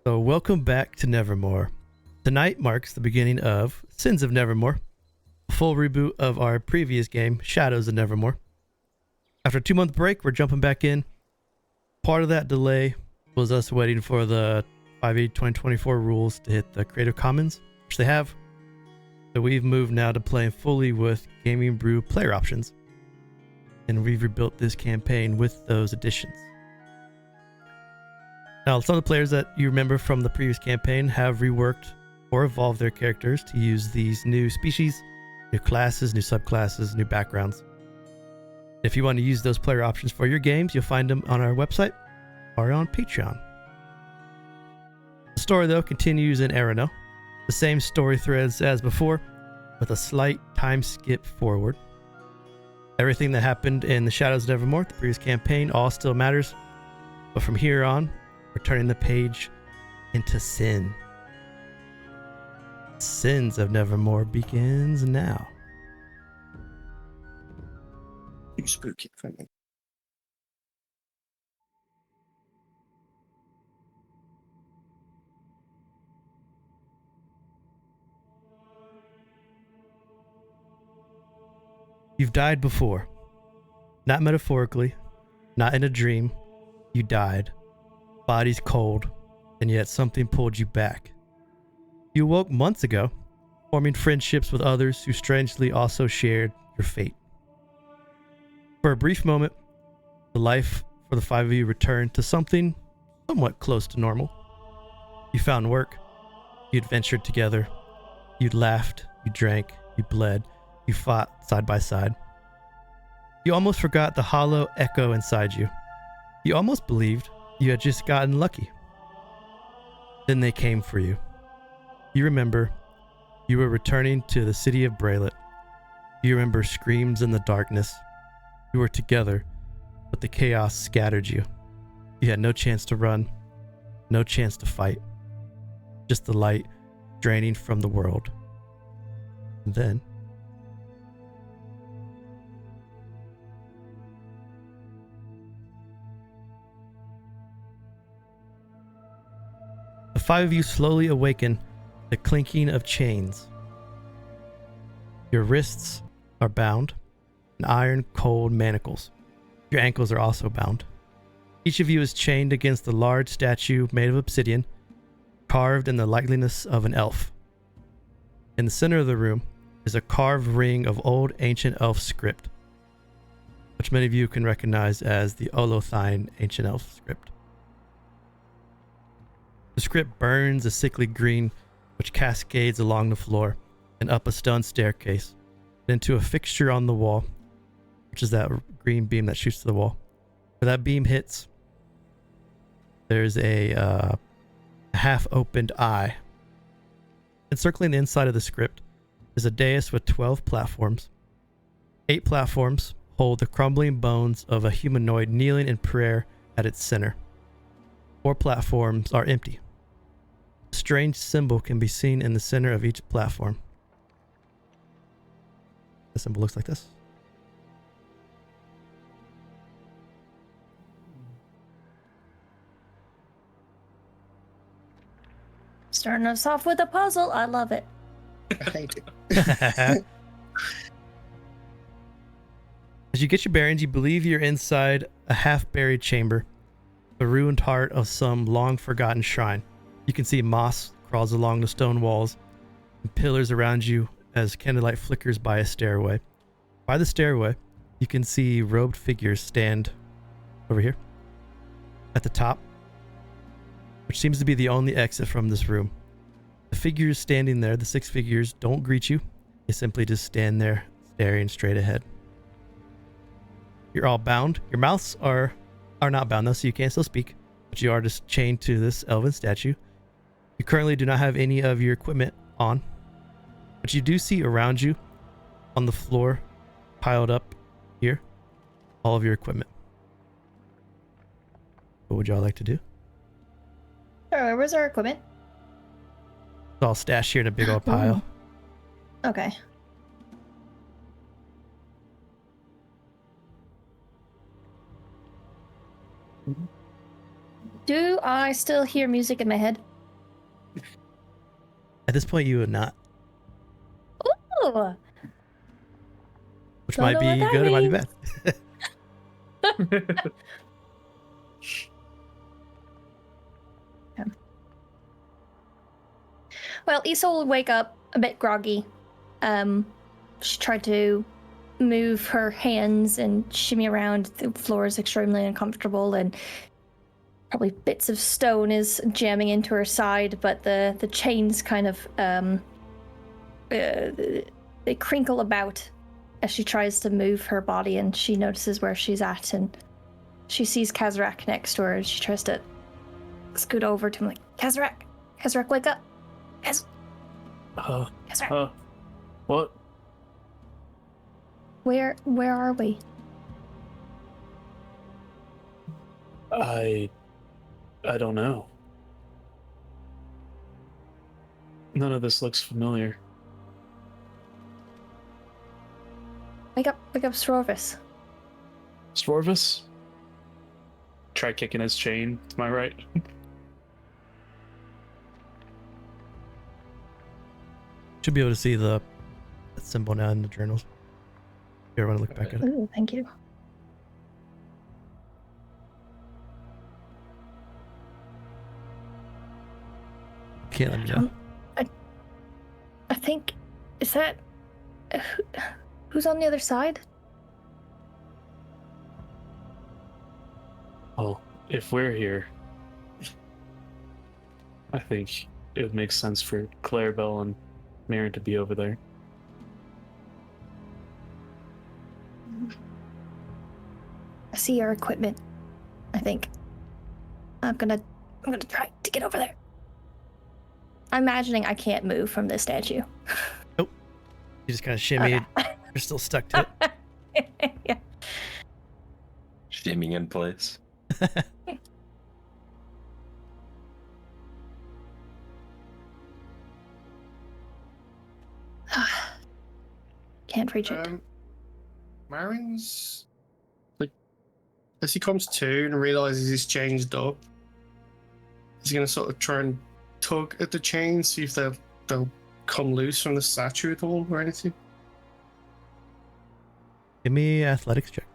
So welcome back to Nevermore. Tonight marks the beginning of Sins of Nevermore, a full reboot of our previous game, Shadows of Nevermore. After a 2-month break, we're jumping back in. Part of that delay was us waiting for the 5.8 2024 rules to hit the Creative Commons, which they have. So we've moved now to playing fully with Gaming Brew player options. And we've rebuilt this campaign with those additions. Now, some of the players that you remember from the previous campaign have reworked or evolved their characters to use these new species, new classes, new subclasses, new backgrounds. If you want to use those player options for your games, you'll find them on our website or on Patreon. The story, though, continues in Erenel. The same story threads as before, with a slight time skip forward. Everything that happened in the Shadows of Nevermore, the previous campaign, all still matters. But from here on, we're turning the page into Sin. Sins of Nevermore begins now. You spook it for me. You've died before. Not metaphorically, not in a dream. You died. Body's cold, and yet something pulled you back. You awoke months ago, forming friendships with others who strangely also shared your fate. For a brief moment, the life for the five of you returned to something somewhat close to normal. You found work, you adventured together, you laughed, you drank, you bled, you fought side by side. You almost forgot the hollow echo inside you. You almost believed you had just gotten lucky. Then they came for you. You remember, you were returning to the city of Braylet. You remember screams in the darkness. You were together, but the chaos scattered you. You had no chance to run, no chance to fight. Just the light draining from the world. And then the five of you slowly awaken the clinking of chains. Your wrists are bound in iron cold manacles. Your ankles are also bound. Each of you is chained against a large statue made of obsidian, carved in the likeness of an elf. In the center of the room is a carved ring of old ancient elf script, which many of you can recognize as the Olothine ancient elf script. The script burns a sickly green, which cascades along the floor and up a stone staircase, and into a fixture on the wall, which is that green beam that shoots to the wall. Where that beam hits, there's a half-opened eye. Encircling the inside of the script is a dais with 12 platforms. 8 platforms hold the crumbling bones of a humanoid kneeling in prayer at its center. 4 platforms are empty. A strange symbol can be seen in the center of each platform. The symbol looks like this. Starting us off with a puzzle. I love it. I hate it. As you get your bearings, you believe you're inside a half-buried chamber, the ruined heart of some long-forgotten shrine. You can see moss crawls along the stone walls and pillars around you as candlelight flickers by a stairway. By the stairway, you can see robed figures stand over here at the top, which seems to be the only exit from this room. The figures standing there, the 6 figures, don't greet you. They simply just stand there, staring straight ahead. You're all bound. Your mouths are not bound though, so you can still speak, but you are just chained to this elven statue. You currently do not have any of your equipment on, but you do see around you on the floor, piled up here, all of your equipment. What would y'all like to do? Sure, where's our equipment? It's all stashed here in a big old pile. Okay. Do I still hear music in my head? At this point, you would not. Ooh. Which Don't might know be what that good or might be means. bad. Well, Isole will wake up a bit groggy. She tried to move her hands and shimmy around. The floor is extremely uncomfortable, and probably bits of stone is jamming into her side. But the chains kind of they crinkle about as she tries to move her body, and she notices where she's at, and she sees Kazrak next to her, and she tries to scoot over to him like, Kazrak, wake up. Kazrak. What? Where are we? I don't know. None of this looks familiar. Wake up, Srovis. Srovis? Try kicking his chain to my right. Should be able to see the symbol now in the journals. If you ever want to look back at it. Ooh, thank you. Can't let me know. I think, is that who's on the other side? Well, if we're here, I think it would make sense for Clarabell and Marin to be over there. I see your equipment. I think I'm gonna try to get over there. I'm imagining I can't move from this statue. You just kind of shimmied. You're still stuck to it. Yeah. Shimming in place. Can't reach it. Marin's like, as he comes to and realizes he's changed up, he's gonna sort of try and tug at the chain, see if they'll come loose from the statue at all or anything. Give me an athletics check.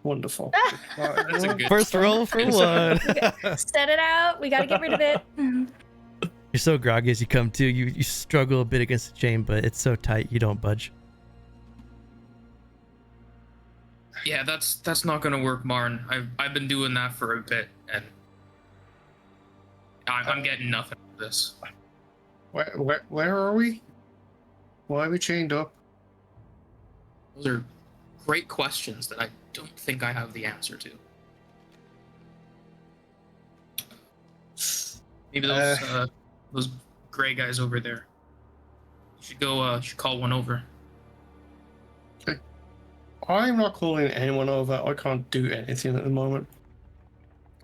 Wonderful. That's a good First start. roll for one. Set it out. We gotta get rid of it. You're so groggy as you come to. You struggle a bit against the chain, but it's so tight you don't budge. Yeah, that's not gonna work, Marin. I've been doing that for a bit, and I'm getting nothing out of this. Where are we? Why are we chained up? Those are great questions that I don't think I have the answer to. Maybe those gray guys over there. You should go. Should call one over. I'm not calling anyone over. I can't do anything at the moment.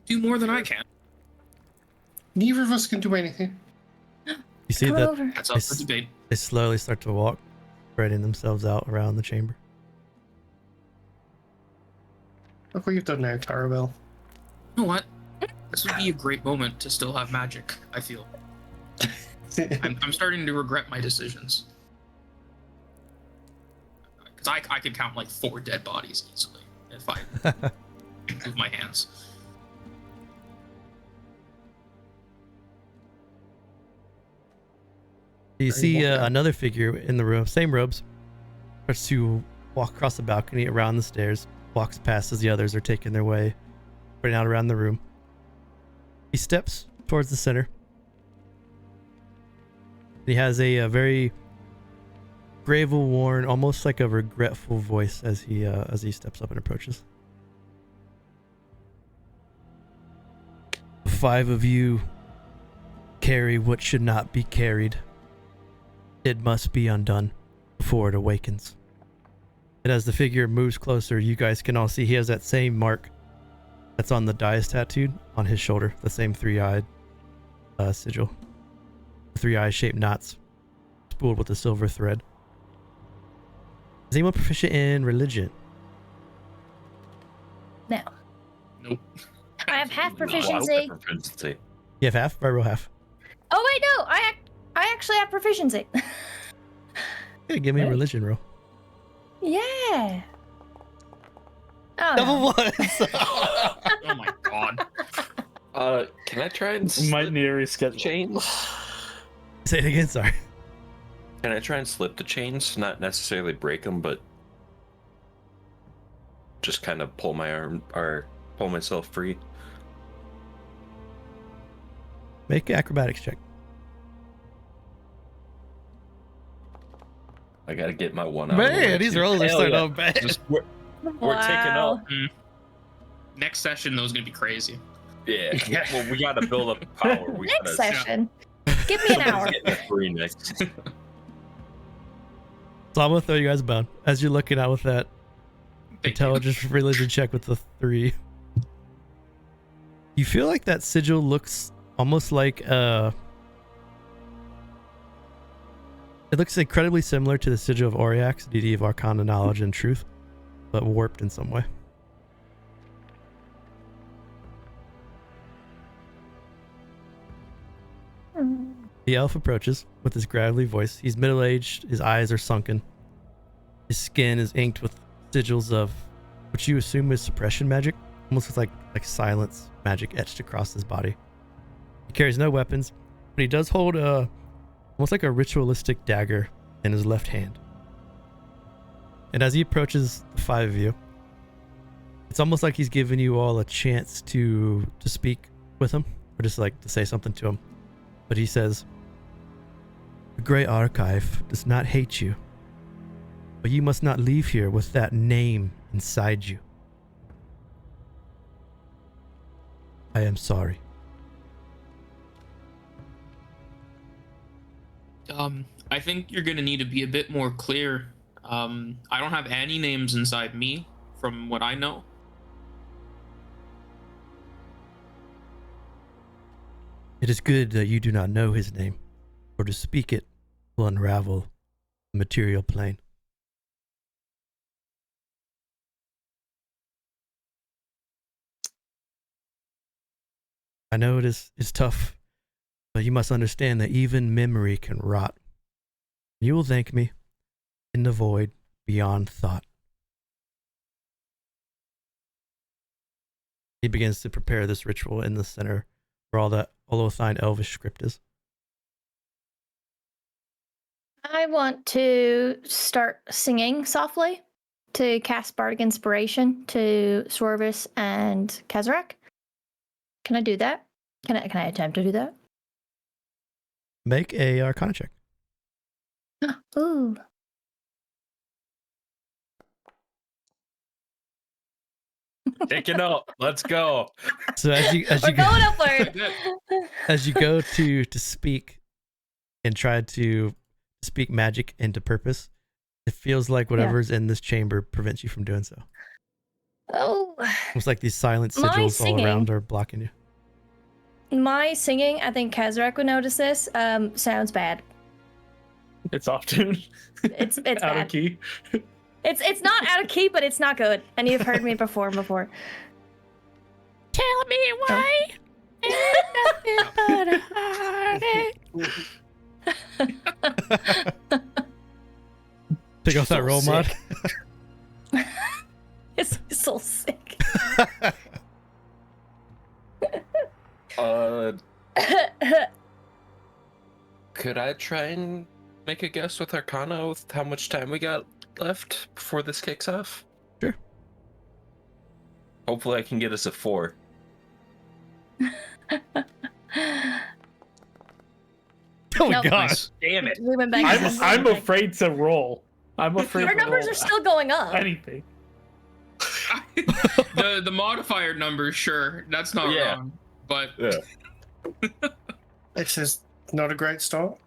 Do more than I can. Neither of us can do anything. You see Come that over. That's up for debate. they slowly start to walk, spreading themselves out around the chamber. Look what you've done now, Clarabell. You know what? This would be a great moment to still have magic, I feel. I'm starting to regret my decisions. Because I could count like 4 dead bodies easily if I move my hands. You see another figure in the room, same robes, starts to walk across the balcony around the stairs, walks past as the others are taking their way, spreading out around the room. He steps towards the center. He has a very gravel-worn, almost like a regretful voice as he steps up and approaches. 5 of you carry what should not be carried. It must be undone before it awakens. And as the figure moves closer, you guys can all see he has that same mark that's on the dais tattooed on his shoulder, the same 3-eyed sigil. 3-eye shaped knots spooled with a silver thread. Is anyone proficient in religion? No. Nope. I have half No, proficiency. proficiency. You have half? I roll half. Oh wait, no, I actually have proficiency. Yeah, give me a Hey. religion roll. Yeah. Oh, Double no. ones. Oh my god. Can I try and Might slip need a the reschedule. chains? Say it again. Sorry. Can I try and slip the chains? Not necessarily break them, but just kind of pull my arm or pull myself free. Make an acrobatics check. I gotta get my one out. Man, these rolls are starting out bad. Just, we're taking Wow. up. Next session, though, is gonna be crazy. Yeah. Well, we gotta build up power. We Next gotta, session. Give me an hour. Getting a free next. So I'm gonna throw you guys a bone as you're looking out with that Thank you. intelligence religion check with the 3. You feel like that sigil looks almost like it looks incredibly similar to the sigil of Auriax, deity of Arcana, knowledge, and truth, but warped in some way. The elf approaches with his gravelly voice. He's middle-aged, his eyes are sunken. His skin is inked with sigils of what you assume is suppression magic, almost with like silence magic etched across his body. He carries no weapons, but he does hold almost like a ritualistic dagger in his left hand. And as he approaches the 5 of you, it's almost like he's giving you all a chance to speak with him, or just like to say something to him. But he says, "The Great Archive does not hate you, but you must not leave here with that name inside you. I am sorry." I think you're gonna need to be a bit more clear. I don't have any names inside me, from what I know. It is good that you do not know his name, for to speak it will unravel the material plane. I know it is tough, but you must understand that even memory can rot. You will thank me in the void beyond thought. He begins to prepare this ritual in the center where all that Olothine Elvish script is. I want to start singing softly to cast Bardic Inspiration to Srovis and Kazrak. Can I do that? Can I attempt to do that? Make a Arcana check. Ooh. Taking up. Let's go. So as you We're going upward. as you go to speak and try to speak magic into purpose, it feels like whatever's in this chamber prevents you from doing so. Oh, Almost like these silent My sigils all singing- around are blocking you. my singing, I think Kazrak would notice this, sounds bad. It's off tune. It's Out of bad. key. It's not out of key, but it's not good. And you've heard me before. Tell me why. Nothing but a heartache. Take off that roll mod. It's so sick. Could I try and make a guess with Arcana with how much time we got left before this kicks off? Sure. Hopefully I can get us a 4. Oh my Nope. gosh. Nice. Damn it. We went back. to the I'm singing. afraid to roll. I'm afraid Our to numbers roll are still going up. anything. the modifier numbers, sure, that's not Yeah. wrong. But Yeah. This is not a great start.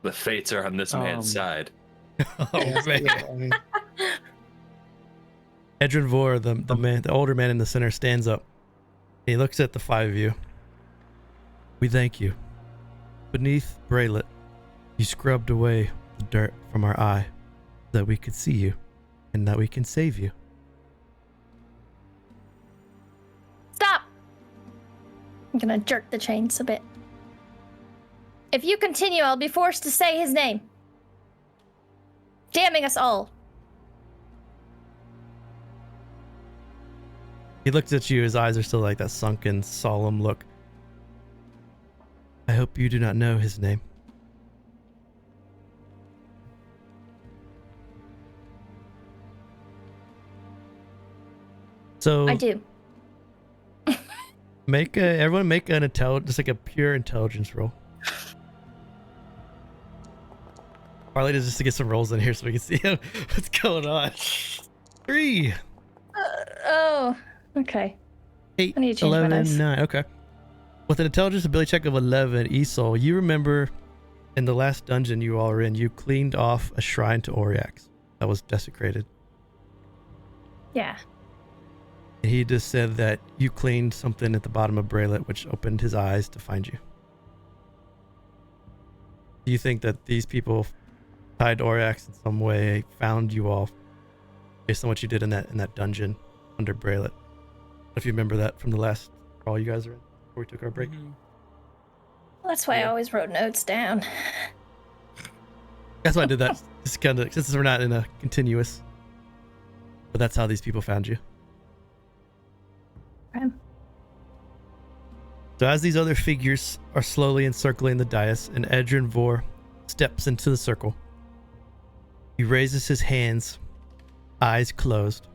The fates are on this man's side. Oh Yeah, man. yeah, I mean, Adrian Vor, the older man in the center, stands up. He looks at the 5 of you. We thank you. Beneath Braylet, you scrubbed away the dirt from our eye so that we could see you and that we can save you. Stop. I'm gonna jerk the chains a bit. If you continue, I'll be forced to say his name. Damning us all. He looks at you, his eyes are still like that sunken, solemn look. I hope you do not know his name. So I do. everyone make an just like a pure intelligence roll. Partly just to get some rolls in here so we can see what's going on. 3. Oh, okay. 8, I need to change my 11, dice. 9. Okay. With an intelligence ability check of 11, Isole, you remember in the last dungeon you all were in, you cleaned off a shrine to Oriax that was desecrated. Yeah. And he just said that you cleaned something at the bottom of Braylet, which opened his eyes to find you. Do you think that these people tied to Oriax in some way found you all based on what you did in that dungeon under Braylet? If you remember that from the last crawl you guys were in before we took our break. Mm-hmm. Well, that's why I always wrote notes down. That's why I did that. Just kind of, since we're not in a continuous. But that's how these people found you. Okay. So as these other figures are slowly encircling the dais, and Adrian Vor steps into the circle, he raises his hands, eyes closed.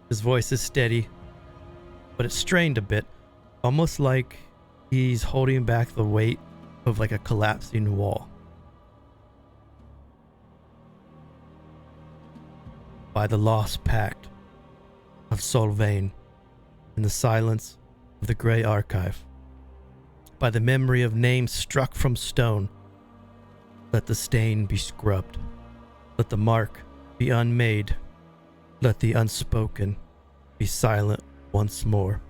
His voice is steady, but it's strained a bit, almost like he's holding back the weight of like a collapsing wall. By the lost pact of Solvain, in the silence of the Grey Archive, by the memory of names struck from stone, let the stain be scrubbed, let the mark be unmade, let the unspoken be silent once more.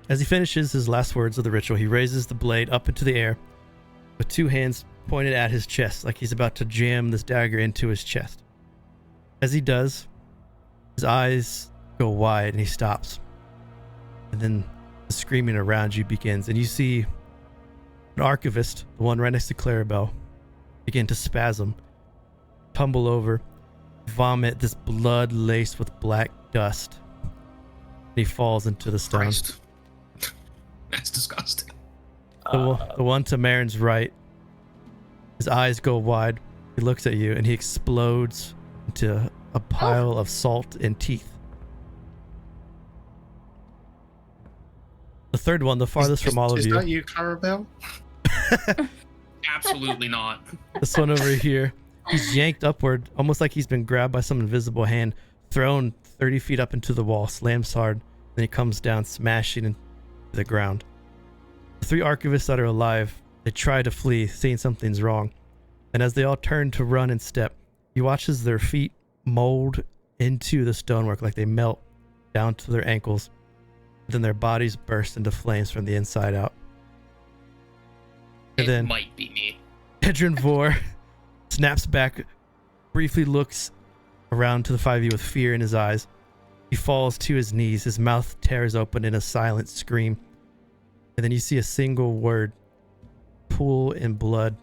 As he finishes his last words of the ritual, he raises the blade up into the air with 2 hands pointed at his chest, like he's about to jam this dagger into his chest. As he does, his eyes go wide and he stops. And then the screaming around you begins, and you see an archivist, the one right next to Clarabell, begin to spasm, tumble over, vomit this blood laced with black dust. And he falls into the stone. Christ. That's disgusting. The one to Marin's right, his eyes go wide. He looks at you and he explodes into a pile of salt and teeth. The third one, the farthest from all of you. Is that you, Clarabell? Absolutely not. This one over here, he's yanked upward, almost like he's been grabbed by some invisible hand, thrown 30 feet up into the wall, slams hard, then he comes down, smashing into the ground. The 3 archivists that are alive, they try to flee, seeing something's wrong. And as they all turn to run and step, he watches their feet mold into the stonework, like they melt down to their ankles. Then their bodies burst into flames from the inside out. And It then might be me. Adrian Vor snaps back, briefly looks around to the 5 of you with fear in his eyes. He falls to his knees, his mouth tears open in a silent scream. And then you see a single word pool in blood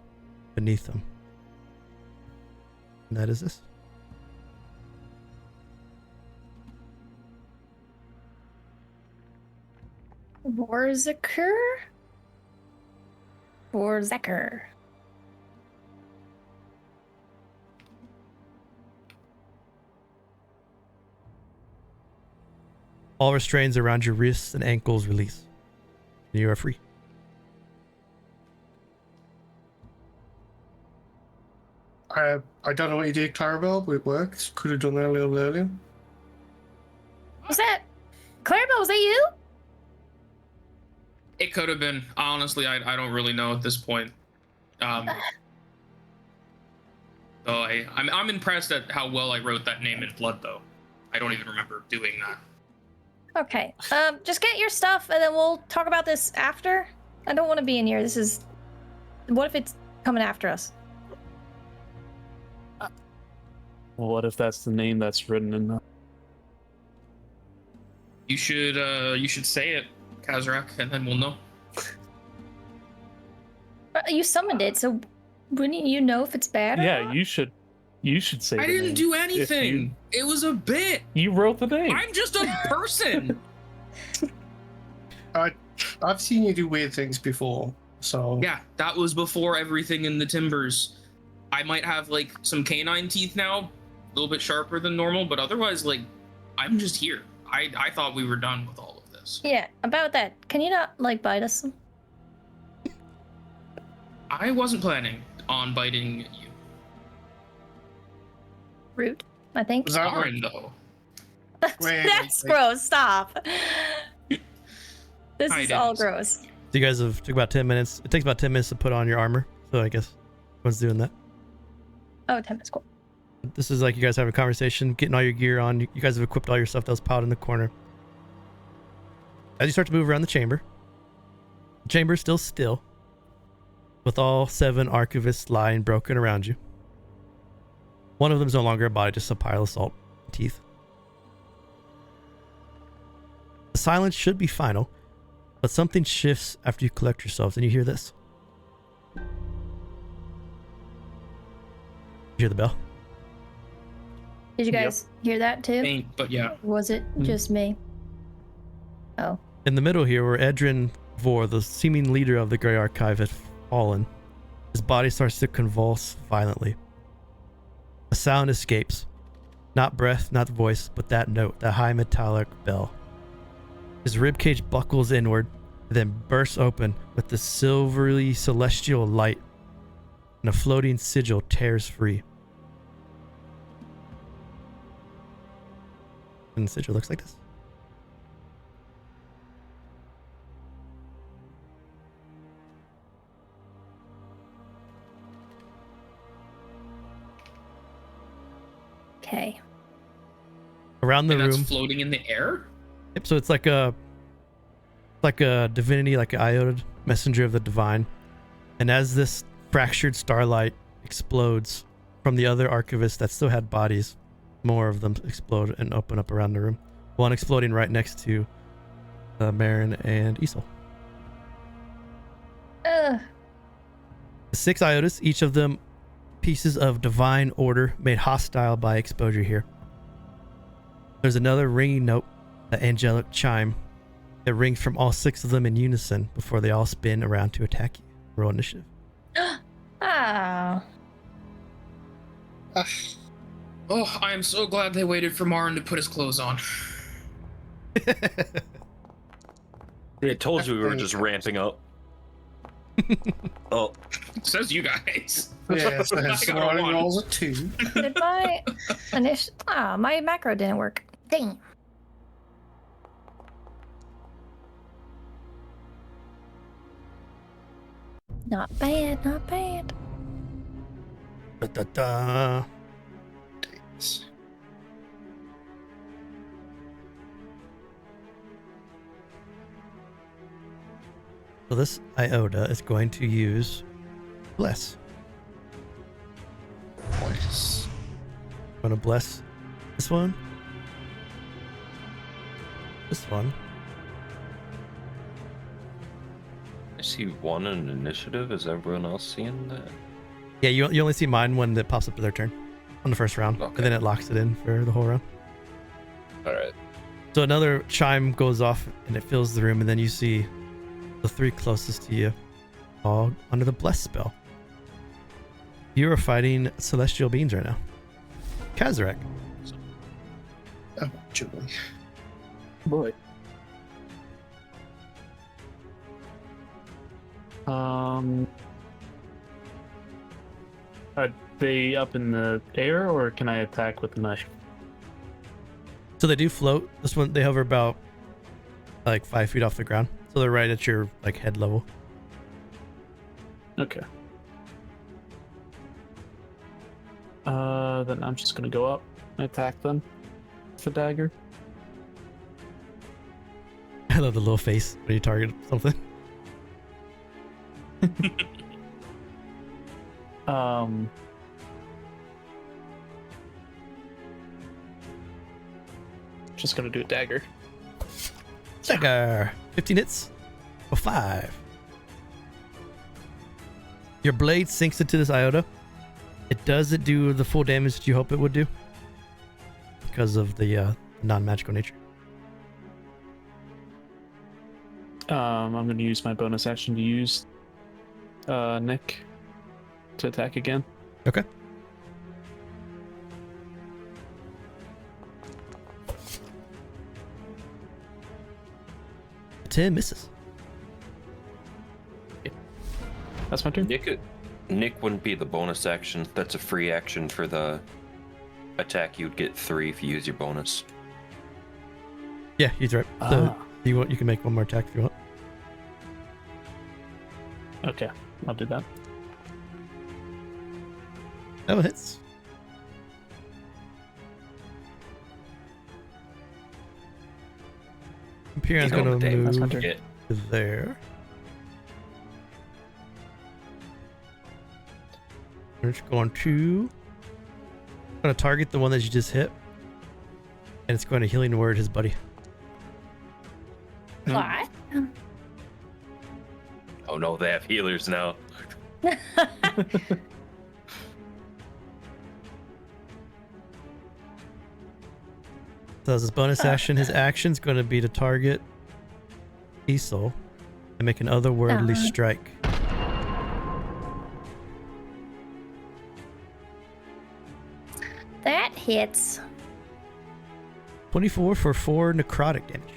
beneath him. And that is this. Vorzeker? Vorzeker. All restraints around your wrists and ankles release. And you are free. I don't know what you did, Clarabell, but it worked. Could have done that a little earlier. Was that Clarabell? Was that you? It could have been. Honestly, I don't really know at this point. So I'm impressed at how well I wrote that name in blood, though. I don't even remember doing that. Okay. Just get your stuff and then we'll talk about this after. I don't want to be in here. What if it's coming after us? What if that's the name that's written in the... You should say it, Kazrak, and then we'll know. You summoned it, so wouldn't you know if it's bad or Yeah, not? you should say I the didn't name. do If anything. It was a bit. You wrote the name. I'm just a person. I've seen you do weird things before, so Yeah, that was before everything in the timbers. I might have like some canine teeth now, a little bit sharper than normal, but otherwise, like, I'm just here. I thought we were done with all of this. Yeah, about that. Can you not, like, bite us? I wasn't planning on biting you. Rude, I think. Was that Marin, though. Wait, That's wait. gross. Stop. This I is all didn't. gross. So you guys have took about 10 minutes. It takes about 10 minutes to put on your armor. So I guess everyone's doing that. Oh, 10 minutes, cool. This is like you guys having a conversation, getting all your gear on. You guys have equipped all your stuff that was piled in the corner. As you start to move around the chamber is still still, with all 7 archivists lying broken around you. One of them is no longer a body, just a pile of salt and teeth. The silence should be final, but something shifts after you collect yourselves and you hear this. You hear the bell? Did you guys hear that too? Ain't, but yeah. Was it just me? Oh. In the middle here, where Adrian Vor, the seeming leader of the Grey Archive, had fallen, his body starts to convulse violently. A sound escapes. Not breath, not voice, but that note, that high metallic bell. His ribcage buckles inward, and then bursts open with the silvery celestial light, and a floating sigil tears free. And the sigil looks like this. Okay. Around the And room. that's floating in the air? Yep, so it's like a divinity, like an iota, messenger of the divine. And as this fractured starlight explodes from the other archivists that still had bodies, more of them explode and open up around the room. One exploding right next to Marin and Isole. Ugh. 6 iotas, each of them pieces of divine order made hostile by exposure here. There's another ringing note, the angelic chime. It rings from all 6 of them in unison before they all spin around to attack you. Roll initiative. Ah. Oh, I am so glad they waited for Marin to put his clothes on. I told you we were just ramping up. Oh, Says you guys. yeah, so I got a Sonoran 1. rolls a 2. Did my my macro didn't work. Dang. Not bad, not bad. Da-da-da. So this iota is going to use bless. Nice. I'm gonna bless this one. This one. I see 1 in initiative. Is everyone else seeing that? Yeah, you only see mine when it pops up to their turn on the first round, Okay. and then it locks it in for the whole round. All right. So another chime goes off and it fills the room, and then you see the 3 closest to you all under the bless spell. You are fighting celestial beings right now. Kazrak. Oh, joy. Boy. Are they up in the air, or can I attack with the knife? So they do float. This one, they hover about like 5 feet off the ground. So they're right at your like head level. Okay. Then I'm just gonna go up and attack them with a dagger. I love the little face when you target something. Just gonna do a dagger. Dagger. 15 hits. A 5. Your blade sinks into this iota. It doesn't do the full damage that you hope it would do because of the non-magical nature. I'm going to use my bonus action to use Nick to attack again. Okay. A 10 misses. That's my turn. Nick wouldn't be the bonus action. That's a free action for the attack. You'd get 3 if you use your bonus. Yeah, he's right. So you can make one more attack if you want. Okay, I'll do that. That hits. Imperium's You know, gonna Dave, that's my move turn. Yeah. to there. We're just going to target the one that you just hit, and it's going to healing word his buddy. What? Oh no, they have healers now. So as his bonus action, his action's going to be to target Isole and make an otherworldly strike. That hits. 24 for 4 necrotic damage.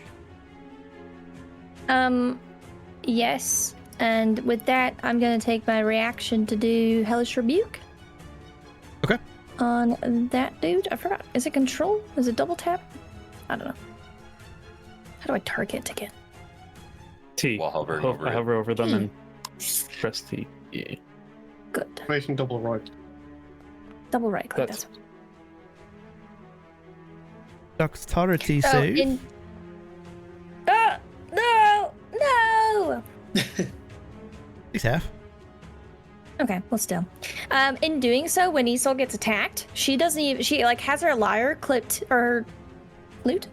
Yes. And with that, I'm going to take my reaction to do Hellish Rebuke. Okay. On that dude. I forgot. Is it control? Is it double tap? I don't know. How do I target again? T. While hovering over I it. hover over them and press T. Yeah. Good. Making double right. Double right click. That's- Dexterity So save. in... Oh, no! No! 6 half. Okay, well still. In doing so, when Isole gets attacked, she doesn't even, she like has her lyre clipped, or lute?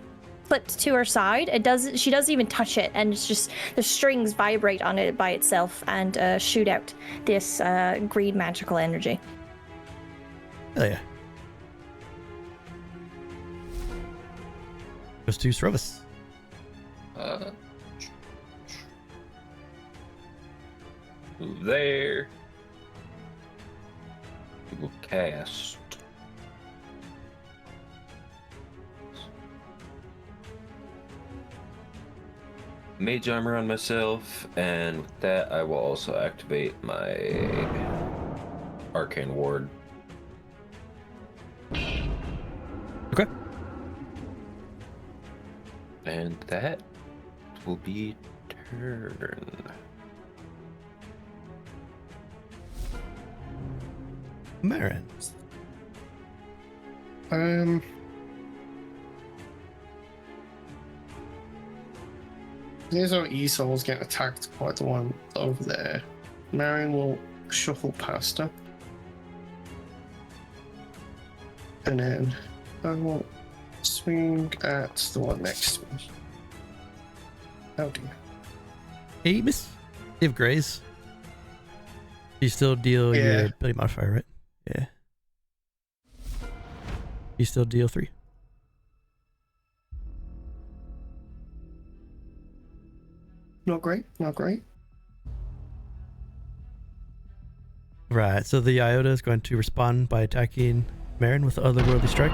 Clipped to her side. She doesn't even touch it, and it's just, the strings vibrate on it by itself and shoot out this green magical energy. Hell yeah. Goes to Srovis. Move there. We will cast. Mage armor on myself, and with that I will also activate my arcane ward. Okay. And that will be turn. Marin. Here's how Isole's getting attacked by the one over there. Marin will shuffle past her. And then I will swing at the one next to me. Oh dear. 8 miss. You have graze. You still deal Yeah. your ability modifier, right? Yeah. You still deal 3. Not great, not great. Right, so the Iota is going to respond by attacking Marin with the otherworldly strike.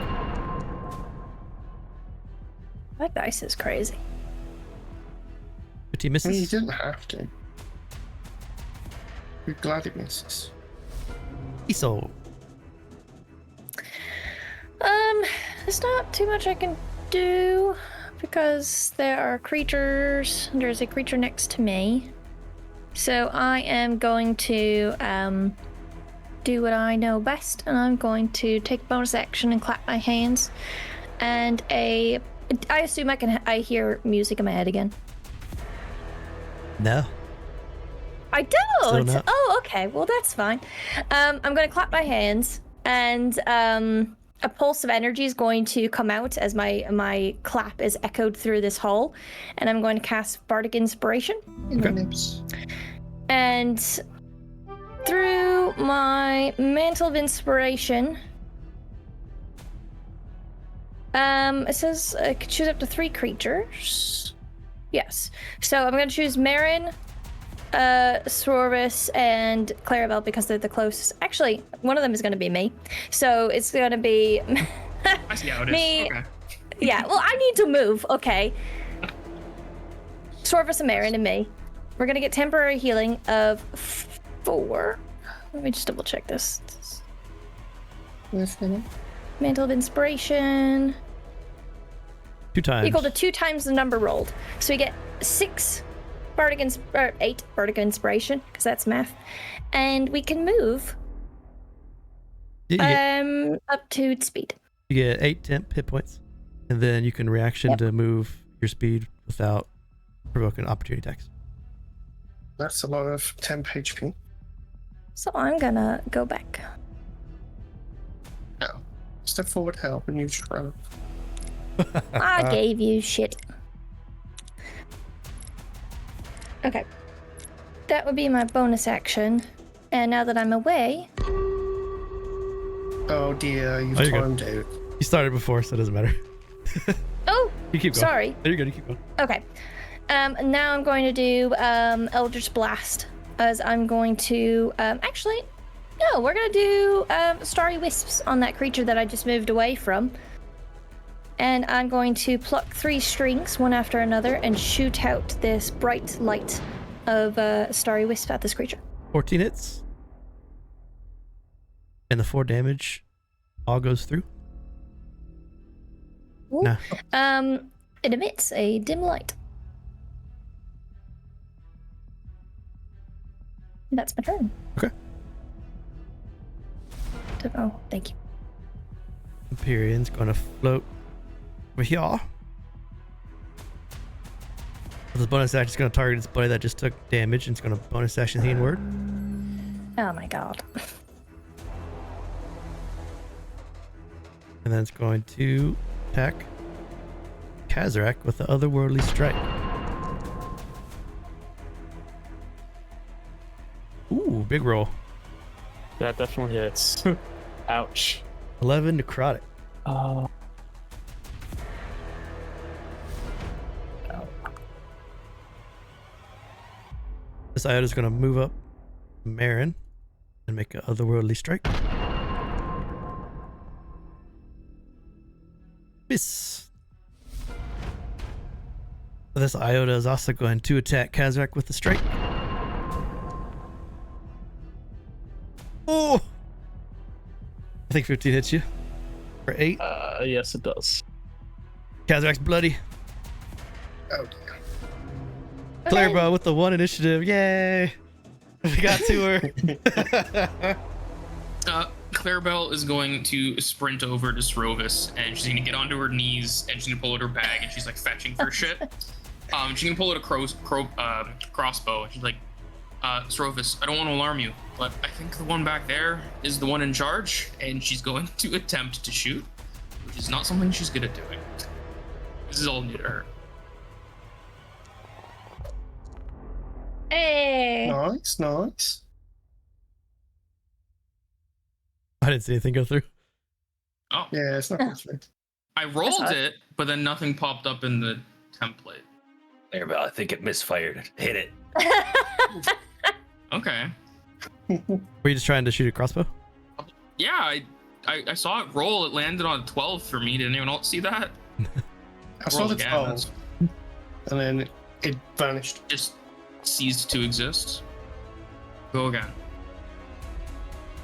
That dice is crazy. 15 I mean, you misses. didn't have to. We're glad it misses. Isole. There's not too much I can do because there are creatures. There's a creature next to me. So I am going to do what I know best, and I'm going to take bonus action and clap my hands. And I assume I hear music in my head again. No. I Still don't. not. Oh, okay. Well, that's fine. I'm going to clap my hands, and a pulse of energy is going to come out as my clap is echoed through this hall, and I'm going to cast Bardic Inspiration. And through my Mantle of Inspiration, it says I could choose up to 3 creatures. Yes. So I'm going to choose Marin, Srovis, and Clarabell because they're the closest. Actually, one of them is going to be me. So it's going to be I see how it is. me. Okay. Yeah, well, I need to move. Okay. Srovis and Marin and me. We're going to get temporary healing of 4. Let me just double check this. Mantle of Inspiration. 2 times. Equal to 2 times the number rolled. So we get 6 8 Bardic Inspiration, because that's math. And we can move up to its speed. You get 8 temp hit points, and then you can reaction to move your speed without provoking opportunity attacks. That's a lot of temp HP. So I'm gonna go back. No. Step forward, help, and you shrug. I gave you shit. Okay. That would be my bonus action. And now that I'm away... Oh dear, you've timed out. You started before, so it doesn't matter. Oh! You keep going. Sorry. There you go, you keep going. Okay. Now I'm going to do Eldritch Blast, as I'm going to... actually, no, we're going to do Starry Wisps on that creature that I just moved away from. And I'm going to pluck 3 strings, one after another, and shoot out this bright light of Starry Wisp at this creature. 14 hits. And the 4 damage all goes through. Ooh. Nah. It emits a dim light. That's my turn. Okay. Oh, thank you. Empyrean's gonna float over here. With the bonus action, it's gonna target its buddy that just took damage, and it's gonna bonus action inward. Oh my god. And then it's going to attack Kazrak with the otherworldly strike. Ooh, big roll. That definitely hits. Ouch. 11 necrotic. This Iota's gonna move up Marin and make an otherworldly strike. Miss. This Iota is also going to attack Kazrak with the strike. Oh! I think 15 hits you. For 8. Yes, it does. Kazrak's bloody. Oh dear. Clarabell with the 1 initiative. Yay! We got to her. Clarabell is going to sprint over to Srovis, and she's gonna get onto her knees, and she's gonna pull out her bag, and she's like fetching for shit. She's gonna pull out a crossbow, and she's like, Srovis, I don't want to alarm you, but I think the one back there is the one in charge, and she's going to attempt to shoot, which is not something she's good at doing. This is all new to her. Hey! Nice, nice. I didn't see anything go through. Oh, Yeah, it's not good for me. I rolled odd. it, but then nothing popped up in the template. Clarabell, I think it misfired. Hit it. Okay. Were you just trying to shoot a crossbow? Yeah, I saw it roll. It landed on 12 for me. Did anyone else see that? I saw Roll the again, 12, that's- and then it vanished. Just ceased to exist. Go again.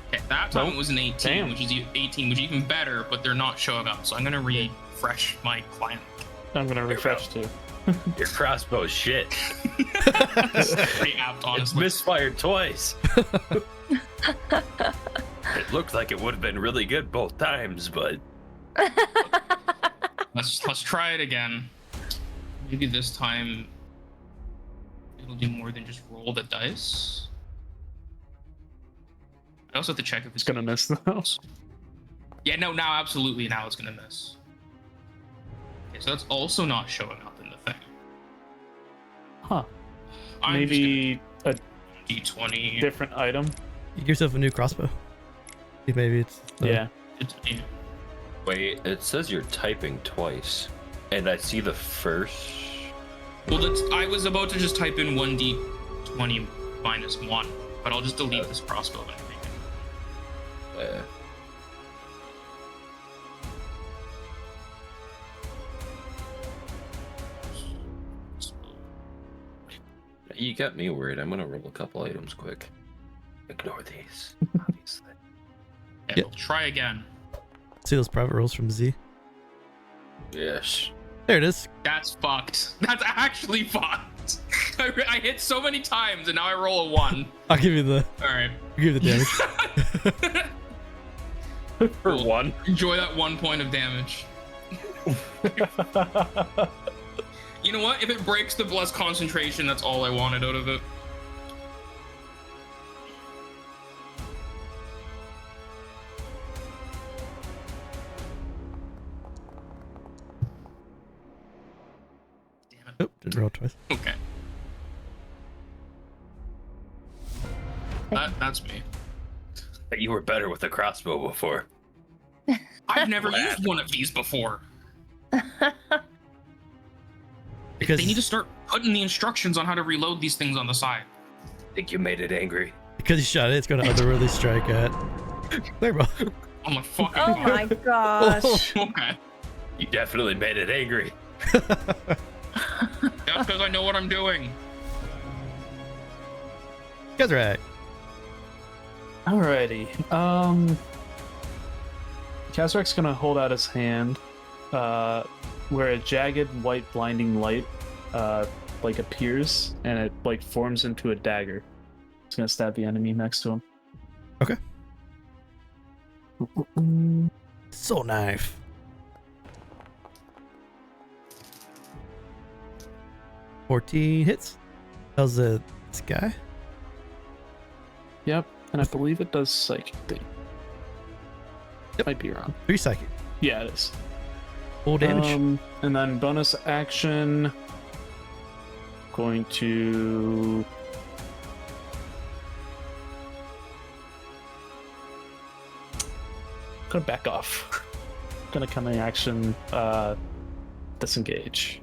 Okay, that time Nope. it was an 18, Damn. which is 18, which is even better, but they're not showing up. So I'm gonna refresh my client. I'm gonna refresh too. Your crossbow's shit. Pretty apt, It's honestly. misfired twice. It looked like it would have been really good both times, but Let's try it again. Maybe this time it'll do more than just roll the dice. I also have to check if it's It's gonna miss though. Yeah, no, now absolutely. Now it's gonna miss. Okay, so that's also not showing up in the thing. Huh. I'm Maybe a just gonna D20. different item. You give yourself a new crossbow. See, maybe it's Yeah. Wait, it says you're typing twice, and I see the first. Well, I was about to just type in 1d20 minus 1, but I'll just delete this crossbow and make it. You got me worried. I'm gonna roll a couple items quick. Ignore these, obviously. Yeah, Yep. we'll try again. See those private rolls from Z. Yes. There it is. That's fucked. That's actually fucked. I hit so many times and now I roll a 1. I'll give you the. Alright. I'll give you the damage. For one. Enjoy that 1 point of damage. You know what? If it breaks the blessed concentration, that's all I wanted out of it. Damn it. Oh, didn't roll twice. Okay. That's me. You were better with the crossbow before. I've never used one of these before. Because They need to start putting the instructions on how to reload these things on the side. Think you made it angry. because you shot it, it's going to otherworldly strike at. There, bro. Oh my fucking Oh god. my gosh. Okay. You definitely made it angry. That's because I know what I'm doing. Kazrak. Alrighty. Kazrak's gonna hold out his hand, where a jagged white blinding light like appears, and it like forms into a dagger. It's gonna stab the enemy next to him. Okay. Soul knife. $14 hits. How's this guy? Yep, and I believe it does psychic thing. It might be wrong. 3 psychic. Yeah, it is. Full damage. And then bonus action. Going to. Gonna back off. Gonna come in action. Disengage.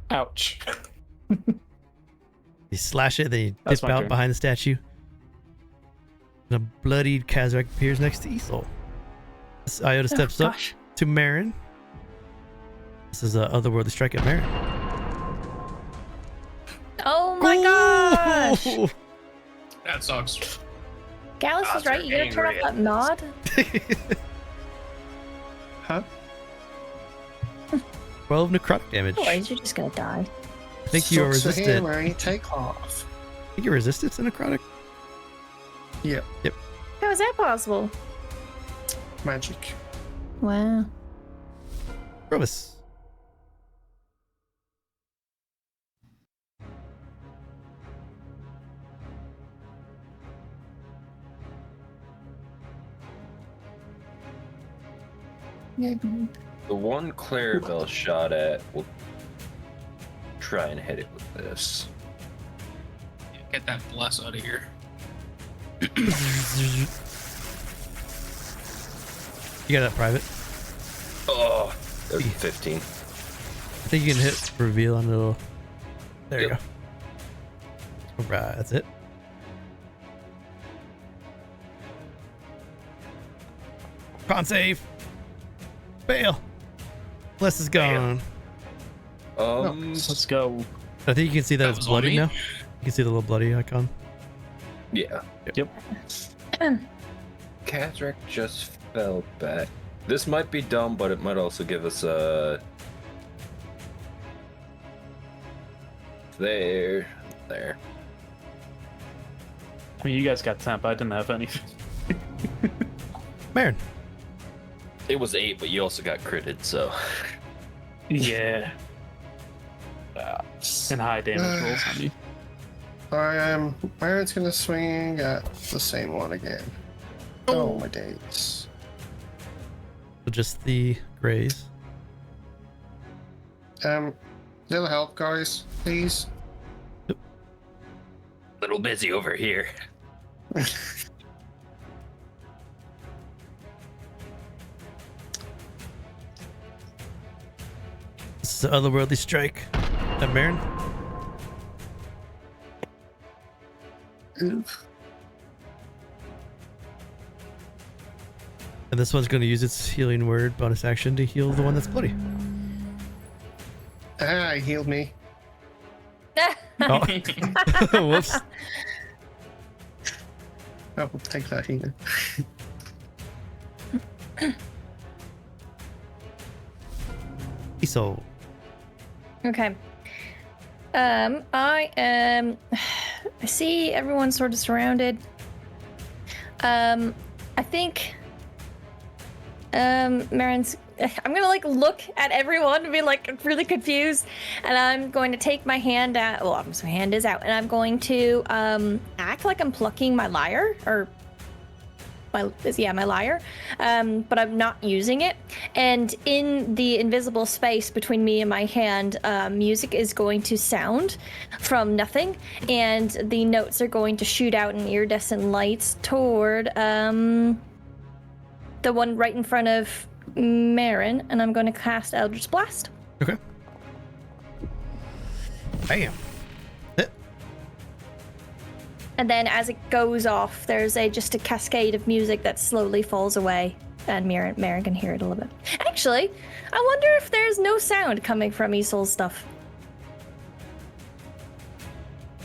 Ouch. You slash it, then you That's dip my out turn. behind the statue. And a bloodied Kazrak appears next to Isole. This Iota steps up gosh. to Marin. This is a otherworldly strike at Marin. Oh my gosh. Ooh! That sucks. Gallus is right. You gotta turn off angry. that nod. Huh? 12 necrotic damage. Otherwise, you're just gonna die. I think you are Sucks to hear, resistant. Mary. Take off. I think you're resistant to necrotic. Yeah, How is that possible? magic. Wow. Srovis. The one Clarabell shot at will try and hit it with this. Get that bless out of here. You got that private? Oh, there's 15. I think you can hit reveal on a little. There you Yep. go. Alright, that's it. Con save. Fail. Bless is gone. Let's go. I think you can see that, That it's was on bloody me? now. You can see the little bloody icon. Yeah. Yep. Kazrak just fell back. This might be dumb, but it might also give us a. There. I mean, you guys got temp. I didn't have anything. Marin. It was 8, but you also got critted, so. Yeah. And high damage rolls on you. Marin's gonna swing at the same one again. Oh my days. So just the graze. Little help, guys, please. Little busy over here. This is the otherworldly strike. That Marin. Oof. And this one's going to use its healing word bonus action to heal the one that's bloody. Ah, he healed me. Oh. Whoops. Oh, we'll take that healing. Isole. Okay. I see everyone sort of surrounded. I think Marin's I'm gonna like look at everyone and be like really confused, and I'm going to take my hand out. Well, my hand is out, and I'm going to act like I'm plucking my lyre, or my lyre, but I'm not using it. And in the invisible space between me and my hand, music is going to sound from nothing, and the notes are going to shoot out in iridescent lights toward the one right in front of Marin, and I'm going to cast Eldritch Blast. Okay. Bam. Hit. And then as it goes off, there's just a cascade of music that slowly falls away, and Marin can hear it a little bit. Actually, I wonder if there's no sound coming from Isole's stuff.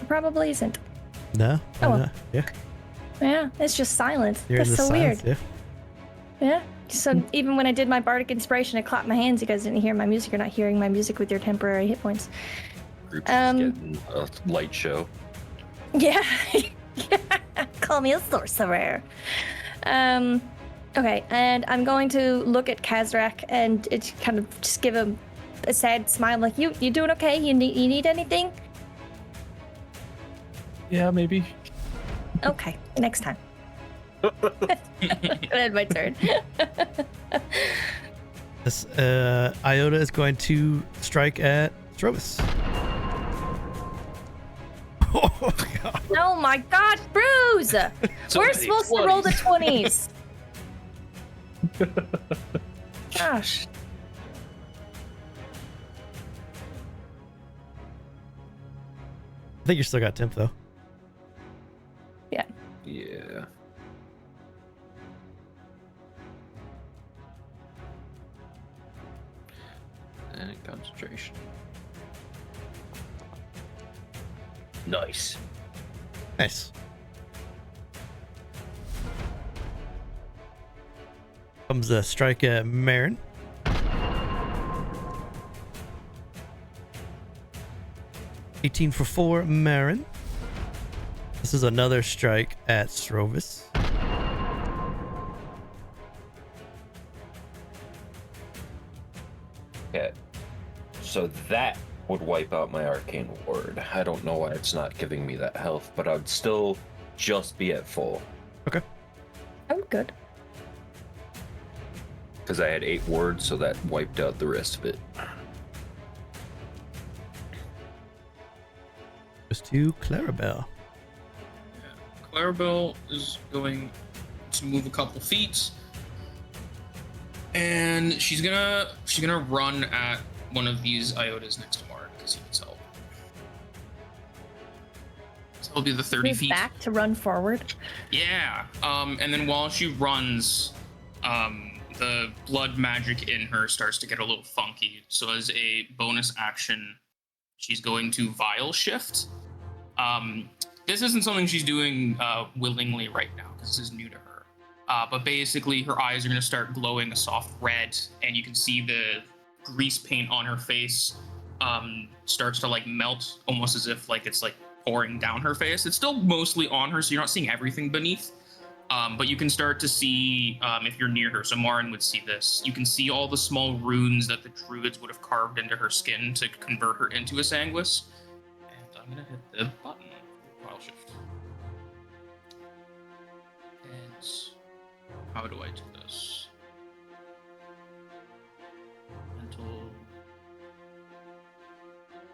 It probably isn't. No. Oh, well. Not. Yeah. Yeah, it's just silent. You're in That's the so silence, weird. Yeah. So even when I did my bardic inspiration, I clapped my hands. You guys didn't hear my music. You're not hearing my music with your temporary hit points. Group's just getting a light show. Yeah. Call me a sorcerer. Okay, and I'm going to look at Kazrak and it kind of just give him a sad smile, like, you doing okay? You need anything? Yeah, maybe. Okay, next time. End my turn. This Iota is going to strike at Srovis. Oh god. Oh my god, Bruce! We're supposed to roll the 20s. Gosh. I think you still got temp though. Yeah. Yeah. And concentration. Nice. Nice. Comes a strike at Marin. $18 for 4, Marin. This is another strike at Srovis. Okay. So that would wipe out my arcane ward. I don't know why it's not giving me that health, but I'd still just be at full. Okay. Oh, good. Because I had 8 wards, so that wiped out the rest of it. Goes to Clarabell. Clarabell is going to move a couple feet, and she's gonna run at one of these Iotas next to Mark because he needs help. So it'll be the 30 Move feet. back to run forward. Yeah. And then while she runs, the blood magic in her starts to get a little funky. So as a bonus action, she's going to Vile Shift. This isn't something she's doing willingly right now because this is new to her. But basically, her eyes are going to start glowing a soft red, and you can see the grease paint on her face starts to like melt, almost as if like it's like pouring down her face. It's still mostly on her, so you're not seeing everything beneath. But you can start to see, if you're near her, so Marin would see this, you can see all the small runes that the druids would have carved into her skin to convert her into a Sanguis. And I'm going to hit the button. File shift. And how do I do this? Mental.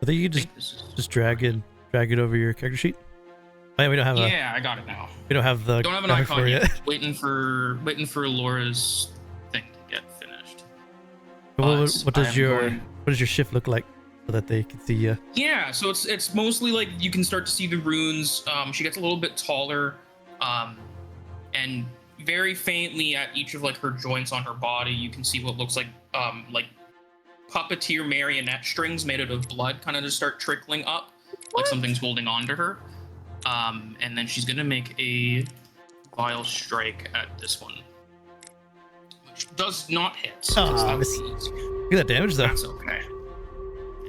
I think you can think this is- just drag it over your character sheet. Oh, yeah, we don't have Yeah, I got it now. we don't have the Don't have an graphic icon for it yet. Waiting for Laura's thing to get finished. What But does I'm your going- what does your shift look like so that they can see you? Yeah, so it's mostly like you can start to see the runes. She gets a little bit taller, and very faintly at each of like her joints on her body, you can see what looks like puppeteer marionette strings made out of blood, kind of just start trickling up, like something's holding on to her. And then she's gonna make a vile strike at this one, which does not hit. So Aw, that's miss. easy. Look at that damage though. That's okay.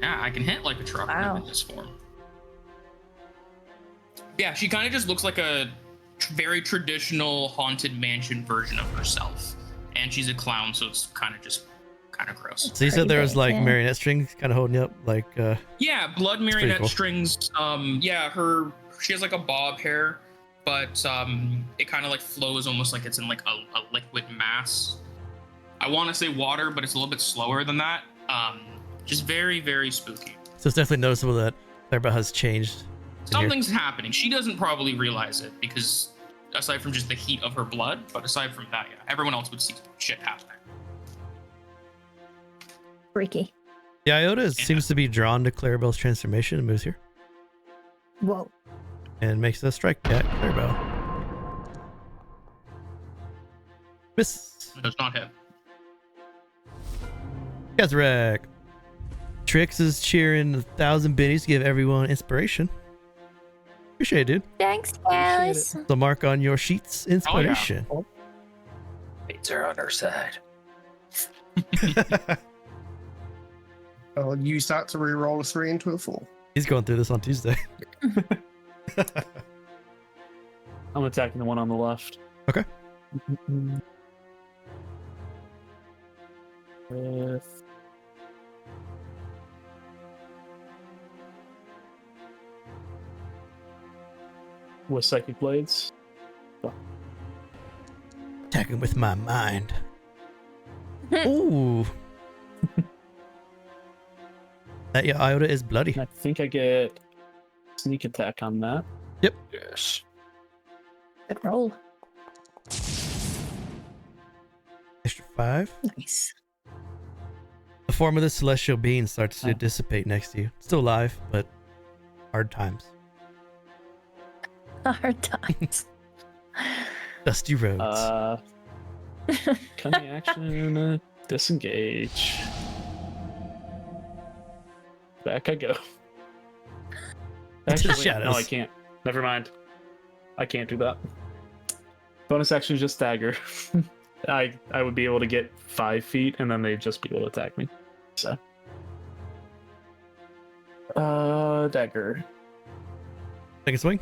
Yeah, I can hit like a truck Wow. in this form. Yeah, she kind of just looks like a very traditional haunted mansion version of herself, and she's a clown, so it's kind of gross. So you said there was like Yeah. marionette strings kind of holding you up, like Yeah, blood pretty marionette cool. strings. Yeah, she has like a bob hair, but it kind of like flows almost like it's in like a liquid mass. I want to say water, but it's a little bit slower than that. Just very, very spooky. so it's definitely noticeable that Clarabell has changed. in here. Something's happening. She doesn't probably realize it because aside from just the heat of her blood, but aside from that, yeah, everyone else would see shit happening. Freaky. The Iota Yeah. seems to be drawn to Clarabell's transformation and moves here Whoa. and makes a strike at Clarabell. Miss. It does not hit. Kazrak. Trix is cheering 1,000 biddies to give everyone inspiration. Appreciate it, dude. Thanks, guys. The mark on your sheets, inspiration. Fates are on our side. I'll use that to re-roll a 3 into a 4. He's going through this on Tuesday. I'm attacking the one on the left. Okay. With psychic blades. Attacking with my mind. Ooh. That your Iota is bloody. I think I get sneak attack on that. Yes. Good roll. Extra 5. Nice. The form of the celestial being starts to Oh. dissipate next to you. Still alive, but hard times. Hard times. Dusty roads. Cunning action, disengage. Back I go. Into the Actually, no, shadows. I can't. Never mind. I can't do that. Bonus action is just stagger. I would be able to get 5 feet, and then they'd just be able to attack me. So, dagger. Take a swing.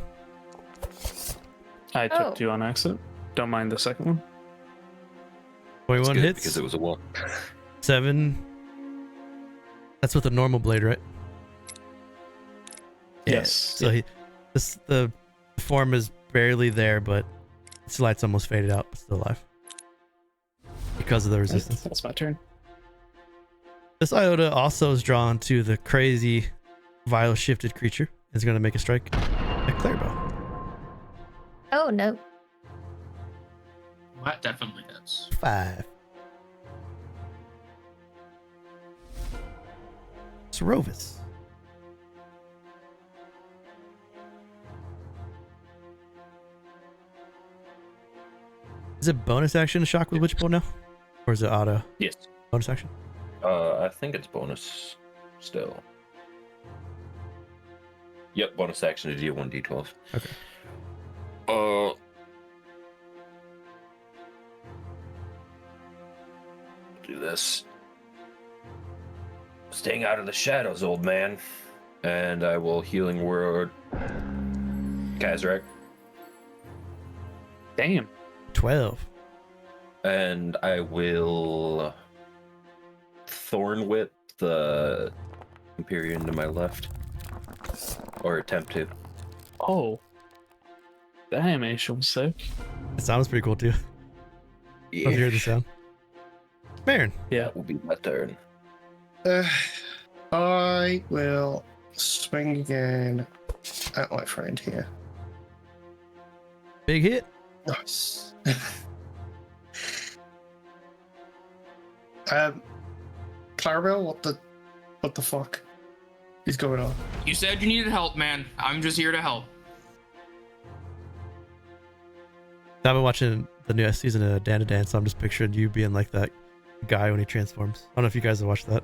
I took Oh. 2 on accident. Don't mind the second one. 21 Good, hits. because it was a 1. 7. That's with a normal blade, right? Yes. So the form is barely there, but its light's almost faded out, but still alive. Because of the resistance. That's my turn. This Iota also is drawn to the crazy, vile shifted creature. It's going to make a strike at Clarabell. Oh, no. That definitely hits. 5. Srovis. Is it bonus action to shock with Witch Bolt now? Or is it auto Yes. bonus action? I think it's bonus still. Yep, bonus action to deal 1d12. Okay. Do this. Staying out of the shadows, old man. And I will healing word Kazrak. Damn. 12. And I will Thorn Whip the Empyrean to my left. Or attempt to. Oh. That animation was sick. It sounds pretty cool too. Love to hear the sound. Marin. Yeah. That will be my turn. I will swing again at my friend here. Big hit. Nice. Clarabell, what the fuck is going on? You said you needed help, man. I'm just here to help. I've been watching the newest season of Dan to Dance, so I'm just picturing you being like that guy when he transforms. I don't know if you guys have watched that.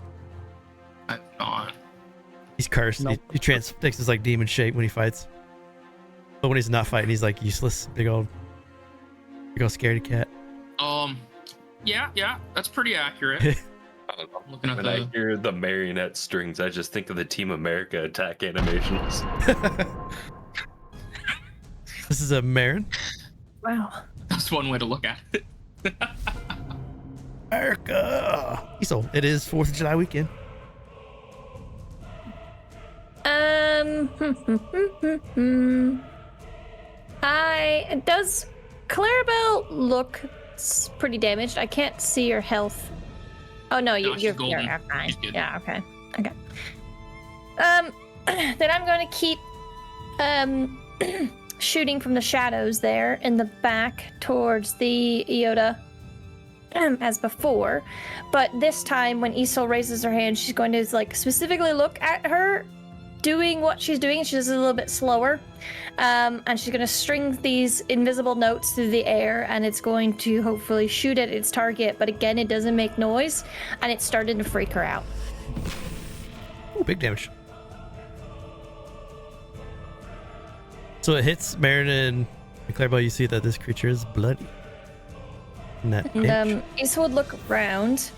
I'm not. He's cursed. Nope. He takes his like demon shape when he fights. But when he's not fighting, he's like useless. Big old scaredy cat. Yeah, that's pretty accurate. Looking at When the I hear the marionette strings, I just think of the Team America attack animations. This is a Marin. Wow. that's one way to look at it. America. Isole. It is 4th of July weekend. Does Clarabell look pretty damaged? I can't see your health. Oh no, No, she's you're golden. fine. She's good. Yeah, okay. Then I'm going to keep shooting from the shadows there in the back towards the Iota as before. But this time when Isole raises her hand, she's going to like specifically look at her doing what she's doing. She's a little bit slower. And she's going to string these invisible notes through the air, and it's going to hopefully shoot at its target. But again, it doesn't make noise, and it's starting to freak her out. Ooh, big damage. So it hits Marin and Clarabell. You see that this creature is bloody. And that damage. Isole would look around,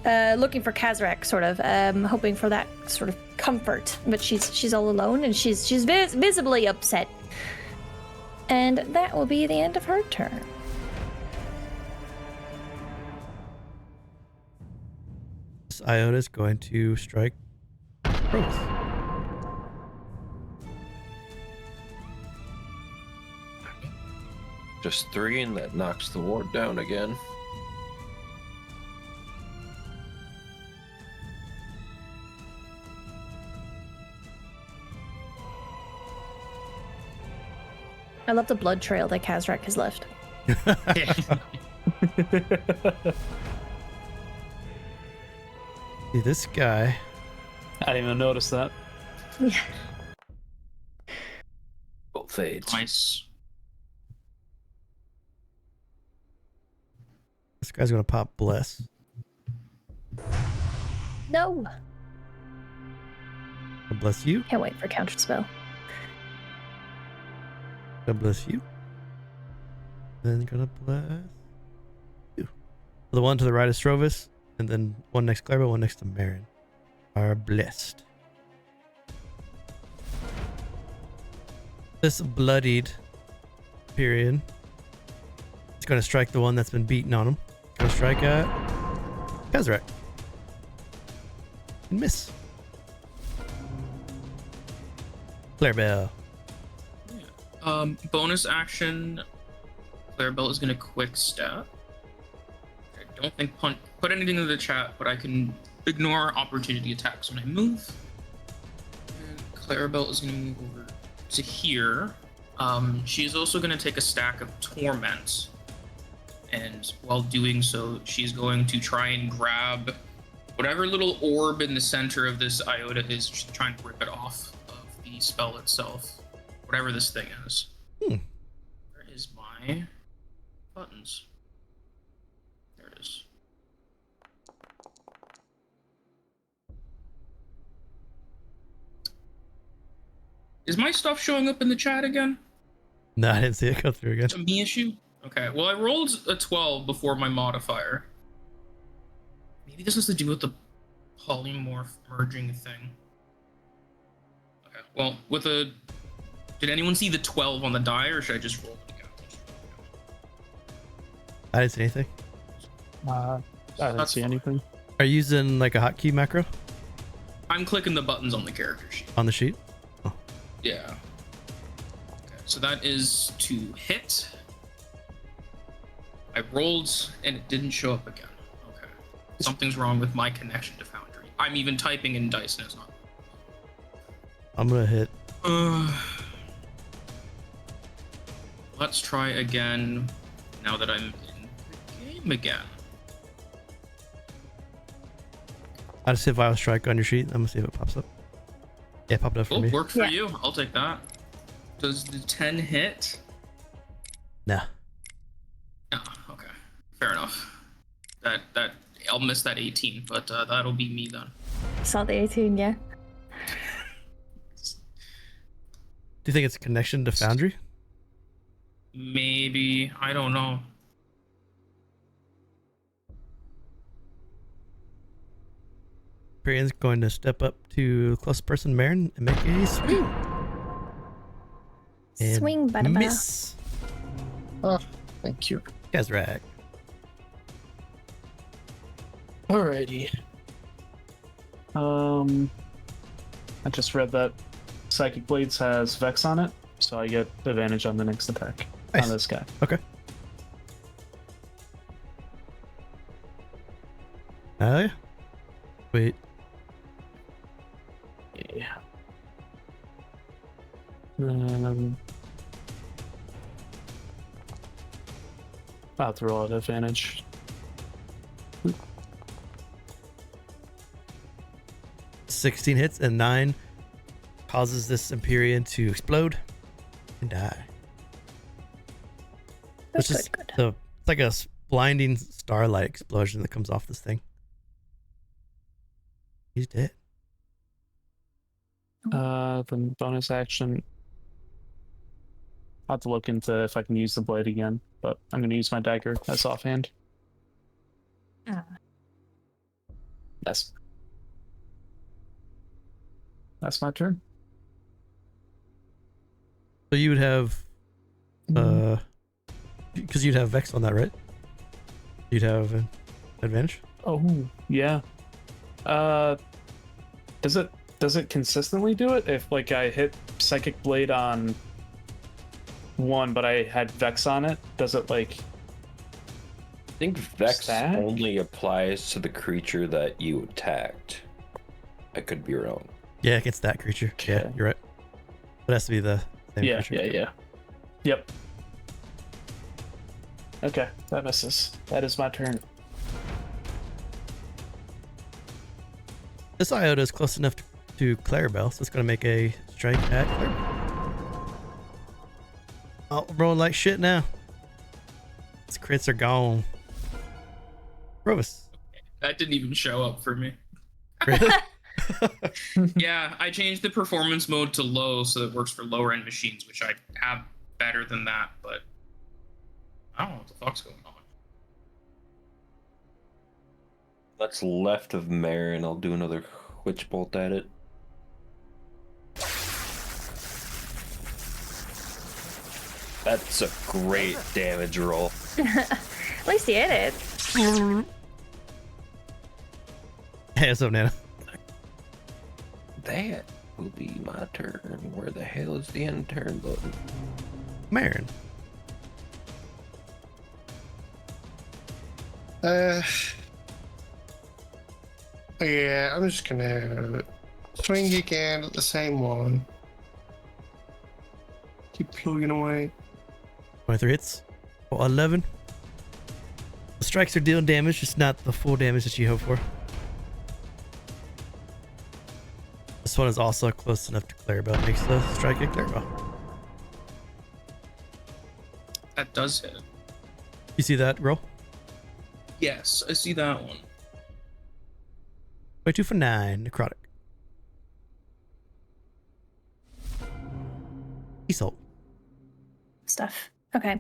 looking for Kazrak, sort of, hoping for that sort of comfort. But she's all alone, and she's visibly upset. And that will be the end of her turn. This Iota is going to strike Srovis. Just 3, and that knocks the ward down again. I love the blood trail that Kazrak has left. See this guy. I didn't even notice that. Yeah. Both fades. Nice. This guy's gonna pop bless. No. God bless you. Can't wait for counter spell. God bless you. Then gonna bless you. The one to the right is Srovis, and then one next to Clarabell, one next to Marin are blessed. This bloodied Empyrean. It's gonna strike the one that's been beaten on him. Gonna strike at Kazrak. And miss. Clarabell. Bonus action. Clarabell is gonna quick step. I don't think put anything in the chat, but I can ignore opportunity attacks when I move. And Clarabell is gonna move over to here. She's also gonna take a stack of torment, and while doing so, she's going to try and grab whatever little orb in the center of this Iota is. She's trying to rip it off of the spell itself. Whatever this thing is. Where is my buttons? There it is. Is my stuff showing up in the chat again? No, I didn't see it go through again. It's a me issue? Okay, well I rolled a 12 before my modifier. Maybe this has to do with the polymorph merging thing. Okay, well, with a... Did anyone see the 12 on the die, or should I just roll it again? I didn't see anything. I didn't see anything. Are you using like a hotkey macro I'm clicking the buttons on the character sheet. on the sheet? Yeah. Okay, so that is to hit. I rolled and it didn't show up again. Okay. Something's wrong with my connection to Foundry. I'm even typing in dice and it's not. I'm gonna hit. Let's try again now that I'm in the game again. I just hit Vile Strike on your sheet. I'm gonna see if it pops up. Yeah, it popped up for Oh, me. worked for Yeah. you. I'll take that. Does the 10 hit? Nah. No. Okay. Fair enough. That I'll miss that 18, but that'll be me then. Saw the 18, yeah. Do you think it's a connection to Foundry? Maybe. I don't know. Perian's going to step up to close person Marin and make a swing. And Swing, bada bada. miss. Oh, thank you. Kazrak. Alrighty. I just read that Psychic Blades has Vex on it, so I get advantage on the next attack Nice. on this guy. Okay. Oh yeah. Wait. Yeah. I'll have to roll at advantage. 16 hits and 9 causes this Empyrean to explode and die. Good, It's just good. it's like a blinding starlight explosion that comes off this thing. He's dead. Then bonus action. I'll have to look into if I can use the blade again, but I'm going to use my dagger as offhand. Ah. That's my turn. So you would have because you'd have Vex on that, right? You'd have an advantage. Oh yeah. Does it consistently do it? If like I hit Psychic Blade on one, but I had Vex on it, does it like? I think Vex Stack? only applies to the creature that you attacked. I could be wrong. Yeah, against that creature. Yeah, Okay. you're right. It has to be the same Yeah, creature. yeah. Yep. Okay, that misses. That is my turn. This iota is close enough to Clarabell, so it's going to make a strike at Clarabell. Oh, I'm rolling like shit now. Its crits are gone. Srovis. That didn't even show up for me. Really? Yeah, I changed the performance mode to low so it works for lower end machines, which I have better than that, but I don't know what the fuck's going on. That's left of Marin. I'll do another Witch Bolt at it. That's a great damage roll. At least he hit it. Hey, what's up, Nana? That will be my turn. Where the hell is the end turn button? Marin. Yeah, I'm just gonna swing again at the same one. Keep plugging away. 23 hits. For 11. The strikes are dealing damage, just not the full damage that you hope for. This one is also close enough to Clarabell. Makes the strike at Clarabell. That does hit. You see that roll? Yes, I see that one. 22 for 9. Necrotic. Isole. Stuff. Okay.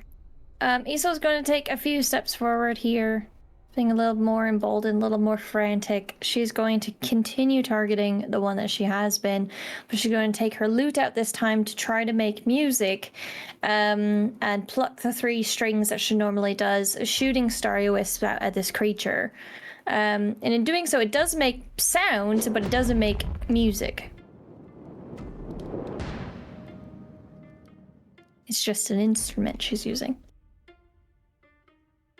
Isol's going to take a few steps forward here being a little more emboldened, a little more frantic, she's going to continue targeting the one that she has been, but she's going to take her lute out this time to try to make music, and pluck the 3 strings that she normally does, shooting Starry Wisp out at this creature. And in doing so, it does make sound, but it doesn't make music. It's just an instrument she's using.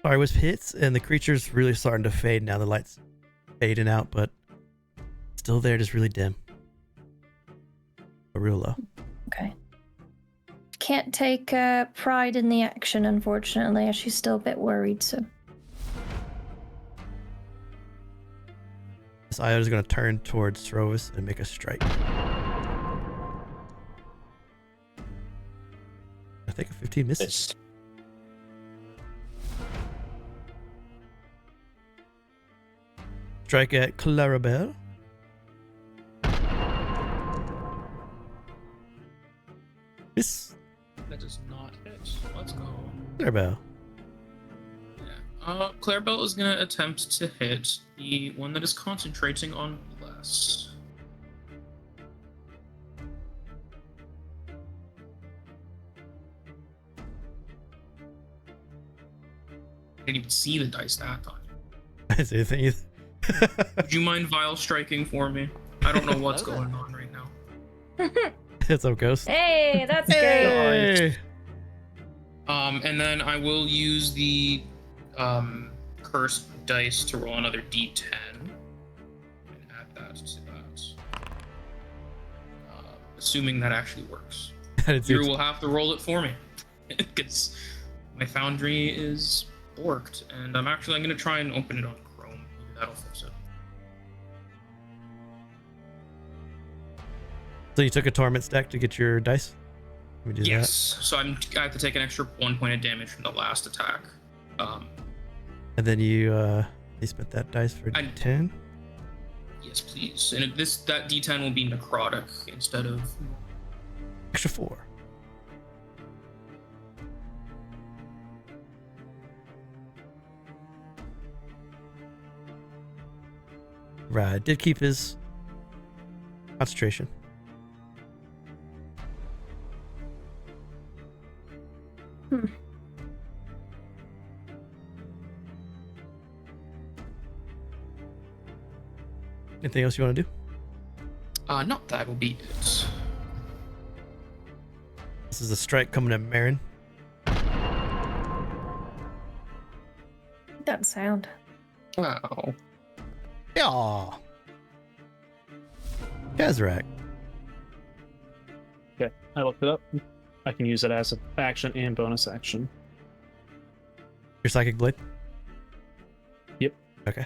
Sorry, Wisp hits, and the creature's really starting to fade now. The light's fading out, but still there, just really dim. But real low. Okay. Can't take pride in the action, unfortunately, as she's still a bit worried, so... This Iota's going to turn towards Srovis and make a strike. I think a 15 misses. Missed. Strike at Clarabell. Miss. That does not hit. Let's go. Clarabell. Yeah. Clarabell is gonna attempt to hit the one that is concentrating on less. I didn't even see the dice that time. I didn't say anything either. Would you mind vile striking for me? I don't know what's going on right now. It's up, Ghost. Hey, that's great. Hey! And then I will use the cursed dice to roll another d10 and add that to that. Assuming that actually works. I didn't see You it. will have to roll it for me because my foundry is borked, and I'm going to try and open it on Chrome. Maybe that'll fix it. So you took a torment stack to get your dice? Let me do Yes. So I have to take an extra 1 point of damage from the last attack. that. And then you spent that dice for I- 10. Yes, please. And that d10 will be necrotic instead of. Extra 4. Right, did keep his concentration. Anything else you want to do? Not that will be it. This is a strike coming at Marin. That sound. Wow. Yeah. Kazrak. Okay, I looked it up. I can use it as an action and bonus action. Your psychic blade? Yep. Okay.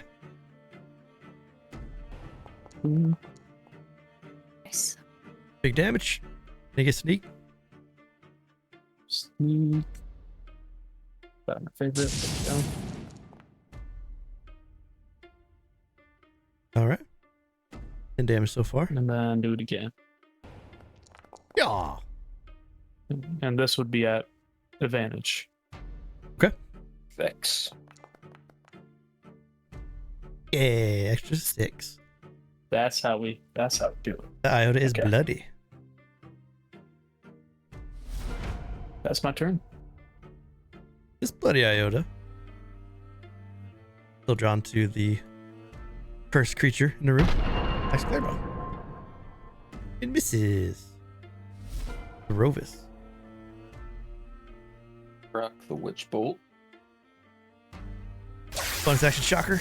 Nice. Big damage. Can you get sneak? Sneak. That's my favorite. There we go. All right. 10 damage so far. And then do it again. Yeah. And this would be at advantage. Vex. Yeah, extra 6. That's how we do it. The Iota is Okay. bloody. That's my turn. This bloody Iota. Still drawn to the first creature in the room. Nice Clarabell. It misses. Srovis. Rock the witch bolt. Bonus action shocker.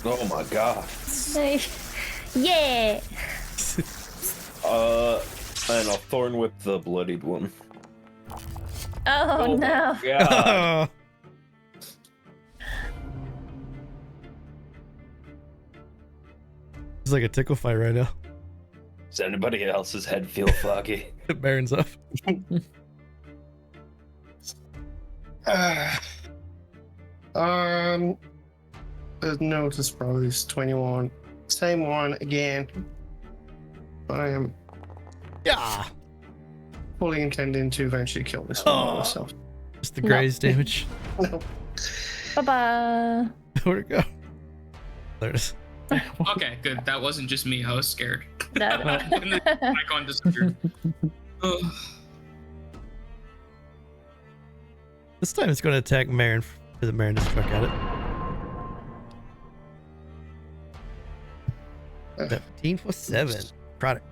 Oh my god. Yeah. And a thorn with the bloodied one. Oh, no. my god. It's like a tickle fight right now. Does anybody else's head feel foggy? Baron's up. The notice probably is 21. Same one again. I am Yeah. fully intending to eventually kill this one Oh. myself. Just the graze damage. No. Bye-bye. Where'd it go? There it is. Okay, good. That wasn't just me. I was scared. No. And the icon disappeared. Ugh. This time it's going to attack Marin because Marin just struck at it. 17 for 7. Product.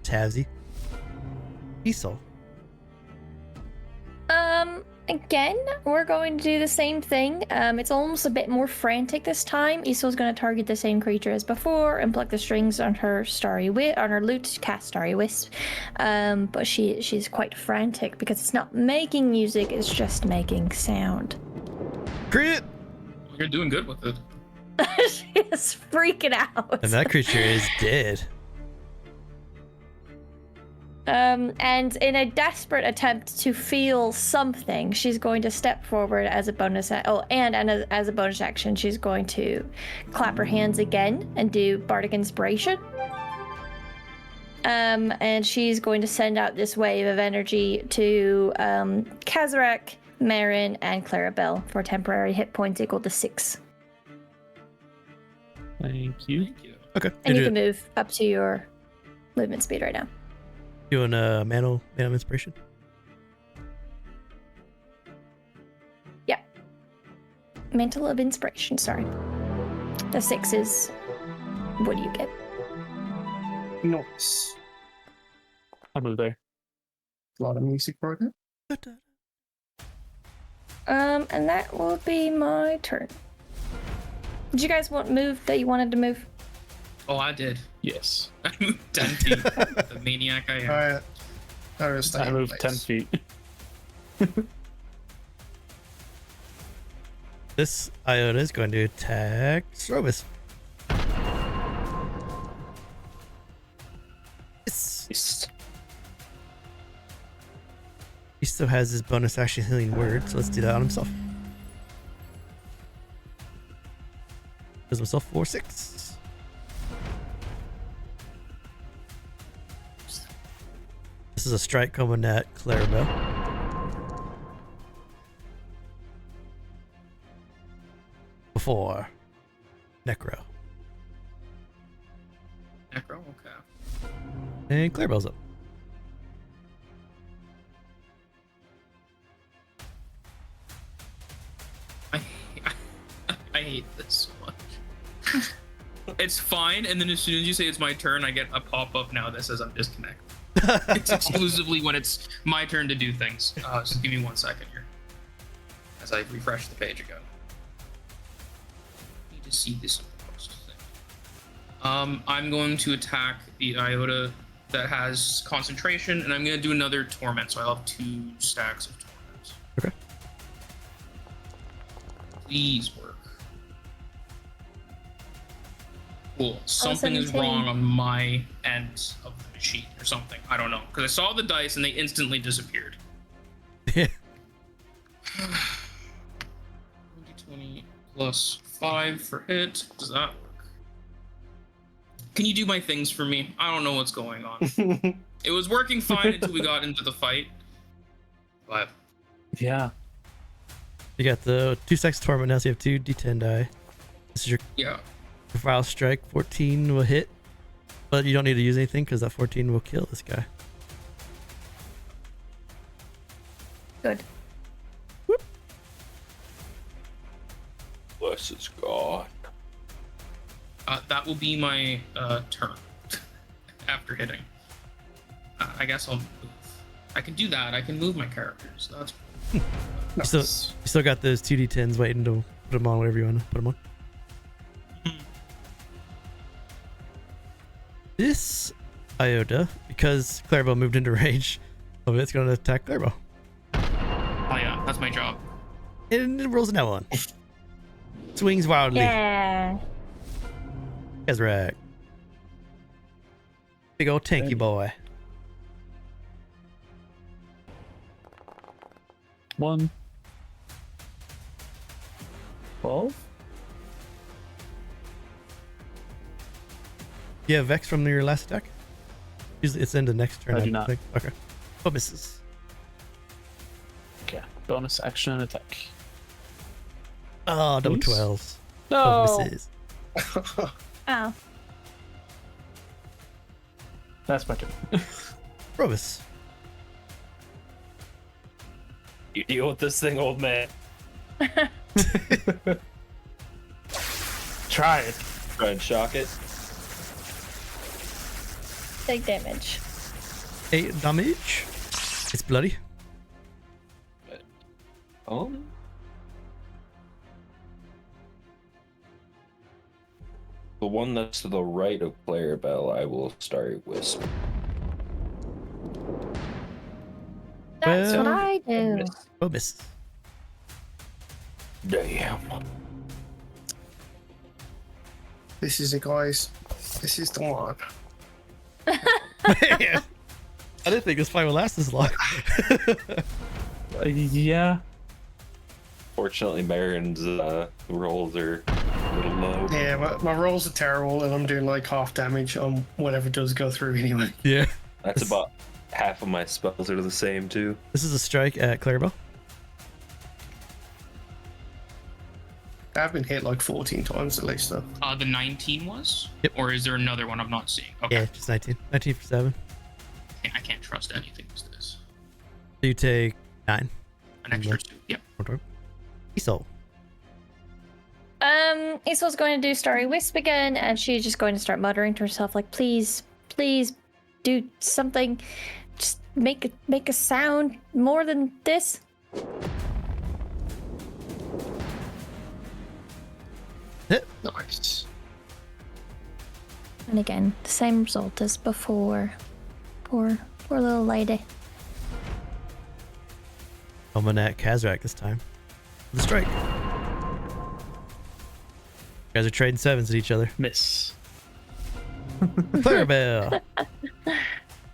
Tavsy. Isole. Again, we're going to do the same thing. It's almost a bit more frantic this time. Isole's going to target the same creature as before and pluck the strings on her lute, cast Starry Wisp. But she's quite frantic because it's not making music; it's just making sound. Crit! You're doing good with it. She is freaking out. And that creature is dead. And in a desperate attempt to feel something, she's going to step forward as a bonus. As a bonus action, she's going to clap her hands again and do Bardic Inspiration. And she's going to send out this wave of energy to Kazrak, Marin, and Clarabell for temporary hit points equal to 6. Thank you. Thank you. Okay. And you can move up to your movement speed right now. Doing a Mantle Inspiration. Yeah. Mantle of Inspiration, sorry. The 6 is... What do you get? Nice. I'll move there. A lot of music right now. And that will be my turn. Did you guys move that you wanted to move? Oh, I did. Yes. I moved 10 feet. The maniac I am. Alright. I moved 10 feet. This Iota is going to attack Srovis. Yes. He still has his bonus action healing word, so let's do that on himself. Does himself 4/6. This is a strike coming at Clarabell. Before Necro. Necro, okay. And Clarabell's up. I hate this so much. It's fine, and then as soon as you say it's my turn, I get a pop-up now that says I'm disconnected. It's exclusively when it's my turn to do things. Just give me 1 second here. As I refresh the page again. Need to see this post thing. I'm going to attack the Iota that has concentration, and I'm going to do another torment, so I'll have 2 stacks of torments. Okay. Please work. Cool. Something is 17. wrong on my end of the machine or something. I don't know. Because I saw the dice and they instantly disappeared. Yeah. 20 plus 5 for hit. Does that work? Can you do my things for me? I don't know what's going on. It was working fine until we got into the fight. But Yeah. You got the 2 stacks of torment now, so you have 2 d10 die. This is your yeah. Vile Strike. 14 will hit, but you don't need to use anything because that 14 will kill this guy. Good. Bless his God. That will be my turn after hitting. I guess I'll move. I can do that. I can move my characters. That's cool. You still got those 2d10s waiting to put them on wherever you want to put them on. This Iota, because Clarabell moved into range of it, it's going to attack Clarabell. Oh yeah, that's my job. And it rolls another one. Swings wildly. Yeah. Kazrak. Big old tanky boy. 1. 12? You have Vex from your last attack? Usually it's in the next turn. I do not. think. Okay. Oh, misses. Okay. Bonus action and attack. Oh, double Please? 12s. No. 12 misses. Oh. That's my turn. Srovis. You deal with this thing, old man. Try it. Try and shock it. Take damage. 8 damage. It's bloody. Oh. The one that's to the right of Clarabell, I will start Wisp. That's what Well, I do. Srovis. Damn. This is it, guys. This is the one. I didn't think this fight would last this long. Yeah. Fortunately, Marin's rolls are a little low. Yeah, my rolls are terrible, and I'm doing like half damage on whatever does go through anyway. Yeah. That's about half of my spells are the same, too. This is a strike at Clarabell. I've been hit like 14 times at least, though. The 19 was? Yep. Or is there another one I'm not seeing? Okay. Yeah, just 19. 19 for 7. I can't trust anything as this. So you take 9. An extra 2. Yep. Isole. Isole's going to do Starry Wisp again, and she's just going to start muttering to herself, like, please, please do something. Just make a sound more than this. Nice. And again, the same result as before. Poor little lady. Coming at Kazrak this time. The strike. You guys are trading 7s at each other. Miss. Clarabell.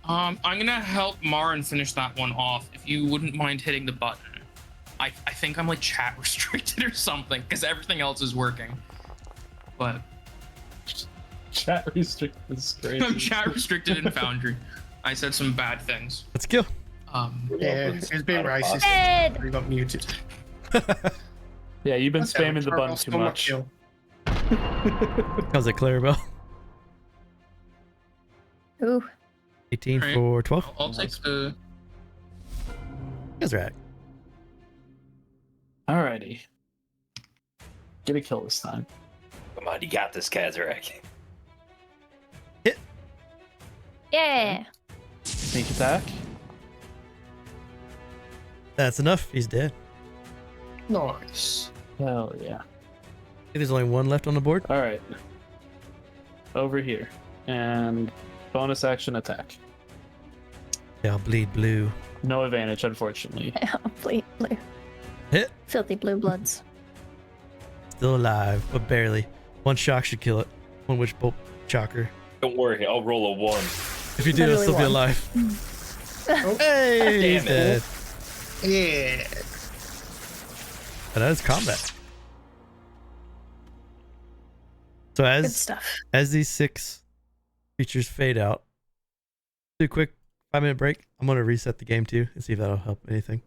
I'm gonna help Marin finish that one off. If you wouldn't mind hitting the button. I think I'm like chat restricted or something because everything else is working. But Chat restricted is crazy. I'm chat restricted in Foundry. I said some bad things. Let's go. Yeah, it's been racist. Dead. We got muted. Yeah, you've been Okay, spamming the I'll button too still not much. kill. How's it, Clarabell? Ooh. 18 Alright. for 12. I'll take the. Kazrak. Alrighty. Get a kill this time. Come on, you got this, Kazrak. Yeah. Sneak attack. That's enough. He's dead. Nice. Hell yeah. I think there's only one left on the board. Alright. Over here. And bonus action attack. They'll bleed blue. No advantage, unfortunately. Blue. Hit. Filthy blue bloods. Still alive, but barely. One shock should kill it. One witch bolt shocker. Don't worry, I'll roll a 1. If you do, it'll Literally still be one. alive. Oh, Hey, he's Damn dead. yeah. And that is combat. So Good as stuff. these 6 creatures fade out, do a quick 5-minute break. I'm gonna reset the game too and see if that'll help anything.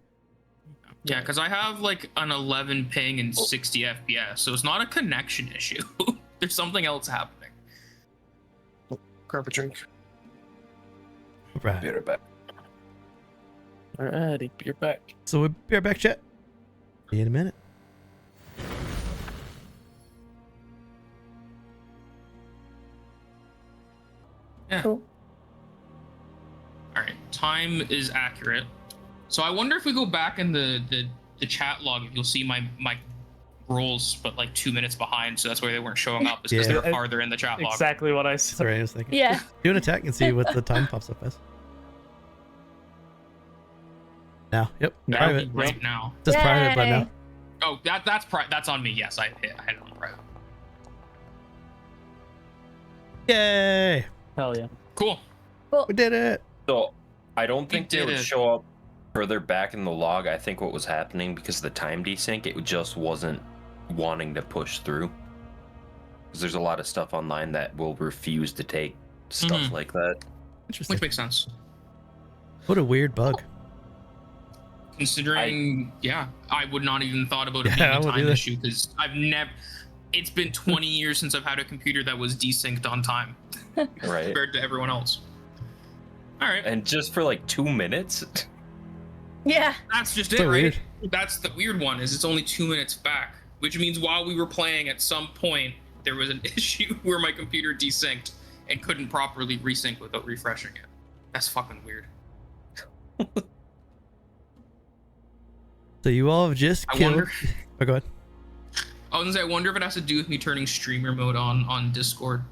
Yeah, because I have like an 11 ping and 60 FPS, so it's not a connection issue. There's something else happening. Grab a drink. Right. Be right back. Alrighty, you're back. So we'll be right back, chat. See you in a minute. Yeah. Cool. All right, time is accurate. So I wonder if we go back in the chat log, if you'll see my rolls, but like 2 minutes behind. So that's why they weren't showing up. Is because Yeah. they were farther in the chat log. Exactly what I That's said. what I was thinking. Yeah. Do an attack and see what the time pops up as. Now, yep. Now. Private. Right now. It says private, but Yay. now. Oh, that's on me. Yes, I hit it on private. Yay! Hell yeah. Cool. We did it! So, I don't think they did would it. show up further back in the log. I think what was happening, because of the time desync, it just wasn't wanting to push through. Because there's a lot of stuff online that will refuse to take stuff Mhm. like that. Interesting. Which makes sense. What a weird bug. Considering, I would not even thought about it Yeah, I being a wouldn't time either. issue because I've never. It's been 20 years since I've had a computer that was desynced on time Right. compared to everyone else. All right, And just for like 2 minutes? Yeah. that's just So it, right? weird. That's the weird one. Is it's only 2 minutes back, which means while we were playing, at some point there was an issue where my computer desynced and couldn't properly resync without refreshing it. That's fucking weird. So you all have just I killed. wonder. Oh, go ahead. I was gonna say, I wonder if it has to do with me turning streamer mode on Discord,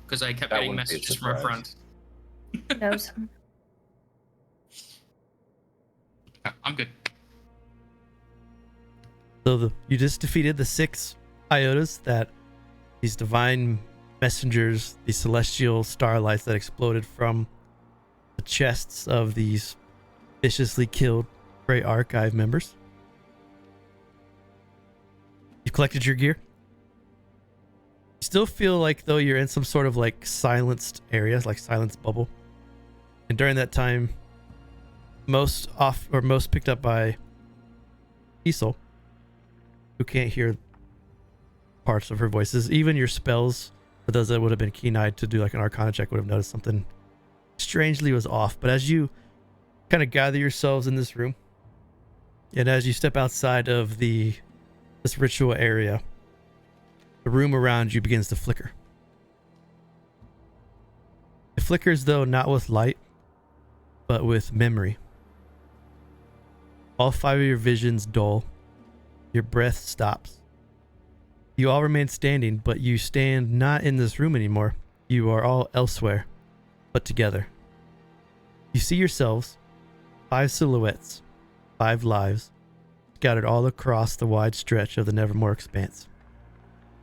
because I kept That getting wouldn't be a messages from our surprise. friends. Who knows? Yeah, I'm good. So you just defeated the 6 iotas, that these divine messengers, these celestial starlights that exploded from the chests of these viciously killed Grey Archive members. You collected your gear. You still feel like though you're in some sort of like silenced area, like silence bubble. And during that time, most picked up by Isole, who can't hear parts of her voices. Even your spells, for those that would have been keen-eyed to do like an Arcana check, would have noticed something strangely was off. But as you kind of gather yourselves in this room, and as you step outside of this ritual area, the room around you begins to flicker. It flickers, though, not with light, but with memory. All 5 of your visions dull. Your breath stops. You all remain standing, but you stand not in this room anymore. You are all elsewhere, but together. You see yourselves, 5 silhouettes, 5 lives, scattered all across the wide stretch of the Nevermore expanse.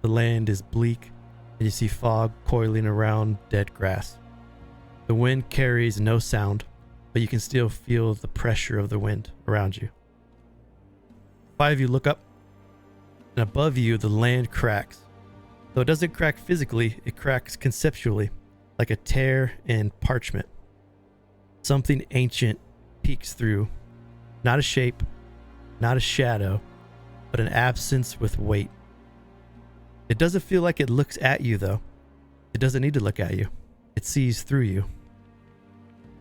The land is bleak, and you see fog coiling around dead grass. The wind carries no sound, but you can still feel the pressure of the wind around you. 5 of you look up, and above you the land cracks. Though it doesn't crack physically, it cracks conceptually, like a tear in parchment. Something ancient peeks through, not a shape, not a shadow, but an absence with weight. It doesn't feel like it looks at you, though. It doesn't need to look at you. It sees through you.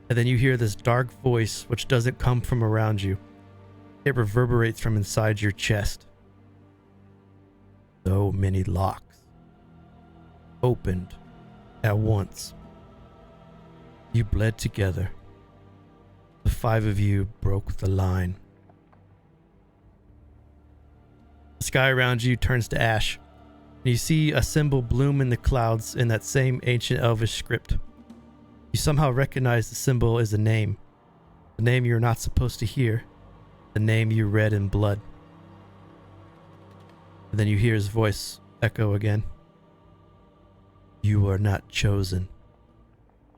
And then you hear this dark voice which doesn't come from around you. It reverberates from inside your chest. So many locks opened at once. You bled together. The 5 of you broke the line. The sky around you turns to ash, and you see a symbol bloom in the clouds in that same ancient Elvish script. You somehow recognize the symbol is a name. The name you're not supposed to hear. The name you read in blood. And then you hear his voice echo again. You are not chosen.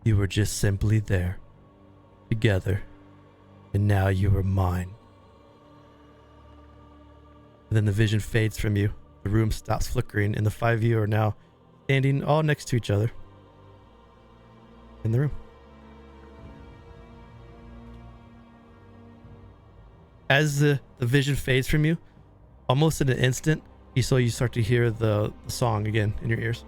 You were just simply there. Together. And now you are mine. And then the vision fades from you. The room stops flickering, and the 5 of you are now standing all next to each other in the room. As the vision fades from you, almost in an instant, you start to hear the song again in your ears.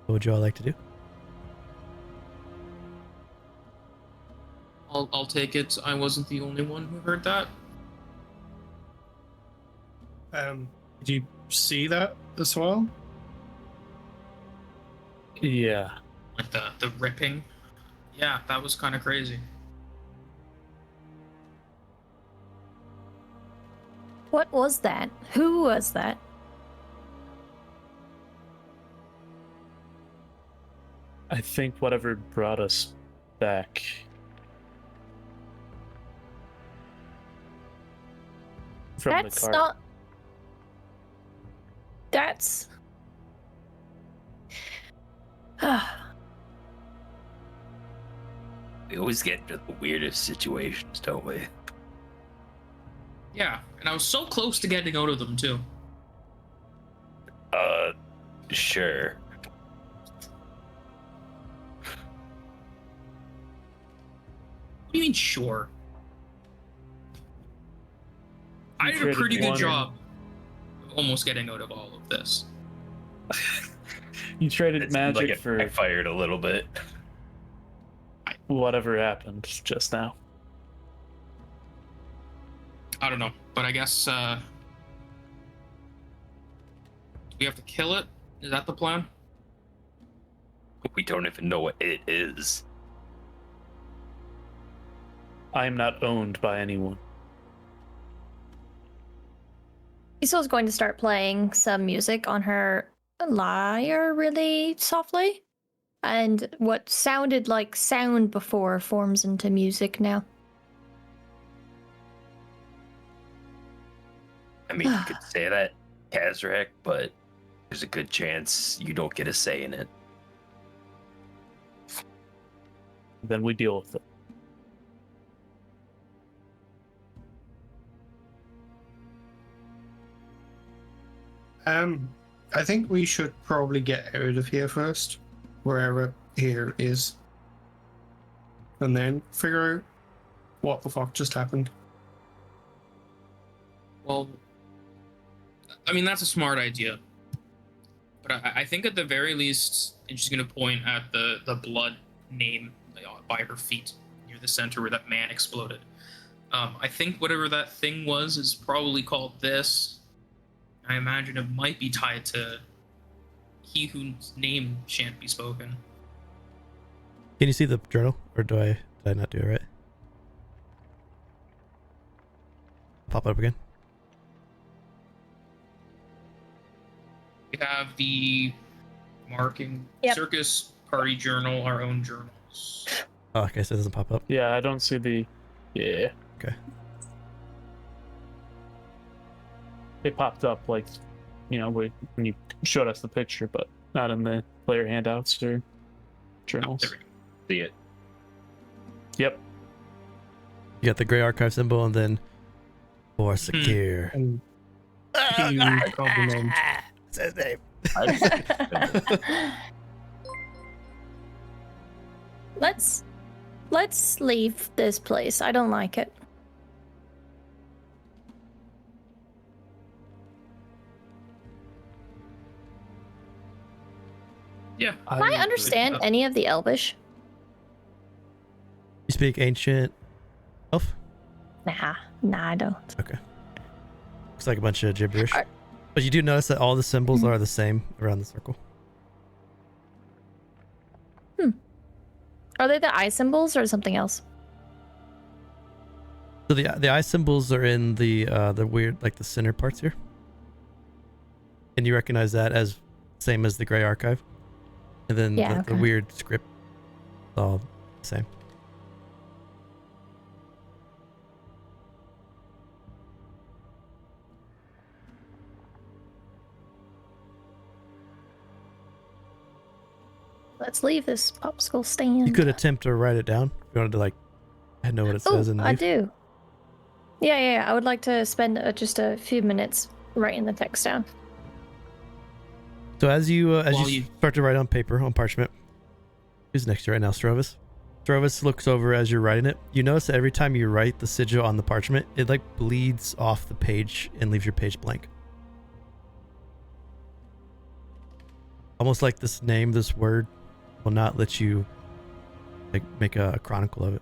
What would you all like to do? I'll take it. I wasn't the only one who heard that. Did you see that as well? Yeah. Like the ripping. Yeah, that was kind of crazy. What was that? Who was that? I think whatever brought us back. From That's the car. not. That's. We always get into the weirdest situations, don't we? Yeah, and I was so close to getting out of them too. Sure. What do you mean, sure? I You did a traded pretty good one. job of almost getting out of all of this. You traded It seemed magic like it for backfired a little bit. whatever happened just now. I don't know, but I guess we have to kill it. Is that the plan? We don't even know what it is. I am not owned by anyone. Isole's going to start playing some music on her lyre really softly. And what sounded like sound before forms into music now. I mean, you could say that, Kazrak, but there's a good chance you don't get a say in it. Then we deal with it. I think we should probably get out of here first, wherever here is, and then figure out what the fuck just happened. Well, I mean, that's a smart idea. But I think at the very least, and she's going to point at the blood name by her feet near the center where that man exploded. I think whatever that thing was is probably called this. I imagine it might be tied to he whose name shan't be spoken. Can you see the journal, or did I not do it right? Pop up again. We have the marking Yep. circus party journal, our own journals. Oh, okay, so it doesn't pop up. Yeah, I don't see the. Yeah. Okay. They popped up like, when you showed us the picture, but not in the player handouts or journals. There we go. See it. Yep. You got the gray archive symbol, and then for secure. And huge compliment. That's his name. Let's leave this place. I don't like it. Yeah. Can I understand any of the Elvish? You speak ancient elf? Nah, I don't. Okay. Looks like a bunch of gibberish. Alright. But you do notice that all the symbols are the same around the circle. Are they the eye symbols or something else? So the eye symbols are in the weird, like the center parts here. And you recognize that as same as the gray archive. And then Yeah, the okay. weird script is all the same. Let's leave this popsicle stand. You could attempt to write it down if you wanted to, like, know what it says and I leave. do. Yeah. I would like to spend just a few minutes writing the text down. So as you While you- start to write on paper, on parchment, who's next to you right now? Srovis. Srovis looks over as you're writing it. You notice that every time you write the sigil on the parchment, it like bleeds off the page and leaves your page blank. Almost like this name, this word, will not let you like make a chronicle of it.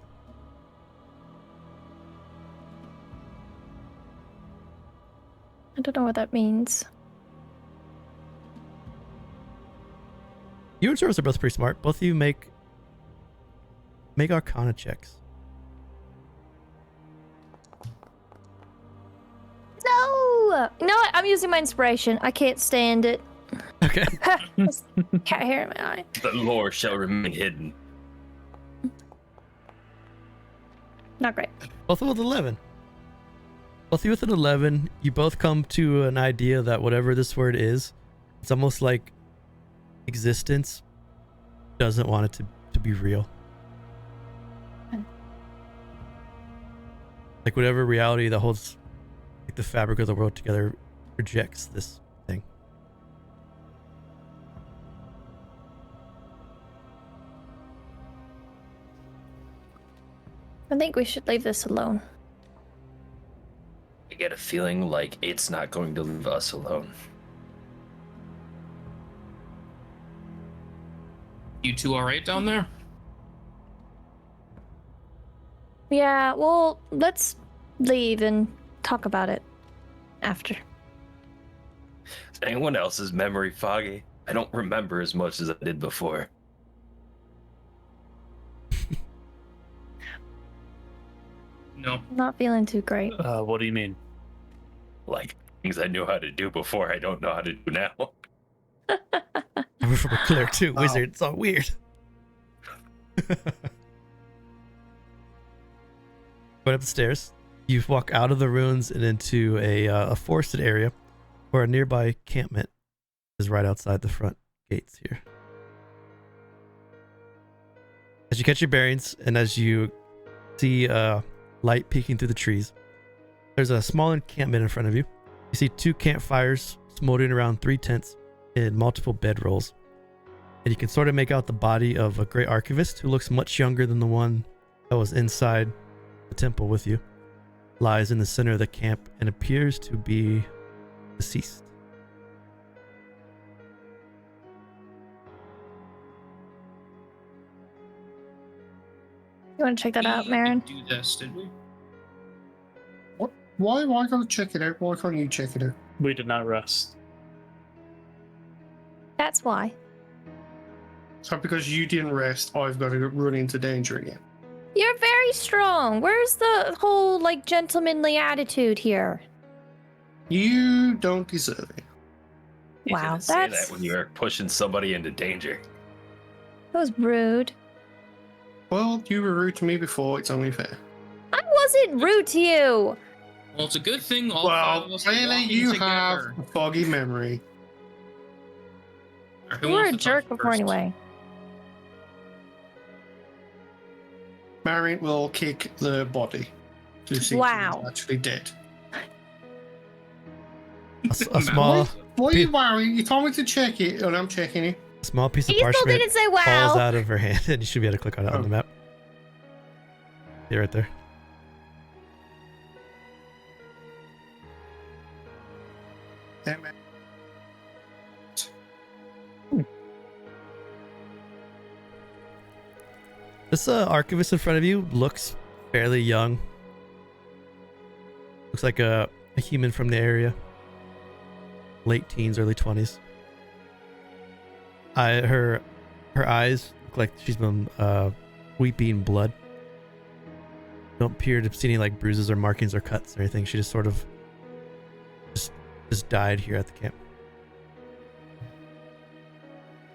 I don't know what that means. You and Srovis are both pretty smart. Both of you make Arcana checks. No, I'm using my inspiration. I can't stand it. Okay. Cat hair in my eye. The lore shall remain hidden. Not great. Both with 11. Both of you with an 11, you both come to an idea that whatever this word is, it's almost like existence doesn't want it to be real. Like whatever reality that holds like the fabric of the world together rejects this thing. I think we should leave this alone. I get a feeling like it's not going to leave us alone. You two all right down there? Yeah, well, let's leave and talk about it after. Is anyone else's memory foggy? I don't remember as much as I did before. No. Not feeling too great. What do you mean? Like, things I knew how to do before, I don't know how to do now. We're from a cleric too, Wow. wizard. It's all weird. Going up the stairs, you walk out of the ruins and into a forested area where a nearby encampment is right outside the front gates here. As you catch your bearings and as you see light peeking through the trees, there's a small encampment in front of you. You see 2 campfires smoldering around 3 tents in multiple bedrolls. And you can sort of make out the body of a great archivist who looks much younger than the one that was inside the temple with you. Lies in the center of the camp and appears to be deceased. You want to check that out, We Marin? didn't do this, did we? What? Why? Why can't I check it out? Why can't you check it out? We did not rest. That's why. So because you didn't rest, I've got to run into danger again. You're very strong. Where's the whole, like, gentlemanly attitude here? You don't deserve it. You Wow, shouldn't say that's- that when you're pushing somebody into danger. That was rude. Well, you were rude to me before. It's only fair. I wasn't rude to you. Well, it's a good thing all 5 of Well, us are clearly walking you together. have a foggy memory. Who You were wants a to jerk talk before first? anyway. Marin will kick the body to see if Wow. he's actually dead. A small Why are you worrying? You told me to check it, and I'm checking it. small piece of He still parchment didn't say falls wow. out of her hand, and you should be able to click on it on the map. See right there. Damn it. This archivist in front of you looks fairly young. Looks like a human from the area. Late teens, early 20s. Her eyes look like she's been weeping blood. Don't appear to see any like bruises or markings or cuts or anything. She just sort of just died here at the camp.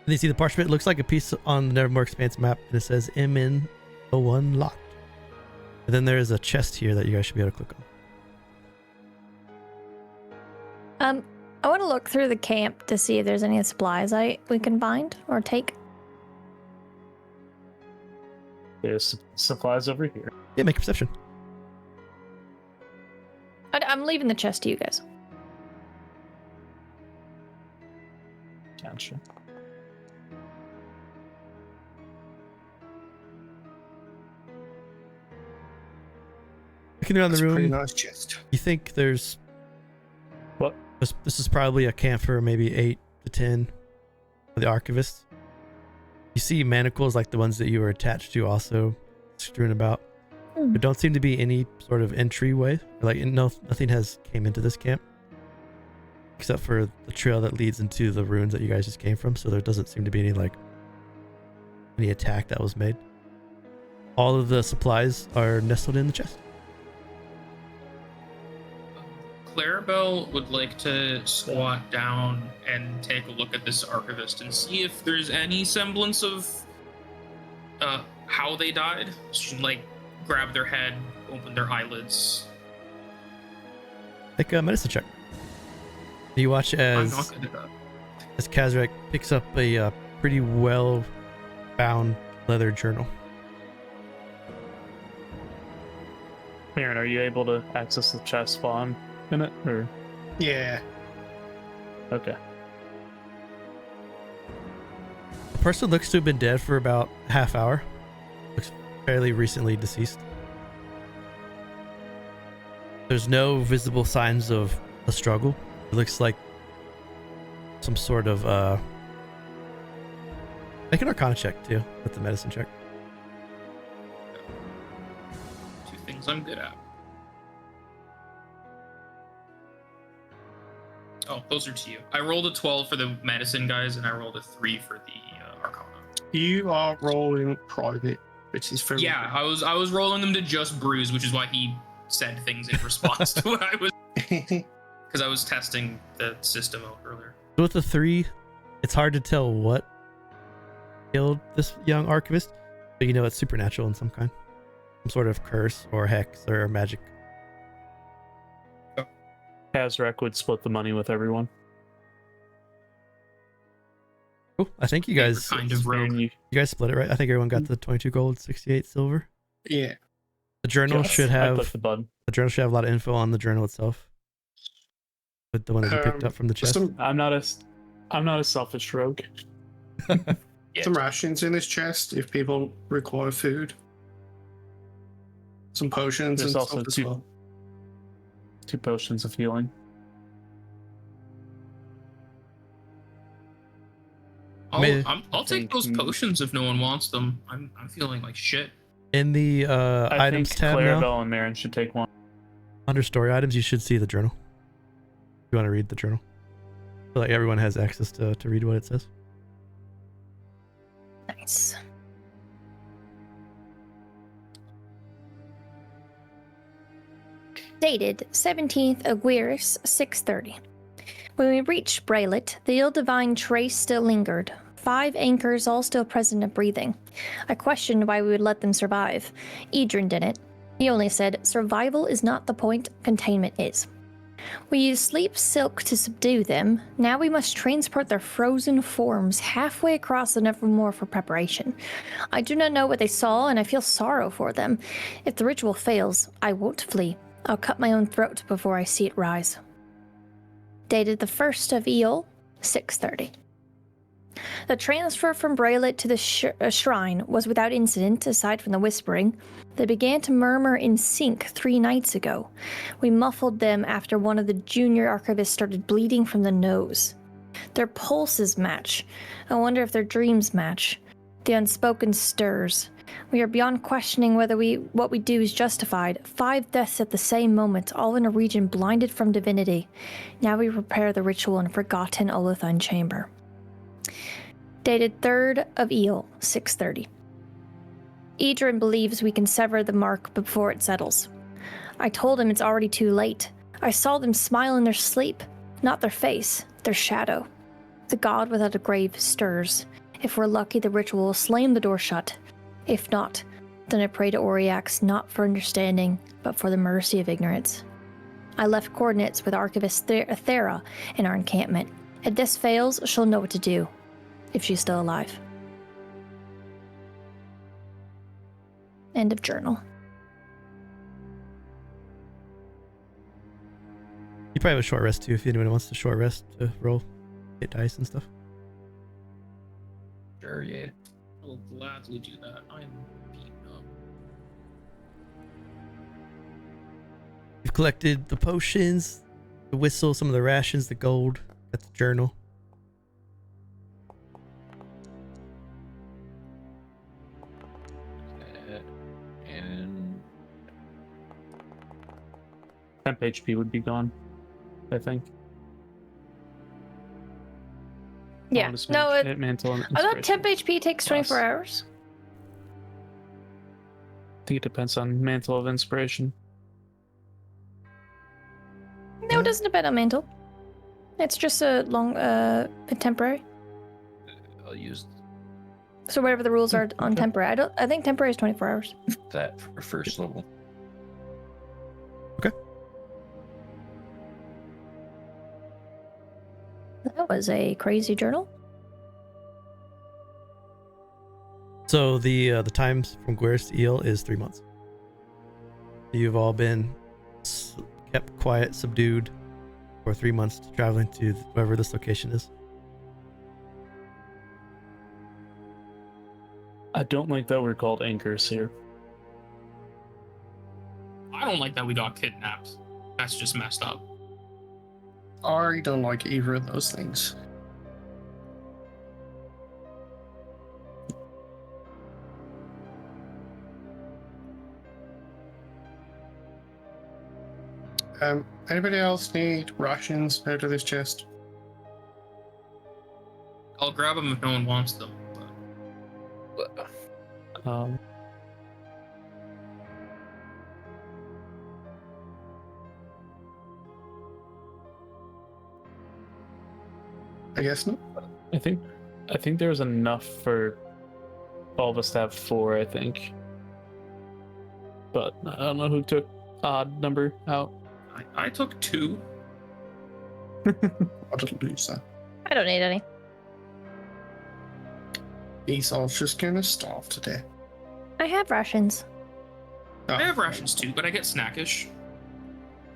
And you see the parchment. It looks like a piece on the Nevermore Expanse map, and it says MN01 locked. And then there is a chest here that you guys should be able to click on. I want to look through the camp to see if there's any supplies we can find or take. There's supplies over here. Yeah, make a perception. I'm leaving the chest to you guys. Gotcha. Looking around That's the a pretty room, nice chest. you think there's What? This is probably a camp for maybe 8 to 10 of the archivists. You see manacles like the ones that you were attached to also strewn about. There don't seem to be any sort of entryway. Like nothing has came into this camp except for the trail that leads into the ruins that you guys just came from. So there doesn't seem to be any attack that was made. All of the supplies are nestled in the chest. Clarabell would like to squat down and take a look at this archivist and see if there's any semblance of how they died. She like grab their head, open their eyelids. Make a medicine check. You watch I'm not as good at that. Kazrak picks up a pretty well bound leather journal. Marin, are you able to access the chest while I'm in it? Or Yeah. okay. The person looks to have been dead for about half hour. Looks fairly recently deceased. There's no visible signs of a struggle. It looks like some sort of make an Arcana check too with the medicine check. Two things I'm good at. Oh, those are to you. I rolled a 12 for the medicine guys, and I rolled a 3 for the Arcana. You are rolling private, which is very Yeah, I was rolling them to just bruise, which is why he said things in response to what I was, because I was testing the system out earlier. With the 3, it's hard to tell what killed this young archivist, but you know it's supernatural in some kind. Some sort of curse or hex or magic. Kazrak would split the money with everyone. Oh, I think you They were guys kind of rogue. you guys split it, right? I think everyone got the 22 gold, 68 silver. Yeah. The journal Yes, should I have clicked the button. a lot of info on the journal itself. But the one that you picked up from the chest. I'm not a selfish rogue. Some rations in this chest if people require food. Some potions There's and also stuff as two- well. 2 potions of healing. I'll take those potions if no one wants them. I'm feeling like shit. In the I items think tab now, Clarabell and Marin should take one. under story items, you should see the journal. If you want to read the journal. I feel like everyone has access to read what it says. Nice. Dated 17th Aguirus 6:30. When we reached Braylet, the ill-divine trace still lingered. 5 anchors all still present and breathing. I questioned why we would let them survive. Adrian didn't. He only said, survival is not the point, containment is. We used sleep silk to subdue them. Now we must transport their frozen forms halfway across the Nevermore for preparation. I do not know what they saw, and I feel sorrow for them. If the ritual fails, I won't flee. I'll cut my own throat before I see it rise. Dated the 1st of Isole, 6:30. The transfer from Braylet to the shrine was without incident, aside from the whispering. They began to murmur in sync 3 nights ago. We muffled them after one of the junior archivists started bleeding from the nose. Their pulses match. I wonder if their dreams match. The unspoken stirs. We are beyond questioning whether what we do is justified. 5 deaths at the same moment, all in a region blinded from divinity. Now we prepare the ritual in forgotten Olithine chamber. Dated 3rd of Isole, 6:30. Adrian believes we can sever the mark before it settles. I told him it's already too late. I saw them smile in their sleep, not their face, their shadow. The god without a grave stirs. If we're lucky, the ritual will slam the door shut. If not, then I pray to Auriax not for understanding, but for the mercy of ignorance. I left coordinates with Archivist Thera in our encampment. If this fails, she'll know what to do, if she's still alive. End of journal. You probably have a short rest too if anyone wants to short rest to roll, hit dice and stuff. Sure, yeah. I'll gladly do that. I'm beaten up. You've collected the potions, the whistle, some of the rations, the gold, got the journal. And Temp HP would be gone, I think. Yeah. Bonus No, hit mantle and I thought inspiration. temp HP takes 24 hours. I think it depends on mantle of inspiration. No, it doesn't depend on mantle. It's just a temporary. I'll use So whatever the rules are on Okay. temporary. I think temporary is 24 hours. that for first level. That was a crazy journal. So the times from Guerres to Eel is 3 months. You've all been kept quiet, subdued for 3 months, traveling to wherever this location is. I don't like that we're called anchors here. I don't like that we got kidnapped. That's just messed up. I don't like either of those things. Anybody else need rations out of this chest? I'll grab them if no one wants them. But I guess not. I think there was enough for all of us to have 4, I think. But I don't know who took odd number out. I took 2. I didn't lose that. I don't need any. Isole's just gonna starve to death. I have rations. Oh, I have rations too, but I get snackish.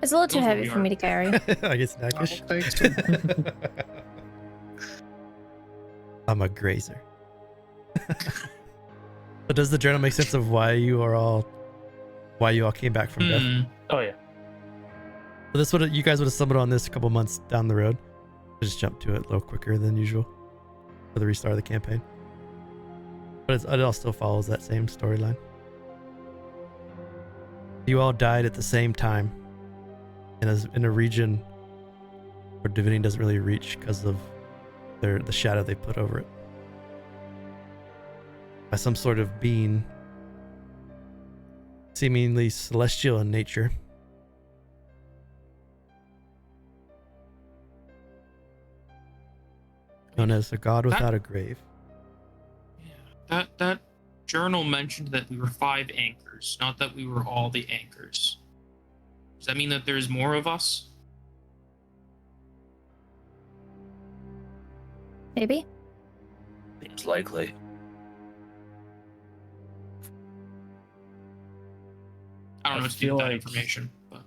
It's a little too Those heavy really for are. me to carry. I get I'll snackish. take some. I'm a grazer. But does the journal make sense of why you all came back from death? Hmm. Oh yeah. So this you guys would have stumbled on this a couple months down the road. Just jump to it a little quicker than usual for the restart of the campaign. But it all still follows that same storyline. You all died at the same time, and as in a region where divinity doesn't really reach because of the shadow they put over it by some sort of being seemingly celestial in nature. Known as a god without a grave. Yeah. That journal mentioned that we were 5 anchors, not that we were all the anchors. Does that mean that there's more of us? Maybe. Seems likely. I don't know I what to do feel with that like- information, but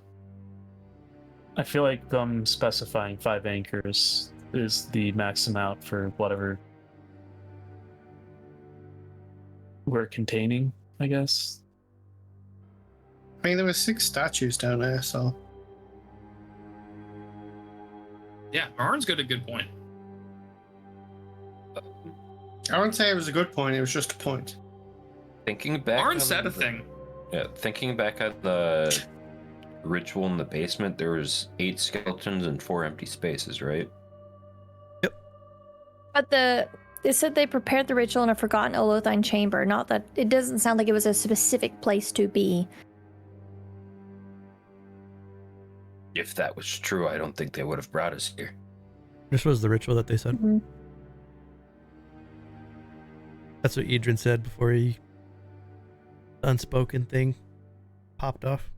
I feel like them specifying 5 anchors is the max amount for whatever we're containing, I guess. I mean, there were 6 statues down there, so yeah, Marin's got a good point. I wouldn't say it was a good point. It was just a point. Thinking back. Marin on said a the- thing. Yeah, thinking back at the ritual in the basement, there was 8 skeletons and 4 empty spaces, right? But they said they prepared the ritual in a forgotten Olothine chamber. Not that it doesn't sound like it was a specific place to be. If that was true, I don't think they would have brought us here. This was the ritual that they said. Mhm. That's what Adrian said before the unspoken thing popped off.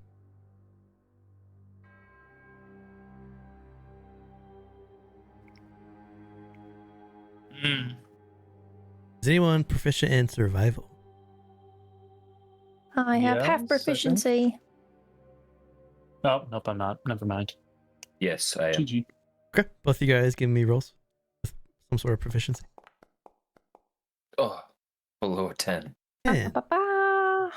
Hmm. Is anyone proficient in survival? I have Yeah, half second. proficiency. Oh, nope, I'm not. Never mind. Yes, I am. GG. Okay, both of you guys give me rolls with some sort of proficiency. Oh, below a 10. Yeah. Ba-ba-ba.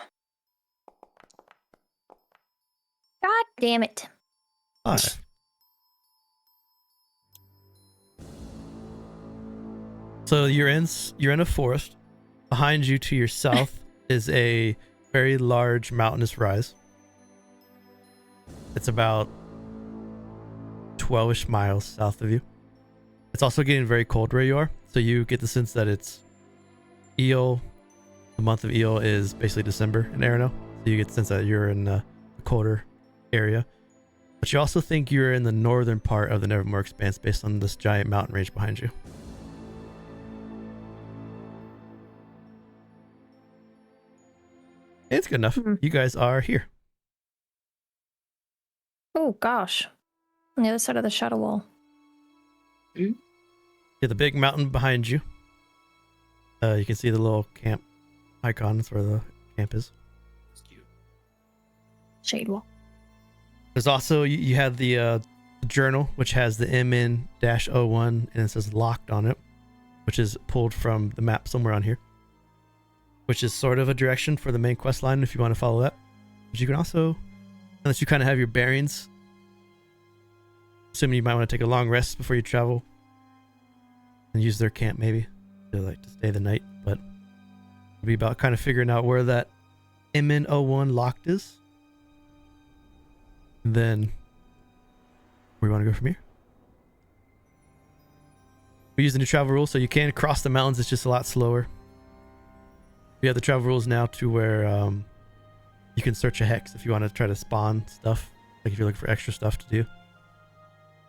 God damn it. 5. So you're in a forest. Behind you to your south is a very large mountainous rise. It's about 12-ish miles south of you. It's also getting very cold where you are, so you get the sense that it's Eel. The month of Eel is basically December in Erenel, so you get the sense that you're in a colder area. But you also think you're in the northern part of the Nevermore Expanse based on this giant mountain range behind you. It's good enough. Mhm. You guys are here. Oh gosh. On the other side of the shadow wall. Yeah, the big mountain behind you. You can see the little camp icon. That's where the camp is. It's cute. Shade wall. There's also you had the journal, which has the MN-01 and it says locked on it, which is pulled from the map somewhere on here, which is sort of a direction for the main quest line if you want to follow that. But you can also, unless you kind of have your bearings assuming you might want to take a long rest before you travel and use their camp maybe to like to stay the night, but it'll be about kind of figuring out where that MN01 locked is. And then where you want to go from here? We use the new travel rules, so you can cross the mountains. It's just a lot slower. We have the travel rules now to where you can search a hex if you want to try to spawn stuff, like if you're looking for extra stuff to do.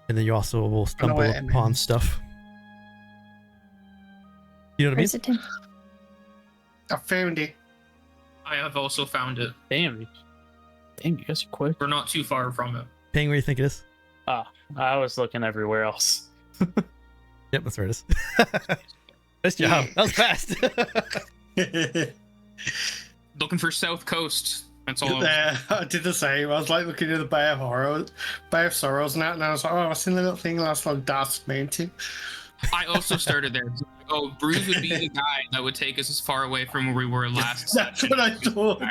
And then you also will stumble upon stuff. You know what I mean? Where's it, Tim? I found it. I have also found it. Damn, you guys are quick. We're not too far from it. Ping, where you think it is? Ah, I was looking everywhere else. Yep, that's where it is. Nice job. That was fast. Looking for South Coast. That's all. I did the same. I was like looking at the Bay of Horrors, Bay of Sorrows, and that, and I was like, oh, I've seen the little thing last like Darth Mountain. I also started there. Oh, Bruce would be the guy that would take us as far away from where we were last. That's what I thought.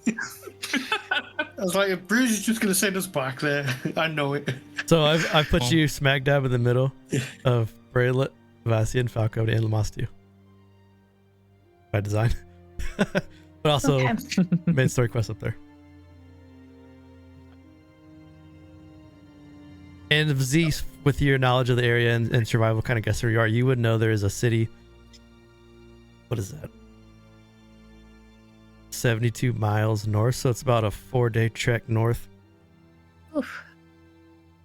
I was like, Bruce is just gonna send us back there. I know it. So I've put you smack dab in the middle of Braylett, Vassian, Falco, and Lamastio. By design. But also main story quest up there. And Z, with your knowledge of the area and survival, kind of guess where you are. You would know there is a city. What is that? 72 miles north, so it's about a 4-day trek north. Oof.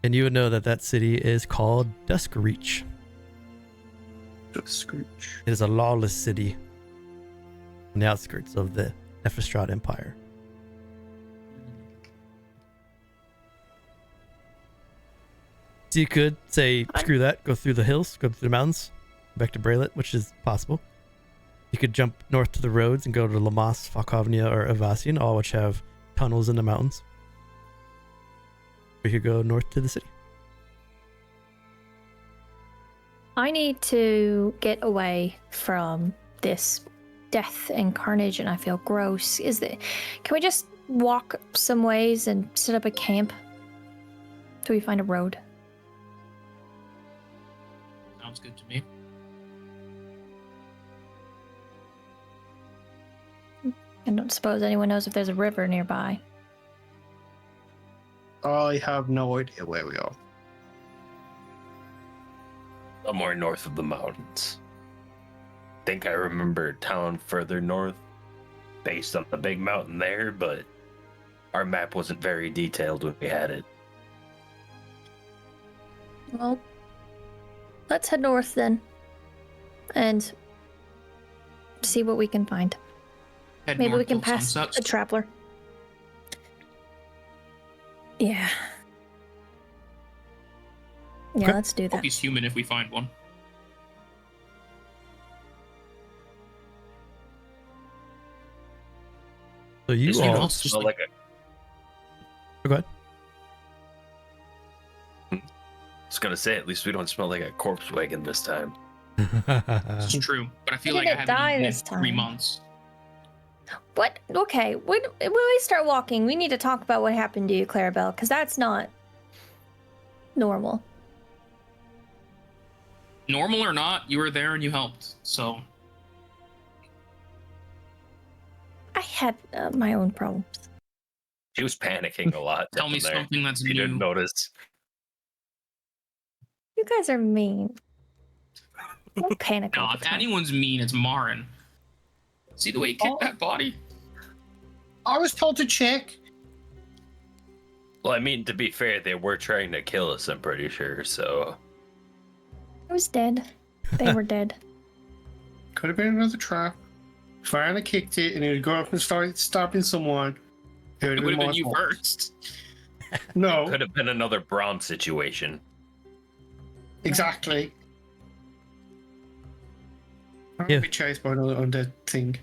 And you would know that that city is called Duskreach. Screech. It is a lawless city on the outskirts of the Nephrostrad Empire. So you could say, screw that, go through the hills, go through the mountains, back to Braylett, which is possible. You could jump north to the roads and go to Lamas, Falkovnia, or Avassian, all which have tunnels in the mountains. Or you could go north to the city. I need to get away from this death and carnage, and I feel gross. Can we just walk some ways and set up a camp till we find a road? Sounds good to me. I don't suppose anyone knows if there's a river nearby. I have no idea where we are. Somewhere north of the mountains. Think I remember a town further north based on the big mountain there, but our map wasn't very detailed when we had it. Well, let's head north then and see what we can find. Head Maybe north we can till pass sunsets. a traveler. Yeah. Yeah, Okay. let's do Hope that. he's human if we find one. So you Just, all... you know, don't it's just smell like- like Go ahead. I was gonna say, at least we don't smell like a corpse wagon this time. It's true, but I feel Why like I did it haven't die eaten this in 3 time? months. What? Okay, when we start walking, we need to talk about what happened to you, Clarabell, because that's not normal. Normal or not, you were there and you helped. So I had my own problems. She was panicking a lot. tell me down there. something that's You didn't new. notice. You guys are mean. Don't panic all Nah, the if time. anyone's mean, it's Marin. See the way he kicked that body? I was told to check. Well, I mean, to be fair, they were trying to kill us, I'm pretty sure, so... I was dead. They were dead. Could have been another trap. If I hadn't kicked it and it would go up and start stabbing someone, it would It have would been have my been you fault. first. No, Could have been another Braum situation. exactly. I'm Yeah. gonna be chased by another undead thing.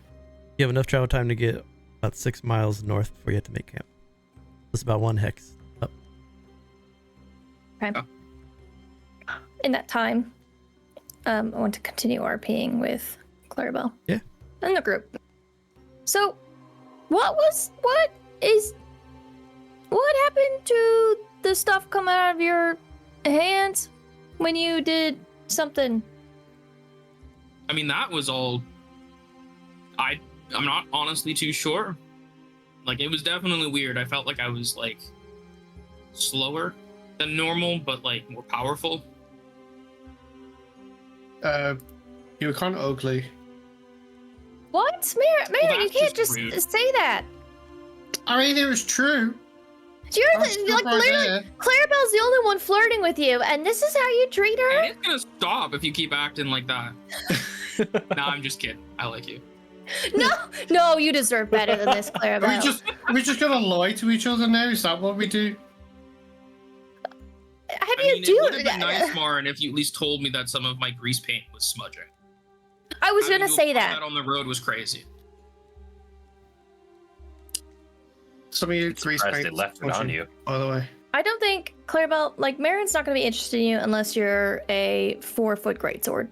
You have enough travel time to get about 6 miles north before you have to make camp. It's about 1 hex up. Okay. In that time, I want to continue RPing with Clarabell. Yeah. And the group. So, what happened to the stuff coming out of your hands when you did something? I mean, that was all. I'm not honestly too sure. Like, it was definitely weird. I felt like I was like slower than normal, but like more powerful. You were kind of ugly. What? Marin, you that's can't just just rude. say that. I mean, it was true. You're I was still like right literally, there. Clarabell's the only one flirting with you, and this is how you treat her? And it's gonna stop if you keep acting like that. Nah, I'm just kidding. I like you. No, you deserve better than this, Clarabell. Are we just gonna lie to each other now? Is that what we do? How do I you mean, do it would have been that? nice, Marin, if you at least told me that some of my grease paint was smudging. I was Having gonna to say apply that. on the road was crazy. Some of you grease Surprised paint they left it on you. by the way. I don't think Clarabell, like Marin's not gonna be interested in you unless you're a 4-foot greatsword.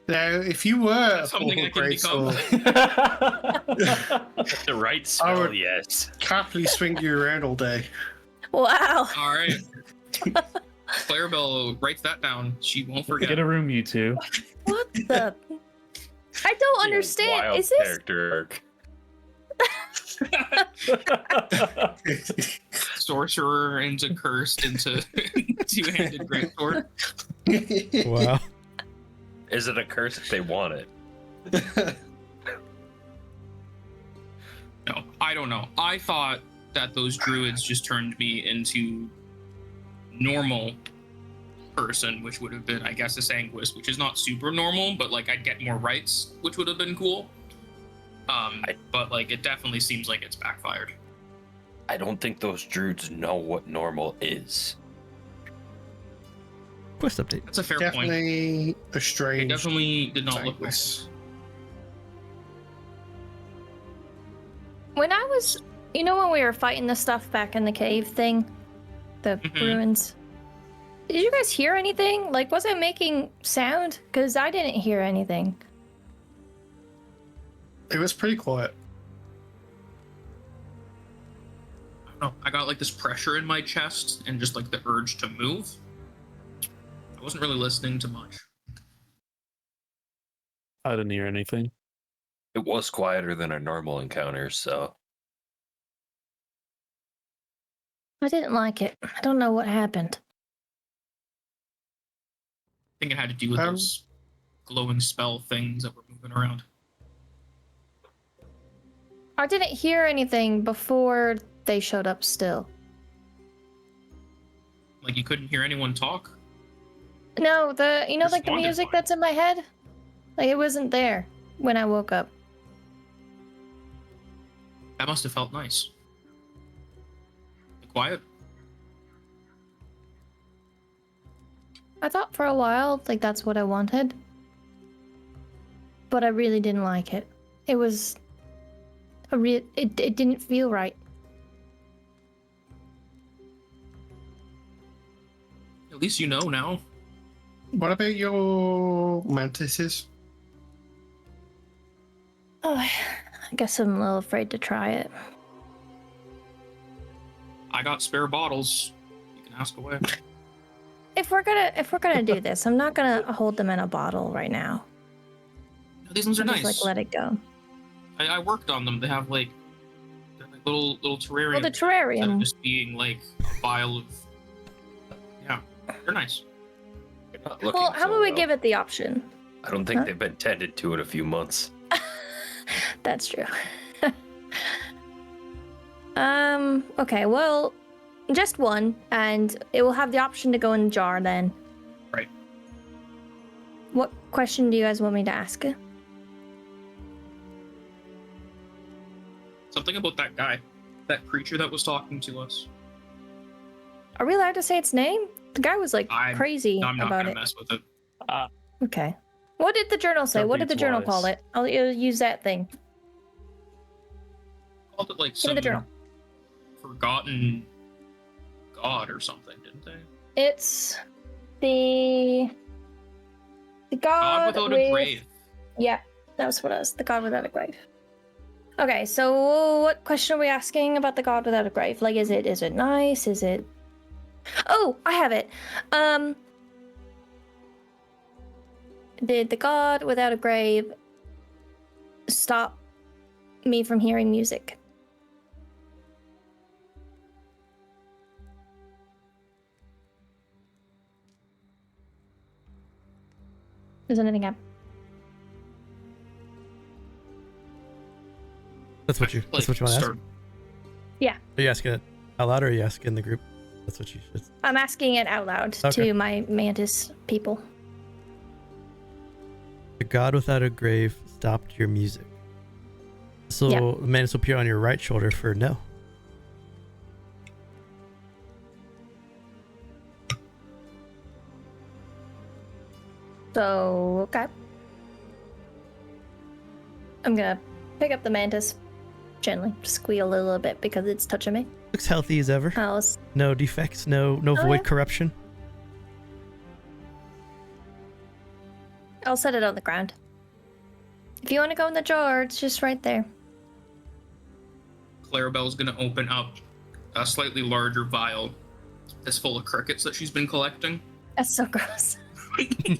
Now, if you were a That's something I can become. greatsword, The right I spell, would- yes. happily swing you around all day. Wow. All right. Clarabell writes that down. She won't forget. Get a room, you two. What the? I don't understand. Wild Is this? character arc. Sorcerer into cursed into two-handed greatsword. Wow. Is it a curse if they want it? No, I don't know. I thought that those druids just turned me into normal person, which would have been, I guess, a sanguist, which is not super normal, but like I'd get more rights, which would have been cool. But like it definitely seems like it's backfired. I don't think those druids know what normal is. Quest update. That's a fair point. Definitely a They strange. definitely did not look like sanguis. When I was, when we were fighting the stuff back in the cave thing, the Mhm. ruins. Did you guys hear anything? Like, was it making sound? Because I didn't hear anything. It was pretty quiet. I don't know. I got like this pressure in my chest and just like the urge to move. I wasn't really listening to much. I didn't hear anything. It was quieter than our normal encounters, so I didn't like it. I don't know what happened. I think it had to do with those glowing spell things that were moving around. I didn't hear anything before they showed up still. Like you couldn't hear anyone talk. No, the like the Responded music fine. that's in my head, like it wasn't there when I woke up. That must have felt nice. Quiet. I thought for a while like that's what I wanted, but I really didn't like it. It was it didn't feel right. At least you know now. What about your mantises? Oh, I guess I'm a little afraid to try it. I got spare bottles. You can ask away. If we're gonna do this, I'm not gonna hold them in a bottle right now. These ones are I'll nice. just let it go. I worked on them. They have like, they're like little terrariums. Well, the Instead of terrarium. just being like a vial of. Yeah, they're nice. you're not looking Well, how so about we well. give it the option? I don't think Huh? they've been tended to in a few months. That's true. Okay, well, just one, and it will have the option to go in the jar then. Right. What question do you guys want me to ask? Something about that guy, that creature that was talking to us. Are we allowed to say its name? The guy was like I'm crazy not about gonna it. mess with it. Okay. What did the journal say? Don't What did be the journal wise. call it? I'll use that thing. Called it like Give me the some journal. forgotten god or something, didn't they? It's the god without with... a grave. Yeah, that was what it was. The god without a grave. Okay, so what question are we asking about the god without a grave? Like, is it nice? Is it... Oh, I have it. Did the god without a grave stop me from hearing music? Does anything happen? That's what you want to ask? Yeah. Are you asking it out loud or are you asking the group? That's what you should. I'm asking it out loud to my mantis people. The god without a grave stopped your music. So the mantis will appear on your right shoulder for no. So, okay. I'm gonna pick up the mantis gently, squeal a little bit because it's touching me. Looks healthy as ever. No defects, no void corruption. I'll set it on the ground. If you want to go in the jar, it's just right there. Clarabell's gonna open up a slightly larger vial that's full of crickets that she's been collecting. That's so gross. And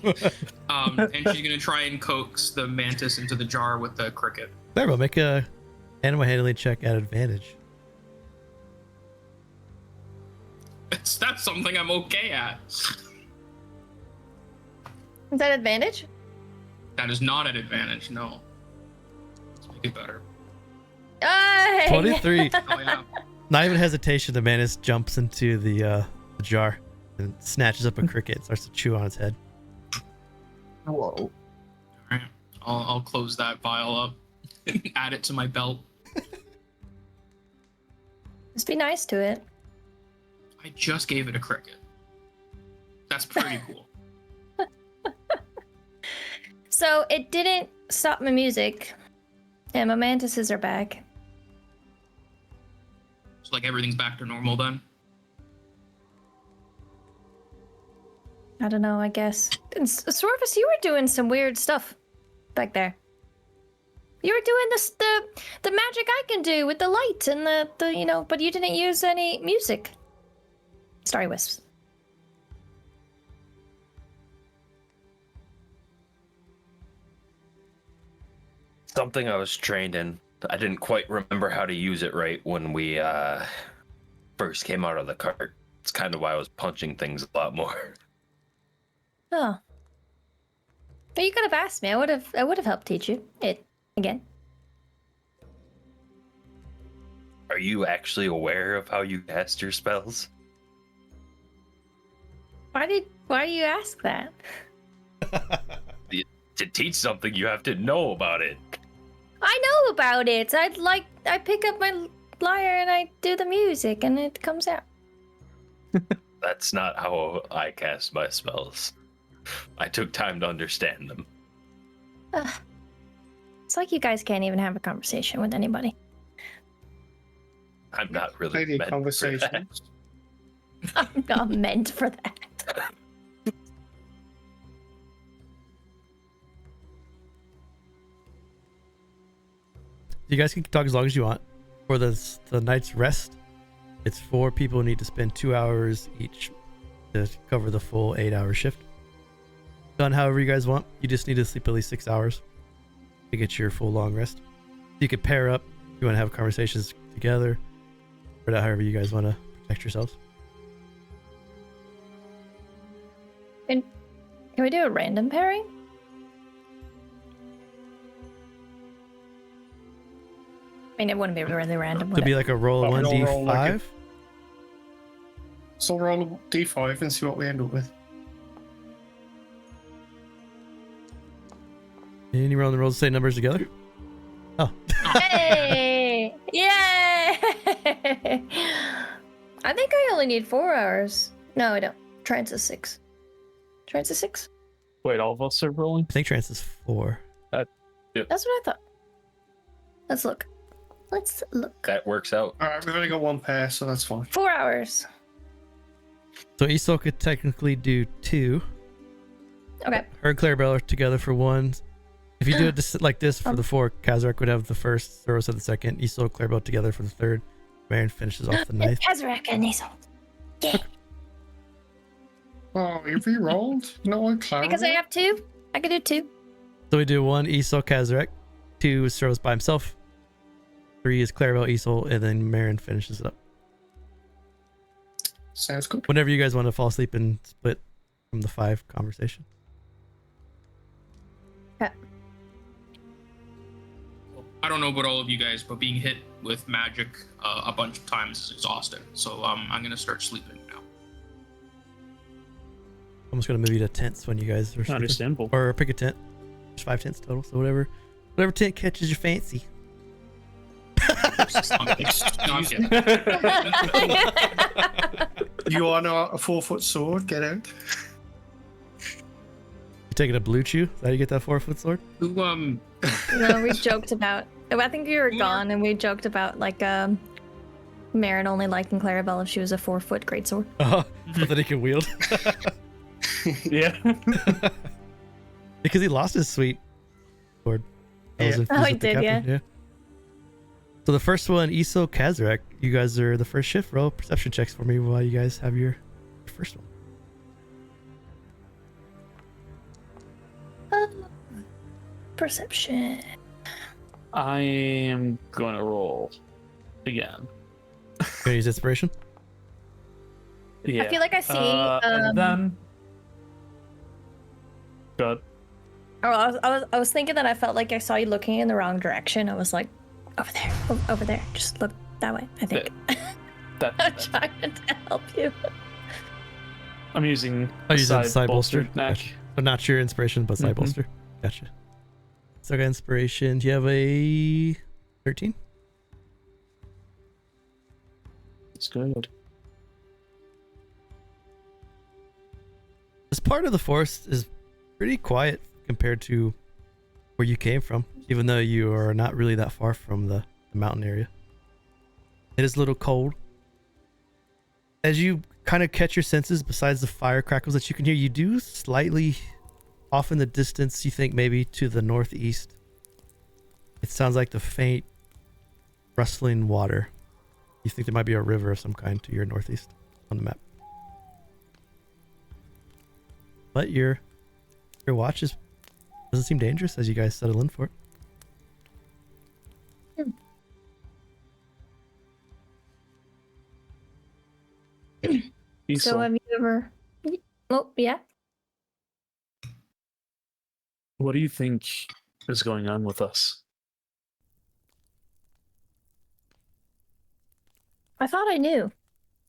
she's gonna try and coax the mantis into the jar with the cricket. Clarabell, make a animal handling check at advantage. That's something I'm okay at. Is that advantage? That is not an advantage, no. Let's make it better. Hey! 23. Oh yeah. Not even hesitation, the mantis jumps into the jar and snatches up a cricket and starts to chew on its head. Whoa. Alright. I'll close that vial up and add it to my belt. Just be nice to it. I just gave it a cricket. That's pretty cool. So it didn't stop my music, and my mantises are back. So like everything's back to normal then? I don't know, I guess. Srovis, you were doing some weird stuff back there. You were doing this the magic I can do with the light and the but you didn't use any music. Starry wisps. Something I was trained in. I didn't quite remember how to use it right when we first came out of the cart. It's kind of why I was punching things a lot more. Oh. But you could have asked me. I would have helped teach you it again. Are you actually aware of how you cast your spells? Why do you ask that? To teach something, you have to know about it. I know about it. I pick up my lyre and I do the music and it comes out. That's not how I cast my spells. I took time to understand them. It's like you guys can't even have a conversation with anybody. I'm not really Lady meant conversations. I'm not meant for that. You guys can talk as long as you want. For the night's rest, it's 4 people who need to spend 2 hours each to cover the full 8-hour shift. Done however you guys want. You just need to sleep at least 6 hours to get your full long rest. You could pair up if you want to have conversations together, or however you guys want to protect yourselves. Can we do a random pairing? I mean, it wouldn't be really random. To be like a roll of 1d5. Roll like so roll a d5 and see what we end up with. And you roll the rolls the same numbers together. Oh. Hey! Yay! I think I only need 4 hours. No, I don't. Trance is 6. Trance is 6? Wait, all of us are rolling? I think trance is 4. That's what I thought. Let's look. That works out. Alright, we've only got 1 pair, so that's fine. 4 hours. So Isole could technically do 2. Okay. Her and Clarabell are together for 1. If you do it just like this for the 4, Kazrak would have the first, Srovis had the second, Isole and Clarabell together for the 3rd. Marin finishes off the 9th. Kazrak and Isole. Yeah. Oh, you re-rolled? No one Clarabell? Because I have 2. I can do 2. So we do 1 Isole Kazrak, 2 is Srovis by himself, 3 is Clarabell Isole, and then Marin finishes it up. Sounds good. Whenever you guys want to fall asleep and split from the 5 conversation. I don't know about all of you guys, but being hit with magic a bunch of times is exhausting. So I'm gonna start sleeping now. I'm just gonna move you to tents when you guys are sleeping. Understandable. Or pick a tent. There's 5 tents total, so whatever tent catches your fancy. You want a 4-foot sword? Get out. You taking a blue chew? Is that how you get that 4-foot sword? Who No, we joked about. I think you were gone, and we joked about like Marin only liking Clarabell if she was a 4-foot greatsword. Oh, so that he can wield. Yeah. Because he lost his sweet sword. That was Yeah. infused Oh, he with the did, captain, So the first one, Isole Kazrak, you guys are the first shift. Roll perception checks for me while you guys have your first one. Perception. I am gonna roll again. Gonna use inspiration? Yeah. I feel like I see. And then. Good. I was thinking that I felt like I saw you looking in the wrong direction. I was like, over there, over there. Just look that way. I think. I'm trying to help you. I'm using Oh, you said side bolster. neck. Gotcha. So not your inspiration, but side bolster. Gotcha. So I got inspiration. Do you have a 13? It's good. This part of the forest is pretty quiet compared to where you came from, even though you are not really that far from the mountain area. It is a little cold. As you kind of catch your senses, besides the fire crackles that you can hear, you do slightly off in the distance, you think maybe to the northeast, it sounds like the faint rustling water. You think there might be a river of some kind to your northeast on the map. But your watch doesn't seem dangerous as you guys settle in for it. So have you ever? Oh yeah. What do you think is going on with us? I thought I knew.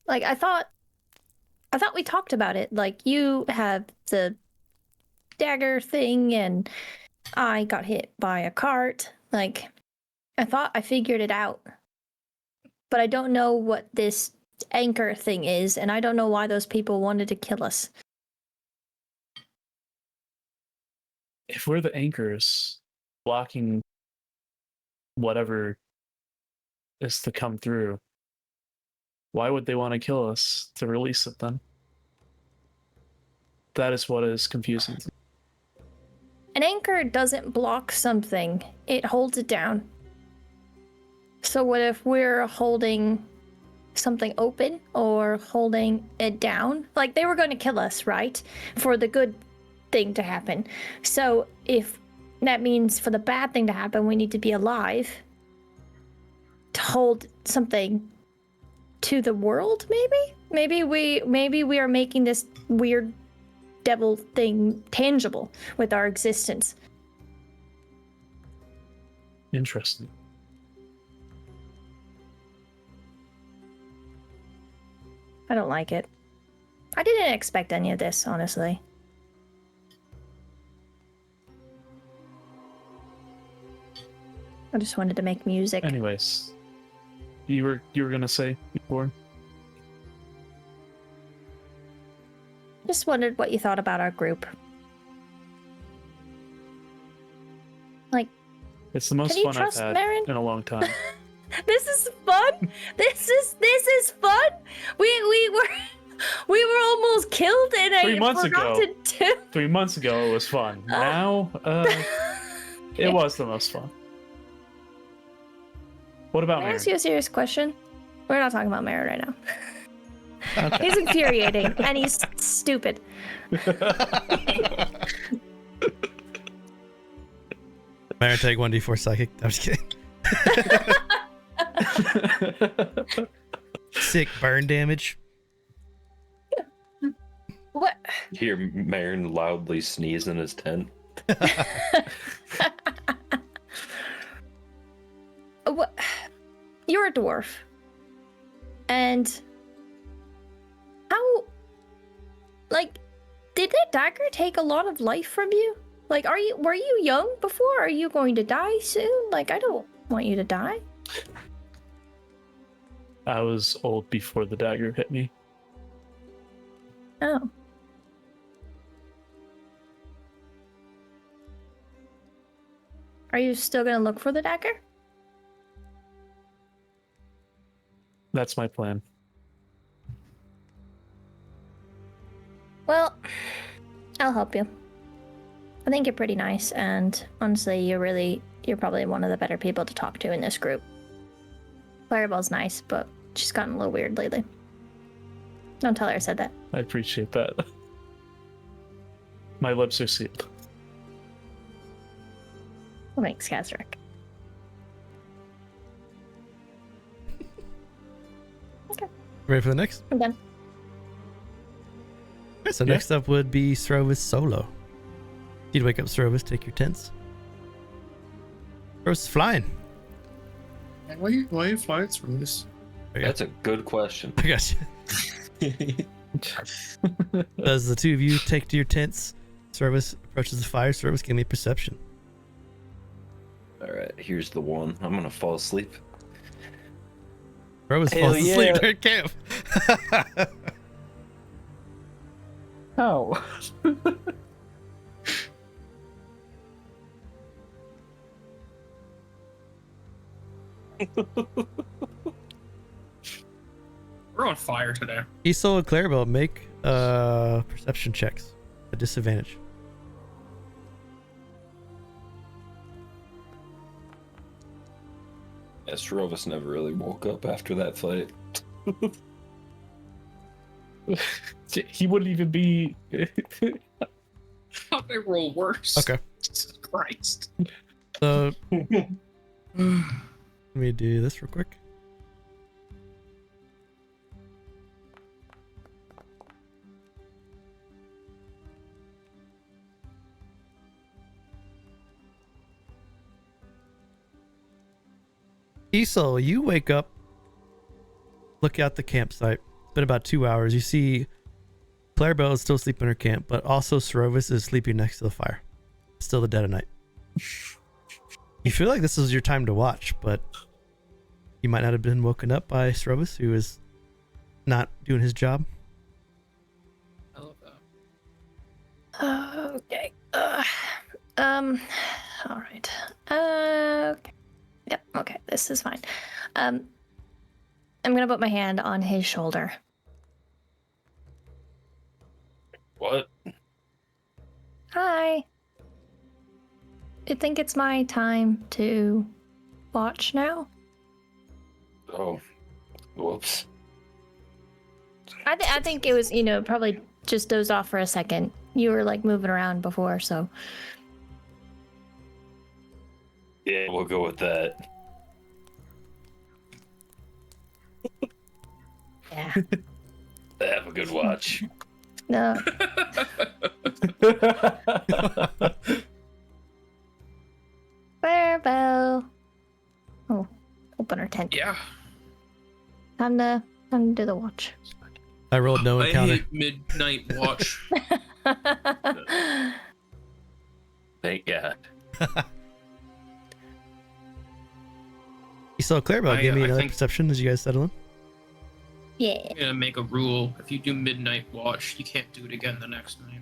Like I thought we talked about it. Like you have the dagger thing and I got hit by a cart. Like I thought I figured it out. But I don't know what this anchor thing is, and I don't know why those people wanted to kill us. If we're the anchors blocking whatever is to come through, why would they want to kill us to release it then? That is what is confusing. An anchor doesn't block something, it holds it down. So what if we're holding something open or holding it down? Like they were going to kill us, right? For the good thing to happen. So if that means for the bad thing to happen, we need to be alive to hold something to the world, maybe we are making this weird devil thing tangible with our existence. Interesting. I don't like it. I didn't expect any of this, honestly. I just wanted to make music. Anyways, you were gonna say before? Just wondered what you thought about our group. Like, It's the most can you fun I've trust had Marin? in a long time. This is fun. This is fun. We were almost killed in a 3 months ago. forgotten tomb. 3 months ago it was fun. Now, it was the most fun. What about Can I Marin? ask you a serious question? We're not talking about Marin right now. He's infuriating and he's stupid. Marin, take 1d4 psychic. I'm just kidding. Sick burn damage. What? Hear Marin loudly sneeze in his tent. What? You're a dwarf. And how, like, did that dagger take a lot of life from you? Like, were you young before? Are you going to die soon? Like, I don't want you to die. I was old before the dagger hit me. Oh. Are you still gonna look for the dagger? That's my plan. Well, I'll help you. I think you're pretty nice, and honestly, you're probably one of the better people to talk to in this group. Clarabell's nice, but she's gotten a little weird lately. Don't tell her I said that. I appreciate that. My lips are sealed. Thanks, Kazrak. Okay, Ready for the next? I'm done. Okay, so Yeah. next up would be Srovis solo. You'd wake up Srovis, take your tents. Srovis is flying. Why are you flying through this? That's a good question. I got you. As the two of you take to your tents, Srovis approaches the fire. Srovis, give me perception. All right, here's the one. I'm gonna fall asleep. Srovis Hell falls asleep yeah. during camp. How? We're on fire today. Isole and Clarabell make perception checks at disadvantage. Yeah, Srovis never really woke up after that fight. He wouldn't even be. How'd I roll worse? Okay. Jesus Christ. So let me do this real quick. Isole, you wake up, look out the campsite. It's been about 2 hours. You see Clarabell is still asleep in her camp, but also Srovis is sleeping next to the fire. Still the dead of night. You feel like this is your time to watch, but you might not have been woken up by Srovis, who is not doing his job. I love that. Okay. All right. Okay. Yep. Okay. This is fine. I'm gonna put my hand on his shoulder. What? Hi. You think it's my time to watch now? Oh, whoops. I think it was, probably just dozed off for a second. You were like moving around before, so. Yeah, we'll go with that. Yeah. Have a good watch. No. Clarabell. Oh, open our tent. Yeah. Time to do the watch. I rolled no I encounter. hate midnight watch. Thank God. Isole, Clarabell, give me I another think- perception as you guys settle in. Yeah. I'm gonna make a rule. If you do midnight watch, you can't do it again the next night.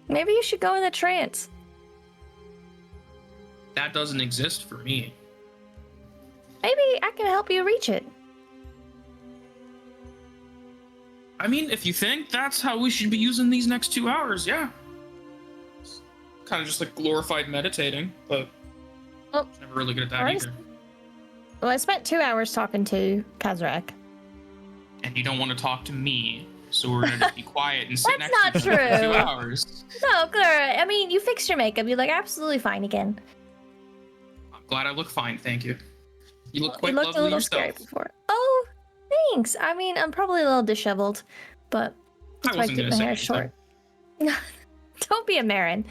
Maybe you should go in the trance. That doesn't exist for me. Maybe I can help you reach it. I mean, if you think that's how we should be using these next 2 hours, yeah. Kind of just like glorified meditating, but Oh. never really good at that Alright. either. Well, I spent 2 hours talking to Kazrak. And you don't want to talk to me, so we're gonna just be quiet and sit That's next not to each other for true. 2 hours. No, Clara, I mean, you fixed your makeup. You look absolutely fine again. I'm glad I look fine, thank you. You look You quite looked lovely a little yourself. scary before. Oh, thanks. I mean, I'm probably a little disheveled, but I that's why I wasn't keep gonna my say hair anything. short. Don't be a Marin.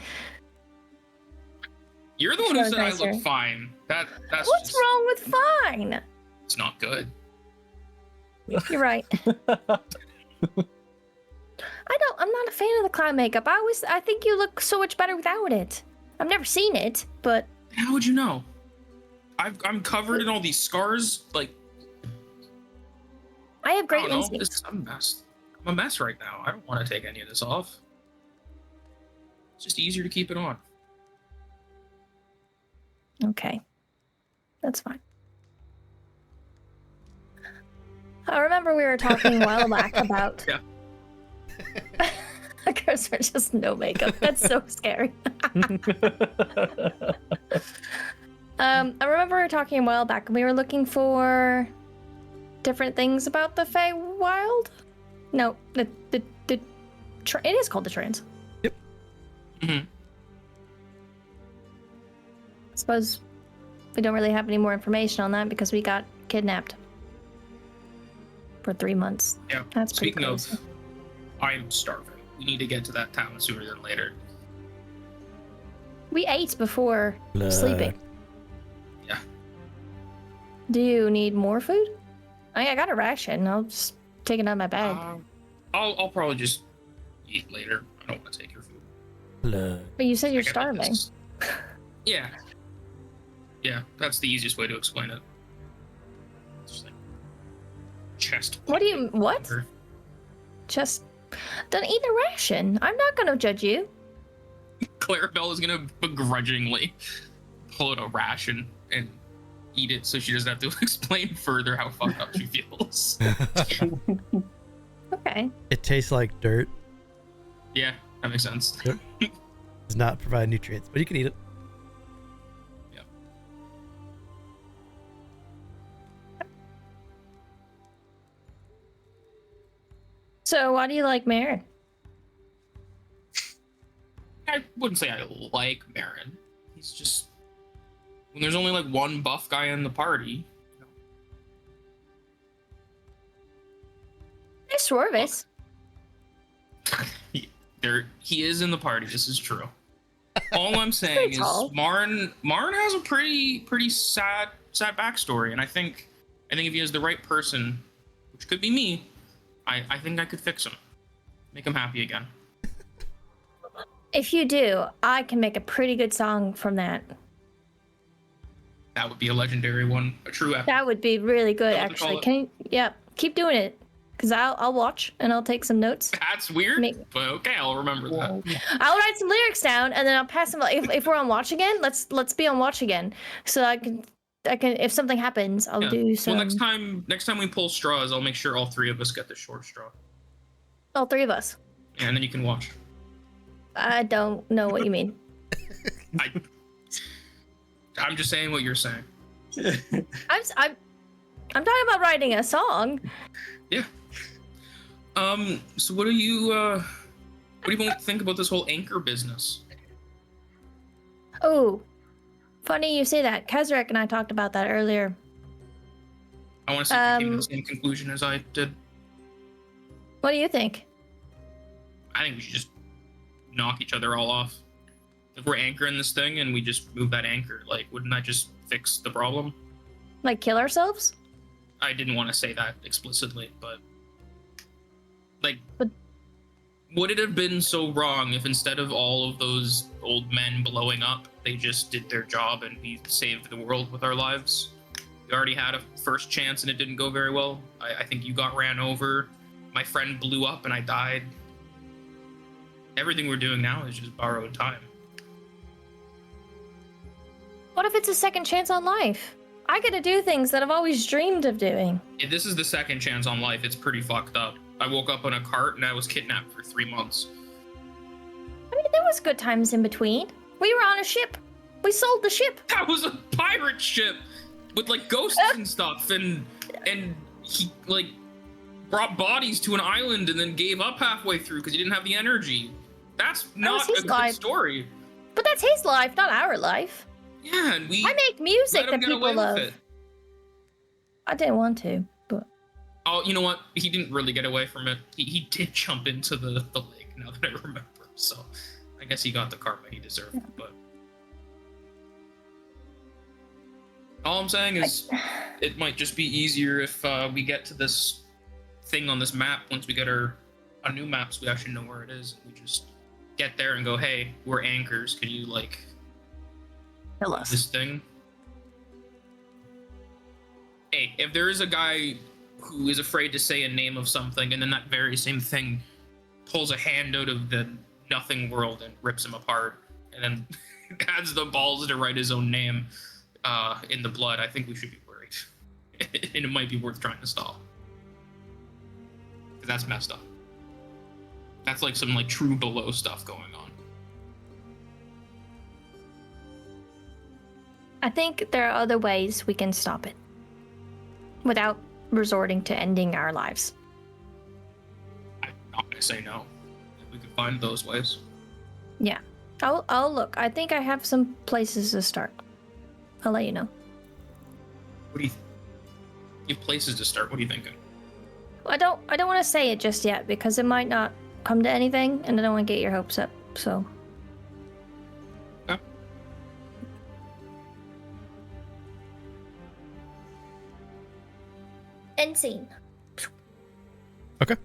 You're the one who Sure, said I nicer. look fine. That's What's just, wrong with fine? It's not good. You're right. I'm not a fan of the clown makeup. I think you look so much better without it. I've never seen it, but How would you know? I'm covered in all these scars. Like, I have I great don't know. instincts. I'm a mess. I'm a mess right now. I don't want to take any of this off. It's just easier to keep it on. Okay. That's fine. I remember we were talking a while back about... Yeah. Girls are just no makeup. That's so scary. I remember we were talking a while back, and we were looking for different things about the Feywild. No, it is called the Trans. hmm I suppose we don't really have any more information on that because we got kidnapped for 3 months. Yeah. That's pretty Speaking crazy. of, I'm starving. We need to get to that town sooner than later. We ate before Blood. sleeping. Yeah. Do you need more food? I got a ration. I'll just take it out of my bag. I'll probably just eat later. I don't want to take your food. Blood. But you said you're I got starving. this. Yeah. Yeah, that's the easiest way to explain it. Just like chest. What do you... What? hunger. Just... Then eat a ration. I'm not gonna judge you. Clarabell is gonna begrudgingly pull out a ration and eat it so she doesn't have to explain further how fucked up she feels. Okay. It tastes like dirt. Yeah, that makes sense. Does not provide nutrients, but you can eat it. So why do you like Marin? I wouldn't say I like Marin. He's just when there's only like one buff guy in the party. Hey, Srovis. He is in the party. This is true. All I'm saying is tall. Marin has a pretty sad backstory, and I think if he has the right person, which could be me, I think I could fix him, make him happy again. If you do, I can make a pretty good song from that. That would be a legendary one, a true epic. That would be really good, Is that what they actually. call it? Can you, yeah, keep doing it, cause I'll watch and I'll take some notes. That's weird, Make- but okay, I'll remember that. I'll write some lyrics down and then I'll pass them. If we're on watch again, let's be on watch again, so I can if something happens, I'll Yeah. do some. Well, next time we pull straws, I'll make sure all three of us get the short straw, All three of us. and then you can watch. I don't know what you mean. I'm just saying what you're saying. I'm talking about writing a song. Yeah. So what do you think about this whole anchor business? Oh, funny you say that. Kazrak and I talked about that earlier. I want to see if you came to the same conclusion as I did. What do you think? I think we should just knock each other all off. If we're anchoring this thing and we just move that anchor, like, wouldn't that just fix the problem? Like kill ourselves? I didn't want to say that explicitly, but like, But- would it have been so wrong if instead of all of those old men blowing up, they just did their job and we saved the world with our lives? We already had a first chance and it didn't go very well. I think you got ran over. My friend blew up and I died. Everything we're doing now is just borrowed time. What if it's a second chance on life? I get to do things that I've always dreamed of doing. If this is the second chance on life, it's pretty fucked up. I woke up on a cart and I was kidnapped for 3 months. I mean, there was good times in between. We were on a ship. We sold the ship. That was a pirate ship! with like ghosts and stuff, and he like brought bodies to an island and then gave up halfway through because he didn't have the energy. That's not his a good life. story. But that's his life, not our life. Yeah, and we I make music let him that get away people love. with it. I didn't want to, but Oh, you know what? He didn't really get away from it. He did jump into the lake, now that I remember. So I guess he got the karma he deserved. Yeah. But all I'm saying is it might just be easier if we get to this thing on this map. Once we get our new maps, we actually know where it is. We just get there and go, hey, we're anchors. Can you, like, kill us. this thing? Hey, if there is a guy who is afraid to say a name of something, and then that very same thing pulls a hand out of the nothing world and rips him apart, and then has the balls to write his own name in the blood, I think we should be worried. And it might be worth trying to stop. Because that's messed up. That's like some like true below stuff going on. I think there are other ways we can stop it without resorting to ending our lives. I'm not gonna say no. If we could find those ways. Yeah. I'll look. I think I have some places to start. I'll let you know. What do you think? You have places to start. What are you thinking? I don't want to say it just yet because it might not come to anything, and I don't want to get your hopes up. So. Okay. End scene. Okay.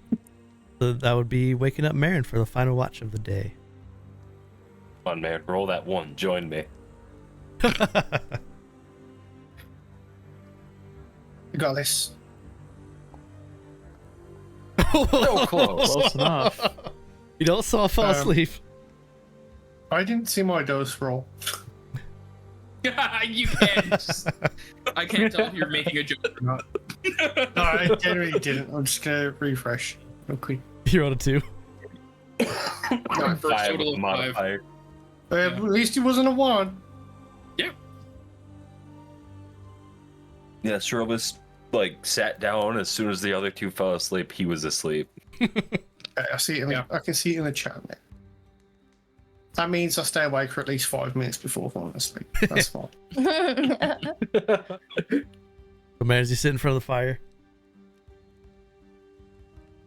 So that would be waking up Marin for the final watch of the day. Come on, man, roll that one. Join me. You got this. So close. Close enough. You don't saw fall asleep. I didn't see my dose roll. You can't. I can't tell if you're making a joke or not. No, I genuinely didn't. I'm just gonna refresh real quick. You're on a 2. No, first Five total with of 5. modifier. At least it wasn't a 1. Yeah, Srovis like sat down as soon as the other two fell asleep. He was asleep. I see it. I can see it in the chat now. That means I stay awake for at least 5 minutes before falling asleep. That's fine. So man, as you sit in front of the fire,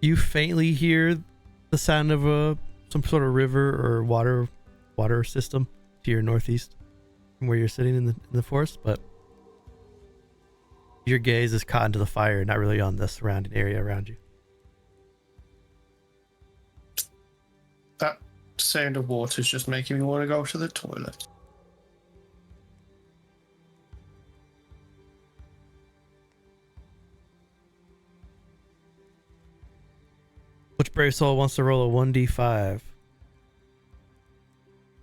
you faintly hear the sound of some sort of river or water system to your northeast from where you're sitting in the forest, but your gaze is caught into the fire, not really on the surrounding area around you. That sound of water is just making me want to go to the toilet. Which brave soul wants to roll a 1d5?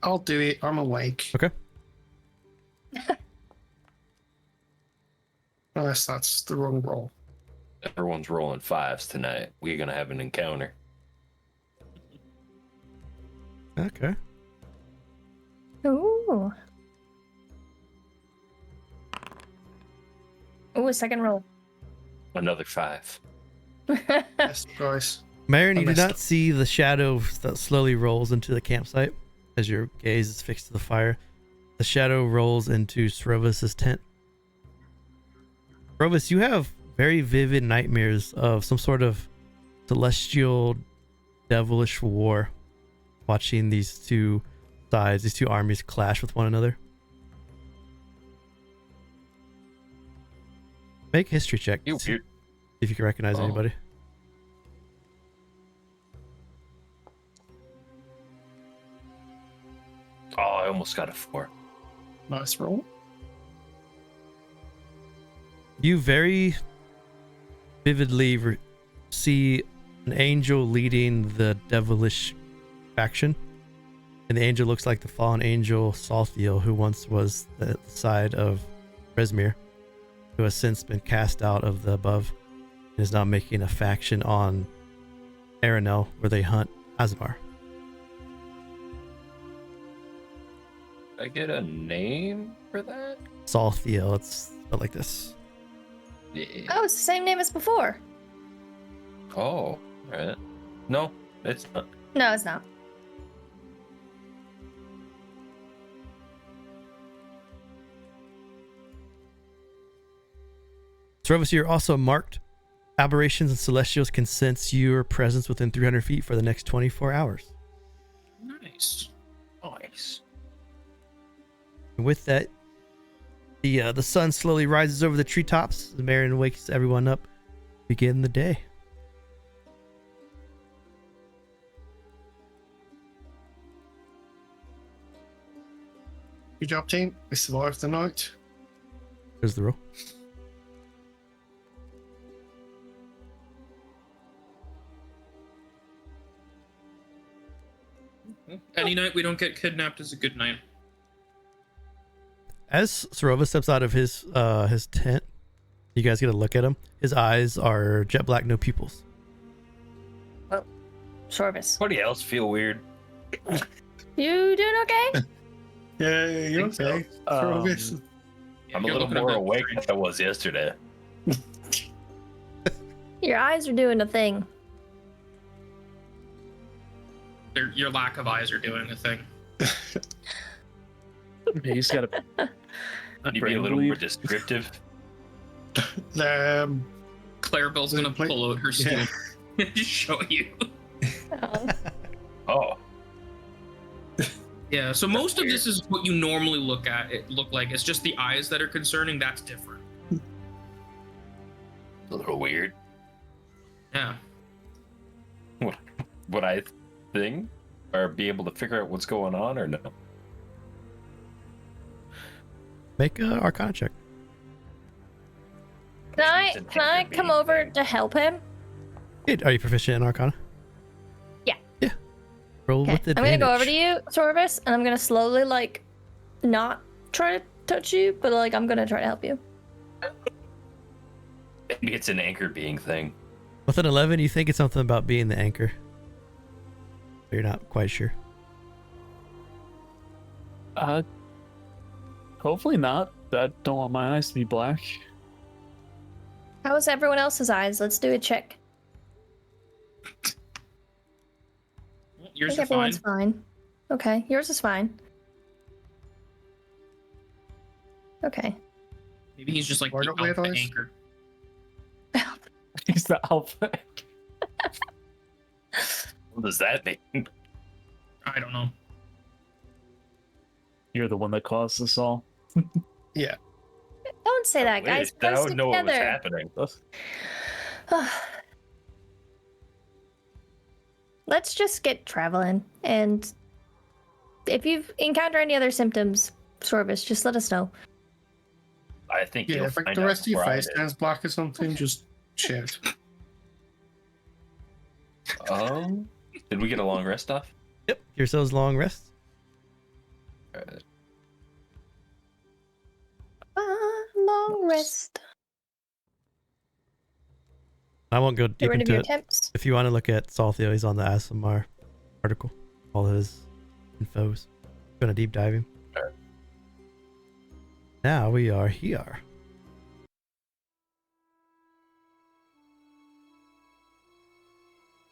I'll do it. I'm awake. Okay. Unless that's the wrong roll. Everyone's rolling 5s tonight. We're gonna have an encounter. Okay. Ooh. Ooh, a second roll. Another 5. Yes, guys. Marin, I you do messed not up. see the shadow that slowly rolls into the campsite as your gaze is fixed to the fire. The shadow rolls into Srovis' tent. Srovis, you have very vivid nightmares of some sort of celestial, devilish war, watching these two sides, these two armies clash with one another. Make a history check. You See weird. if you can recognize Oh. anybody. Oh, I almost got a 4. Nice roll. You very vividly see an angel leading the devilish faction, and the angel looks like the fallen angel Salthiel, who once was the side of Rezmir, who has since been cast out of the above and is now making a faction on Erenel where they hunt Azamar. I get a name for that? Salthiel. It's spelled like this. Yeah. Oh, it's the same name as before. Oh, alright. No, it's not. No, it's not. Srovis, you're also marked. Aberrations and celestials can sense your presence within 300 feet for the next 24 hours. Nice. Nice. And with that, the sun slowly rises over the treetops. Marin wakes everyone up. Begin the day. Good job, team. We survived the night. Here's the roll. Any night we don't get kidnapped is a good night. As Srovis steps out of his tent, you guys get a look at him. His eyes are jet black, no pupils. Srovis. Anybody else feel weird? You doing okay? Yeah, you're Think so. okay. Srovis. I'm a You're little looking more bit awake strange. than I was yesterday. Your eyes are doing a thing. Your lack of eyes are doing a thing. Yeah, he's got a Can you be a brain little more bleed. descriptive? Clarabell's gonna Play- pull out her steel Yeah. and just show you. Oh, Yeah, so most of this is what you normally look like. It's just the eyes that are concerning. That's different. a little weird. Yeah. Would I think or be able to figure out what's going on or no? Make a Arcana check. Can I come over to help him? Hey, are you proficient in Arcana? Yeah. Yeah. Roll Okay. with I'm advantage. gonna go over to you, Srovis, and I'm gonna slowly not try to touch you, but I'm gonna try to help you. Maybe it's an anchor being thing. With an 11, you think it's something about being the anchor. But you're not quite sure. Hopefully not. I don't want my eyes to be black. How is everyone else's eyes? Let's do a check. I Yours think are fine. everyone's fine. Okay, yours is fine. Okay. Maybe he's just like Why the don't we have alpha eyes? anchor. He's the alpha. What does that mean? I don't know. You're the one that caused this all. Don't say that, guys. I Close would know what was together. happening. Let's just get traveling, and if you encounter any other symptoms, Srovis, just let us know. I think Yeah, you'll if like find the out rest of your before I face do. turns black or something, just shout. Did we get a long rest off? Yep. Yourselves long rest. Long rest. I won't go Get deep rid of into your it. temps. If you want to look at Salthio, he's on the Asimar article. All his infos. Gonna deep dive him. Sure. Now we are here.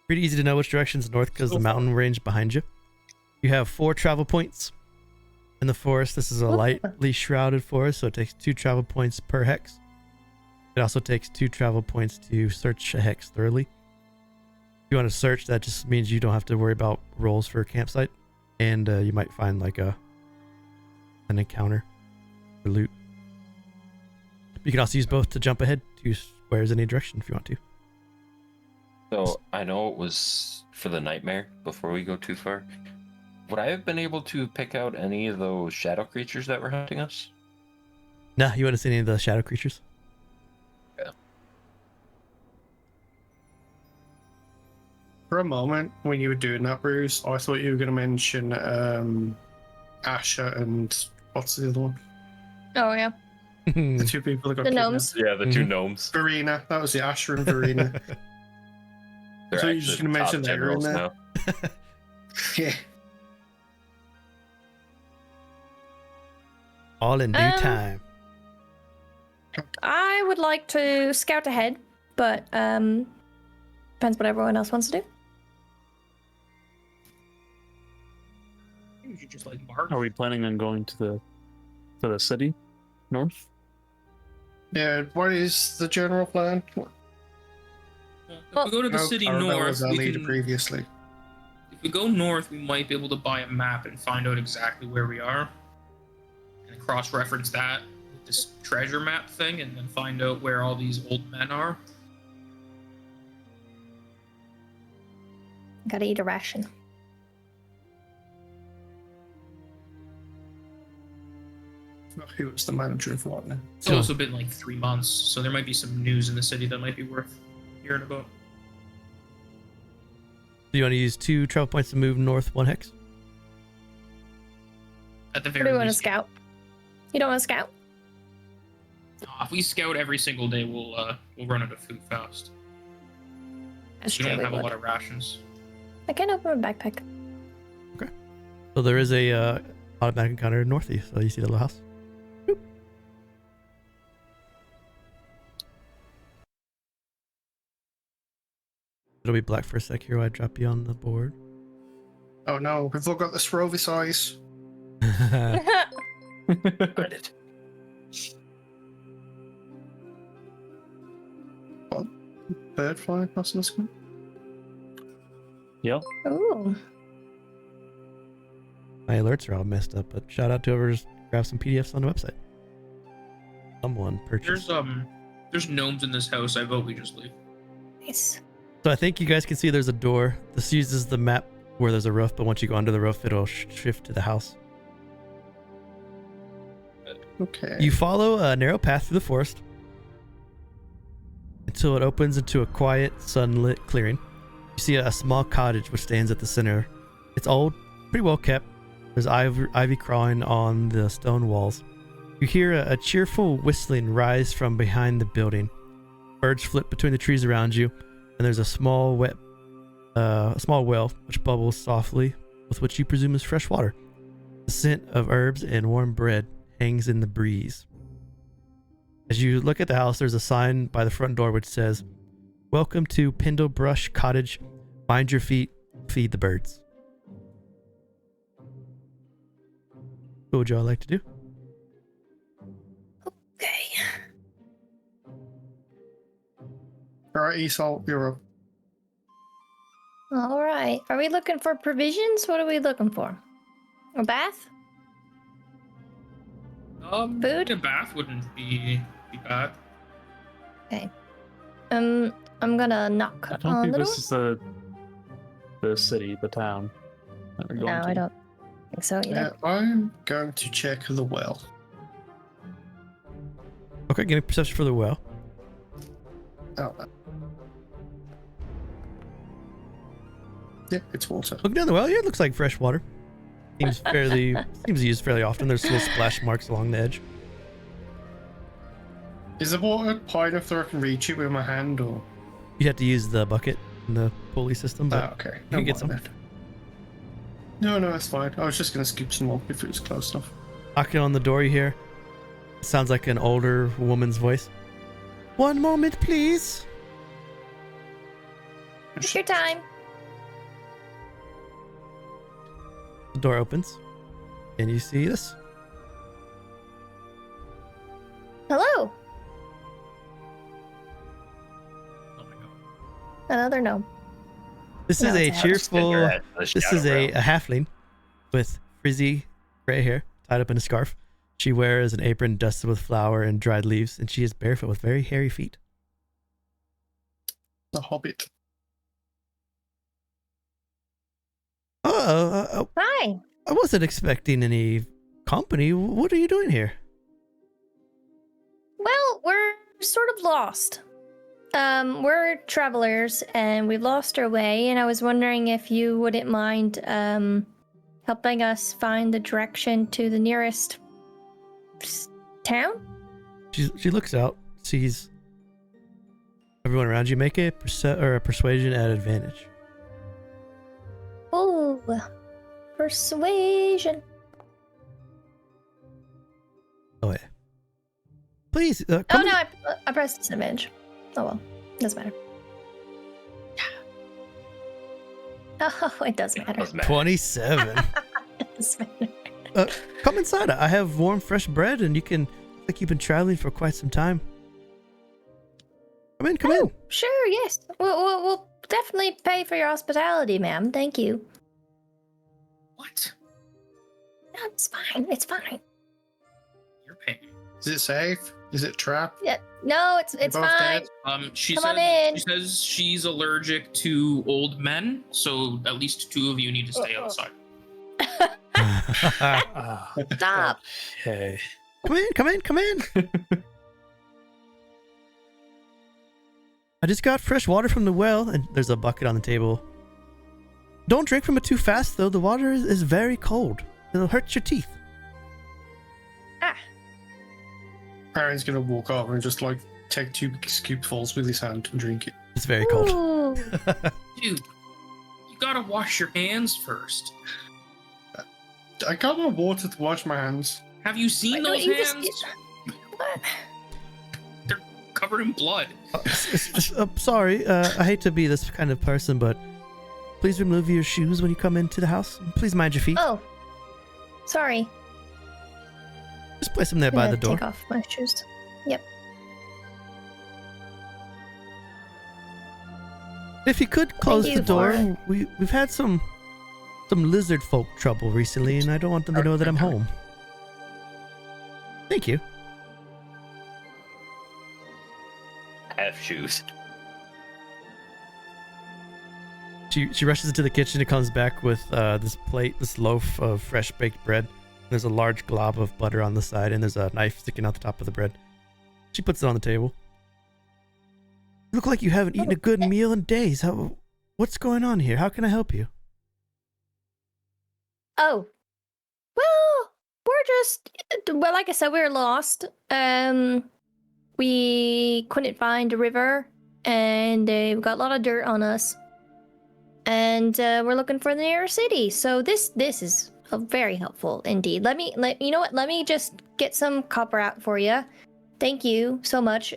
Pretty easy to know which direction's north because the mountain range behind you. You have 4 travel points in the forest. This is a lightly shrouded forest, so it takes 2 travel points per hex. It also takes 2 travel points to search a hex thoroughly. If you want to search, that just means you don't have to worry about rolls for a campsite, and you might find like an encounter or loot. You can also use both to jump ahead 2 squares in any direction if you want to. So I know it was for the nightmare before we go too far. Would I have been able to pick out any of those shadow creatures that were hunting us? Nah, you wouldn't see any of the shadow creatures. For a moment, when you were doing that, Bruce, I thought you were going to mention Asher and what's the other one? Oh yeah. The 2 people that got The kidnapped. gnomes. Yeah, the 2 gnomes. Verena. That was the Asher and Verena. They're So you're just actually gonna top mention they were in generals there? now. Yeah. All in due time. I would like to scout ahead, but depends what everyone else wants to do. You should just like mark. Are we planning on going to the city north? Yeah, what is the general plan? If we go to the city north, we can. Previously. If we go north, we might be able to buy a map and find out exactly where we are, and cross-reference that with this treasure map thing, and then find out where all these old men are. Gotta eat a ration. Who was the manager of what now? It's also been like 3 months, so there might be some news in the city that might be worth hearing about. Do you want to use 2 travel points to move north 1 hex? At the Or very do you want to least. scout? You don't want to scout? If we scout every single day, we'll run out of food fast. That's We true. don't We have a would. lot of rations. I can open my backpack. So there is a automatic encounter northeast. So you see the little house. Boop. It'll be black for a sec here while I drop you on the board. Oh no, we've all got the Srovis eyes. Reddit. Bird flying across the screen. Yep. Ooh. My alerts are all messed up, but shout out to whoever's grabbed some PDFs on the website. Someone purchased. There's gnomes in this house. I vote we just leave. Nice. So I think you guys can see there's a door. This uses the map where there's a roof, but once you go under the roof, it'll shift to the house. Okay. You follow a narrow path through the forest until it opens into a quiet, sunlit clearing. You see a small cottage which stands at the center. It's old, pretty well kept. There's ivy crawling on the stone walls. You hear a cheerful whistling rise from behind the building. Birds flit between the trees around you, and there's a small well which bubbles softly, with what you presume is fresh water. The scent of herbs and warm bread hangs in the breeze. As you look at the house, there's a sign by the front door which says, "Welcome to Pindlebrush Cottage. Mind your feet, feed the birds." What would y'all like to do? Okay. Alright, Isole, you're up. All right. Are we looking for provisions? What are we looking for? A bath? A bath wouldn't be bad. Okay. I'm gonna knock I don't on think the door. this is the city, the town that we're going No, to. I don't think so either. Yeah, I'm going to check the well. Okay, give me perception for the well. Oh. Yeah, it's water. Look down the well. Yeah, it looks like fresh water. Seems used fairly often. There's little splash marks along the edge. Is the water high enough that I can reach it with my hand, or? You'd have to use the bucket in the pulley system, but Oh, okay. you can get some. No, that's fine. I was just going to scoop some more if it was close enough. Knocking on the door, you hear. It sounds like an older woman's voice. "One moment, please." Take your time. The door opens, and you see this. Hello. Oh my god. Another gnome. This No, is a it's a house. cheerful. This This is a halfling with frizzy gray hair tied up in a scarf. She wears an apron dusted with flour and dried leaves, and she is barefoot with very hairy feet. The Hobbit. Hi. I wasn't expecting any company. What are you doing here? Well, we're sort of lost. We're travelers and we lost our way, and I was wondering if you wouldn't mind helping us find the direction to the nearest town? She looks out, sees everyone around you. Make a persuasion at advantage. Oh, persuasion. Oh, yeah. Please, Oh come no, in. I pressed this image. Oh well, doesn't matter. Oh, it does matter. Doesn't matter. It 27. does matter. Come inside. I have warm, fresh bread, and you can. Like you've been traveling for quite some time. Come in. Come in. Oh, sure, yes. We'll definitely pay for your hospitality, ma'am. Thank you. What? No, it's fine. It's fine. You're paying. Is it safe? Is it trapped? Yeah. No, it's both fine. dead? She Come on said in. she says she's allergic to old men, so at least 2 of you need to stay outside. Stop. Okay. Come in. Come in. Come in. I just got fresh water from the well, and there's a bucket on the table. Don't drink from it too fast, though. The water is very cold. It'll hurt your teeth. Marin's gonna walk over and just like take 2 scoopfuls with his hand and drink it. It's very cold. Ooh. Dude, you gotta wash your hands first. I got my water to wash my hands. Have you seen Why those don't you hands? just- What? They're covered in blood. Sorry, I hate to be this kind of person, but please remove your shoes when you come into the house. Please mind your feet. Oh, sorry. Just place them there I'm by gonna the door. Take off my shoes. Yep. If you could close you the door, for- we've had some lizard folk trouble recently, and I don't want them to know that I'm home. Thank you. I have shoes. She rushes into the kitchen and comes back with this loaf of fresh baked bread. There's a large glob of butter on the side, and there's a knife sticking out the top of the bread. She puts it on the table. You look like you haven't eaten a good meal in days. What's going on here? How can I help you? Oh. Well, like I said, we were lost. We couldn't find a river, and we got a lot of dirt on us. And we're looking for the nearest city. So this is very helpful indeed. You know what? Let me just get some copper out for you. Thank you so much.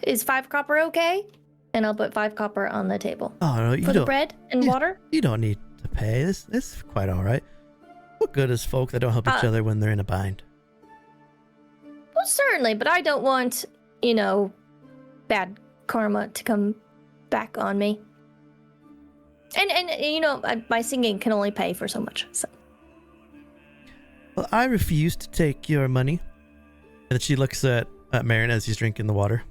Is 5 copper okay? And I'll put 5 copper on the table. Oh no, you For the don't. bread and you- water? You don't need to pay. This is quite all right. What good is folk that don't help each other when they're in a bind? Well, certainly, but I don't want, bad karma to come back on me. And my singing can only pay for so much. So. Well, I refuse to take your money. And then she looks at Marin as he's drinking the water.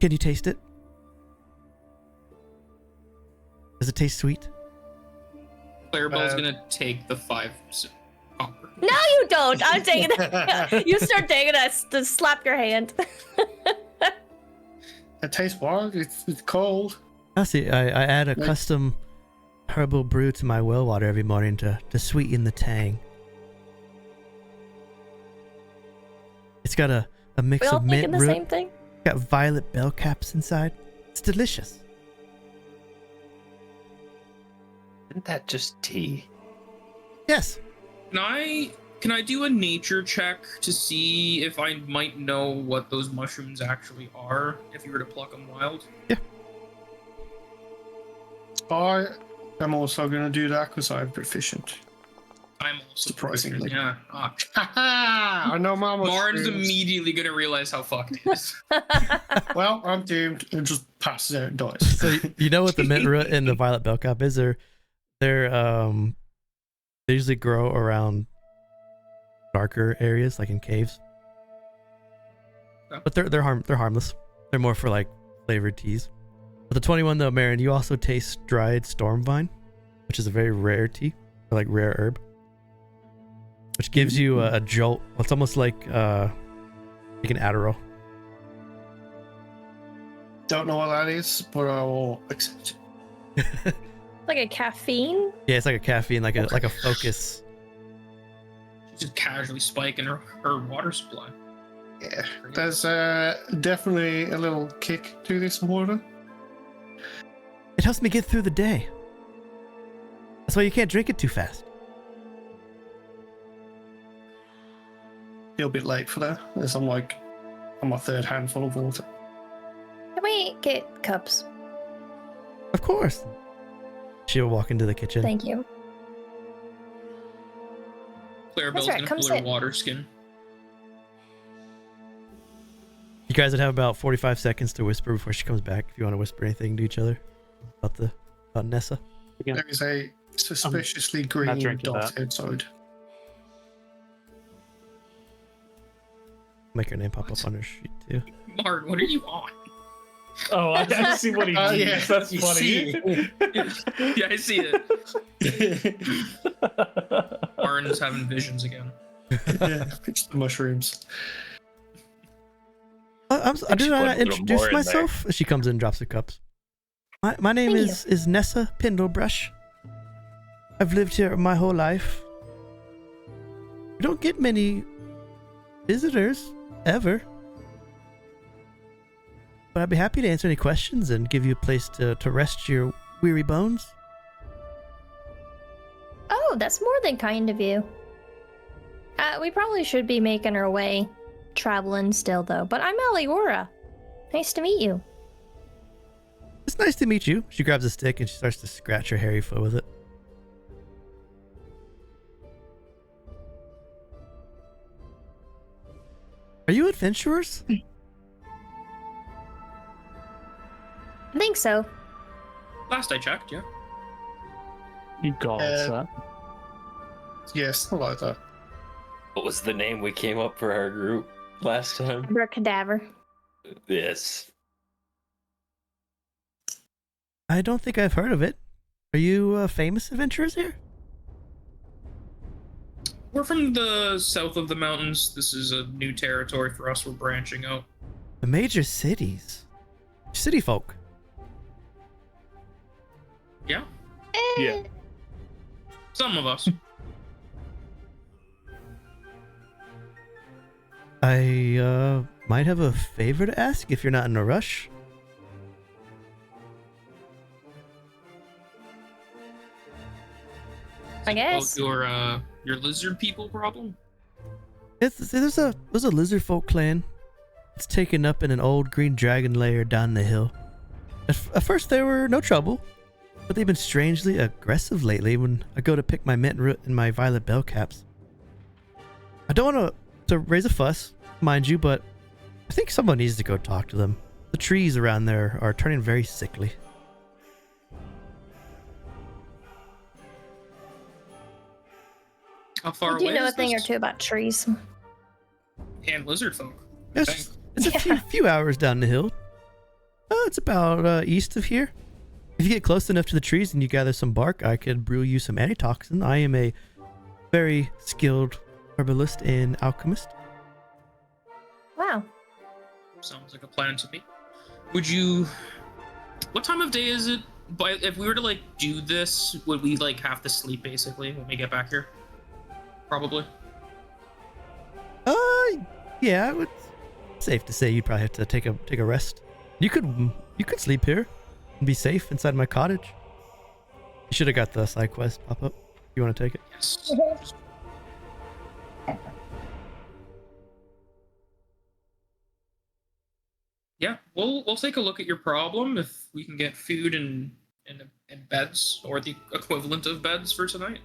Can you taste it? Does it taste sweet? Clarabell's gonna take the 5 copper. No, you don't. I'm taking it. You start taking it to slap your hand. It tastes what? It's cold. I see. I add a custom herbal brew to my well water every morning to sweeten the tang. It's got a mix We all of thinking mint the root. same thing? Got violet bell caps inside. It's delicious. Isn't that just tea? Yes. Can I do a nature check to see if I might know what those mushrooms actually are if you were to pluck them wild? I am also going to do that because I'm proficient. I'm also Surprisingly. proficient, yeah. I know Mama. Marin's immediately gonna realize how fucked it is. Well, I'm doomed and just passes out and dies. So you know what the mint root and the violet bell cap is? They usually grow around darker areas, like in caves. Yeah. But they're harmless. They're more for like flavored teas. But the 21 though, Marin, you also taste dried storm vine, which is a very rare tea, or like rare herb, which gives you a jolt. It's almost like an Adderall. Don't know what that is, but I will accept it. Like a caffeine? Yeah, it's like a caffeine, like a focus. She's just casually spiking her water supply. Yeah, there's definitely a little kick to this water. It helps me get through the day. That's why you can't drink it too fast. be a bit late for that, as I'm like on my third handful of water. Can we get cups? Of course. She'll walk into the kitchen. Thank you. Clarabell's right, gonna come pull her sit. water skin. You guys would have about 45 seconds to whisper before she comes back. If you want to whisper anything to each other about Nessa. Again, There is a suspiciously not green drinking dot that. outside. Make her name pop up on her sheet too. Martin, what are you on? oh, I see what he means. Oh, yeah, That's you funny. see. Yeah, I see it. Martin's having visions again. Yeah, it's the mushrooms. I did put a not little introduce more in myself. She comes in and drops the cups. My name Thank is Nessa Pindlebrush. I've lived here my whole life. We don't get many visitors, ever. But I'd be happy to answer any questions and give you a place to rest your weary bones. Oh, that's more than kind of you. We probably should be making our way, traveling still though. But I'm Aliora. Nice to meet you. It's nice to meet you. She grabs a stick and she starts to scratch her hairy foot with it. Are you adventurers? I think so. Last I checked, yeah. You gods, that. Yes, I like that. What was the name we came up for our group last time? Cadaver. Yes. I don't think I've heard of it. Are you famous adventurers here? We're from the south of the mountains. This is a new territory for us. We're branching out. The major cities. City folk. Yeah, Yeah. some of us. I might have a favor to ask if you're not in a rush. I guess. About your lizard people problem. There's a lizard folk clan. It's taken up in an old green dragon lair down the hill. At first they were no trouble, but they've been strangely aggressive lately when I go to pick my mint root and my violet bell caps. I don't want to raise a fuss, mind you, but I think someone needs to go talk to them. The trees around there are turning very sickly. How far I do away know a is thing or this? two about trees. And lizard folk. It's a few hours down the hill. It's about east of here. If you get close enough to the trees and you gather some bark, I could brew you some antitoxin. I am a very skilled herbalist and alchemist. Wow. Sounds like a plan to me. Would you? What time of day is it? But if we were to like do this, would we like have to sleep basically when we get back here? Probably. Yeah, I would. Safe to say you'd probably have to take a rest. You could sleep here and be safe inside my cottage. You should have got the side quest pop up. You want to take it? Yes. Yeah, we'll take a look at your problem if we can get food and beds or the equivalent of beds for tonight.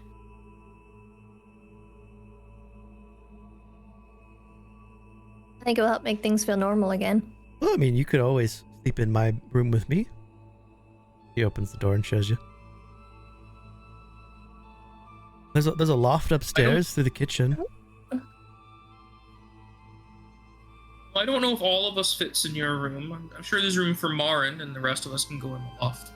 I think it will help make things feel normal again. Well, I mean, you could always sleep in my room with me. He opens the door and shows you. There's a loft upstairs through the kitchen. I don't know if all of us fits in your room. I'm sure there's room for Marin, and the rest of us can go in the loft.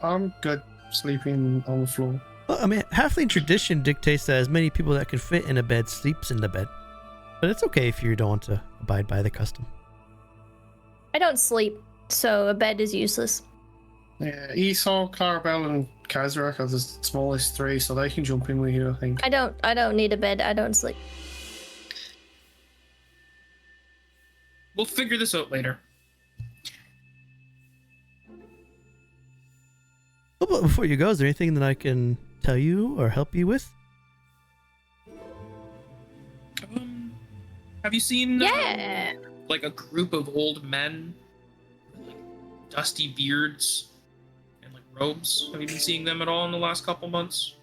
I'm good sleeping on the floor. Well, I mean, halfling tradition dictates that as many people that can fit in a bed sleeps in the bed. But it's okay if you don't want to abide by the custom. I don't sleep, so a bed is useless. Yeah, Isole, Clarabell, and Kazrak are the smallest three, so they can jump in with you, I think. I don't need a bed. I don't sleep. We'll figure this out later. Well, but before you go, is there anything that I can tell you or help you with? Have you seen Yeah. like a group of old men with like dusty beards and like robes? Have you been seeing them at all in the last couple months?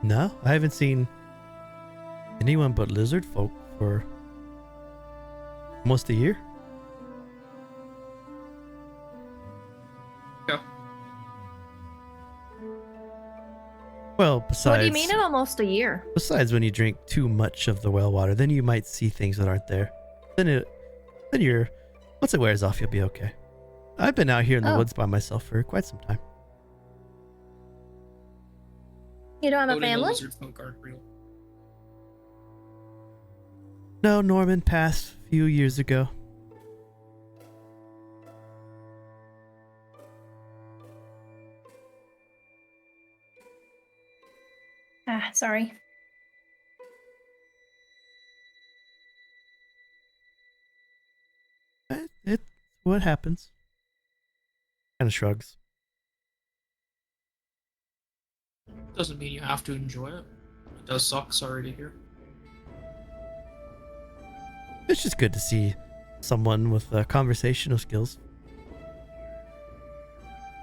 No, I haven't seen anyone but lizard folk for almost a year. Yeah. Well, besides, What do you mean in almost a year? besides when you drink too much of the well water, then you might see things that aren't there. Then you're, once it wears off, you'll be okay. I've been out here in the Oh. woods by myself for quite some time. You don't have a Odin and family? lizard folk aren't real. No, Norman passed a few years ago. Ah, sorry. It's what happens. Kind of shrugs. Doesn't mean you have to enjoy it. It does suck, sorry to hear. It's just good to see someone with conversational skills.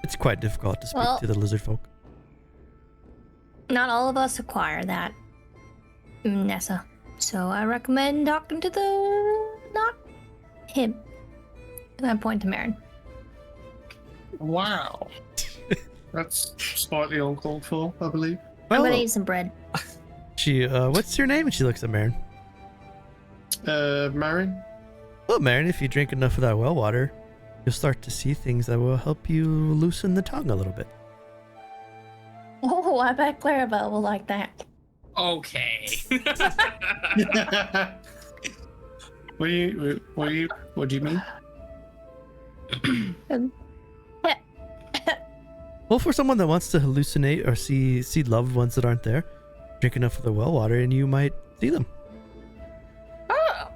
It's quite difficult to speak Well- to the lizard folk. Not all of us acquire that, Nessa. So I recommend talking to not him. And I point to Marin. Wow. That's slightly uncalled for, I believe. I'm Well, gonna eat some bread. she, what's your name? And she looks at Marin. Marin? Well, Marin, if you drink enough of that well water, you'll start to see things that will help you loosen the tongue a little bit. Oh, I bet Clarabell will like that. Okay. What do you mean? Well, for someone that wants to hallucinate or see loved ones that aren't there, drink enough of the well water and you might see them. Oh.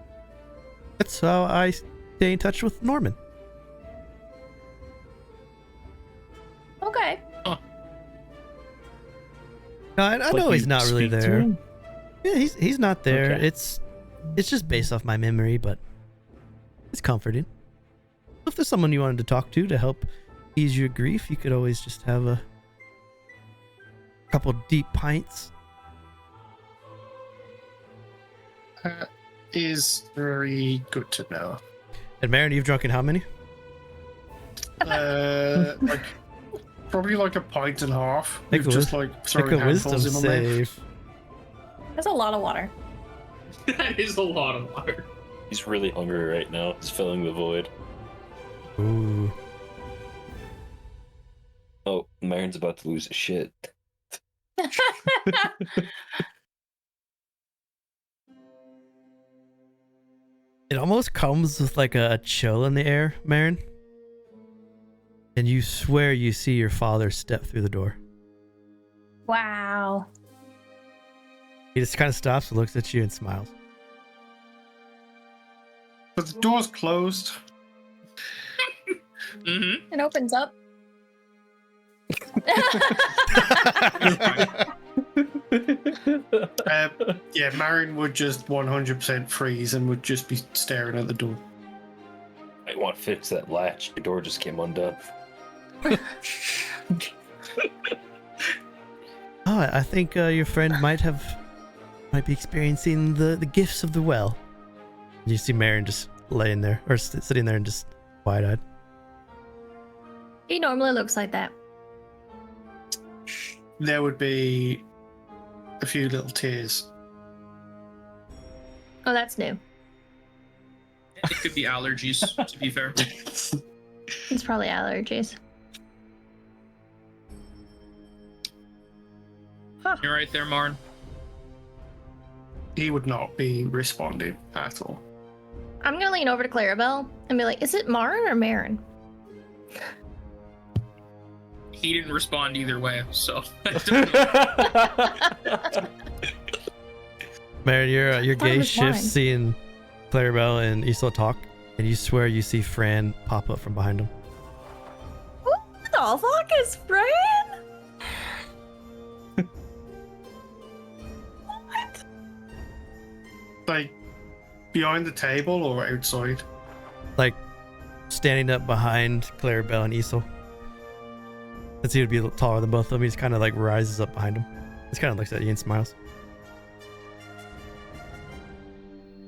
That's how I stay in touch with Norman. Okay. No, I Like know he's you not really speak to there. him? Yeah, he's not there. Okay. It's just based off my memory, but it's comforting. If there's someone you wanted to talk to help ease your grief, you could always just have a couple deep pints. Is very good to know. And Marin, you've drunken how many? Like probably like a pint and a half. Make With a just wis- like throwing Make a wisdom handfuls in my mouth. save. That's a lot of water. That is a lot of water. He's really hungry right now. He's filling the void. Ooh. Oh, Marin's about to lose his shit. It almost comes with like a chill in the air, Marin. And you swear you see your father step through the door. Wow. He just kind of stops and looks at you and smiles. But the door's closed. Mm-hmm. It opens up. Yeah, Marin would just 100% freeze and would just be staring at the door. I want to fix that latch. The door just came undone. Oh, I think your friend might be experiencing the gifts of the well. You see Marin just laying there, or sitting there and just wide-eyed. He normally looks like that. There would be a few little tears. Oh, that's new. It could be allergies, to be fair. It's probably allergies. You're right there, Marin. He would not be responding at all. I'm gonna lean over to Clarabell and be like, is it Marin or Marin? He didn't respond either way, so I don't know. Marin, your Thought it gaze was shifts, mine. seeing Clarabell and Isole talk, and you swear you see Fran pop up from behind him. Who the fuck is Fran? Like, behind the table or outside? Like, standing up behind Clarabell and Isole. Since he would be a little taller than both of them, he just kind of like rises up behind him. Just kind of looks at you and smiles.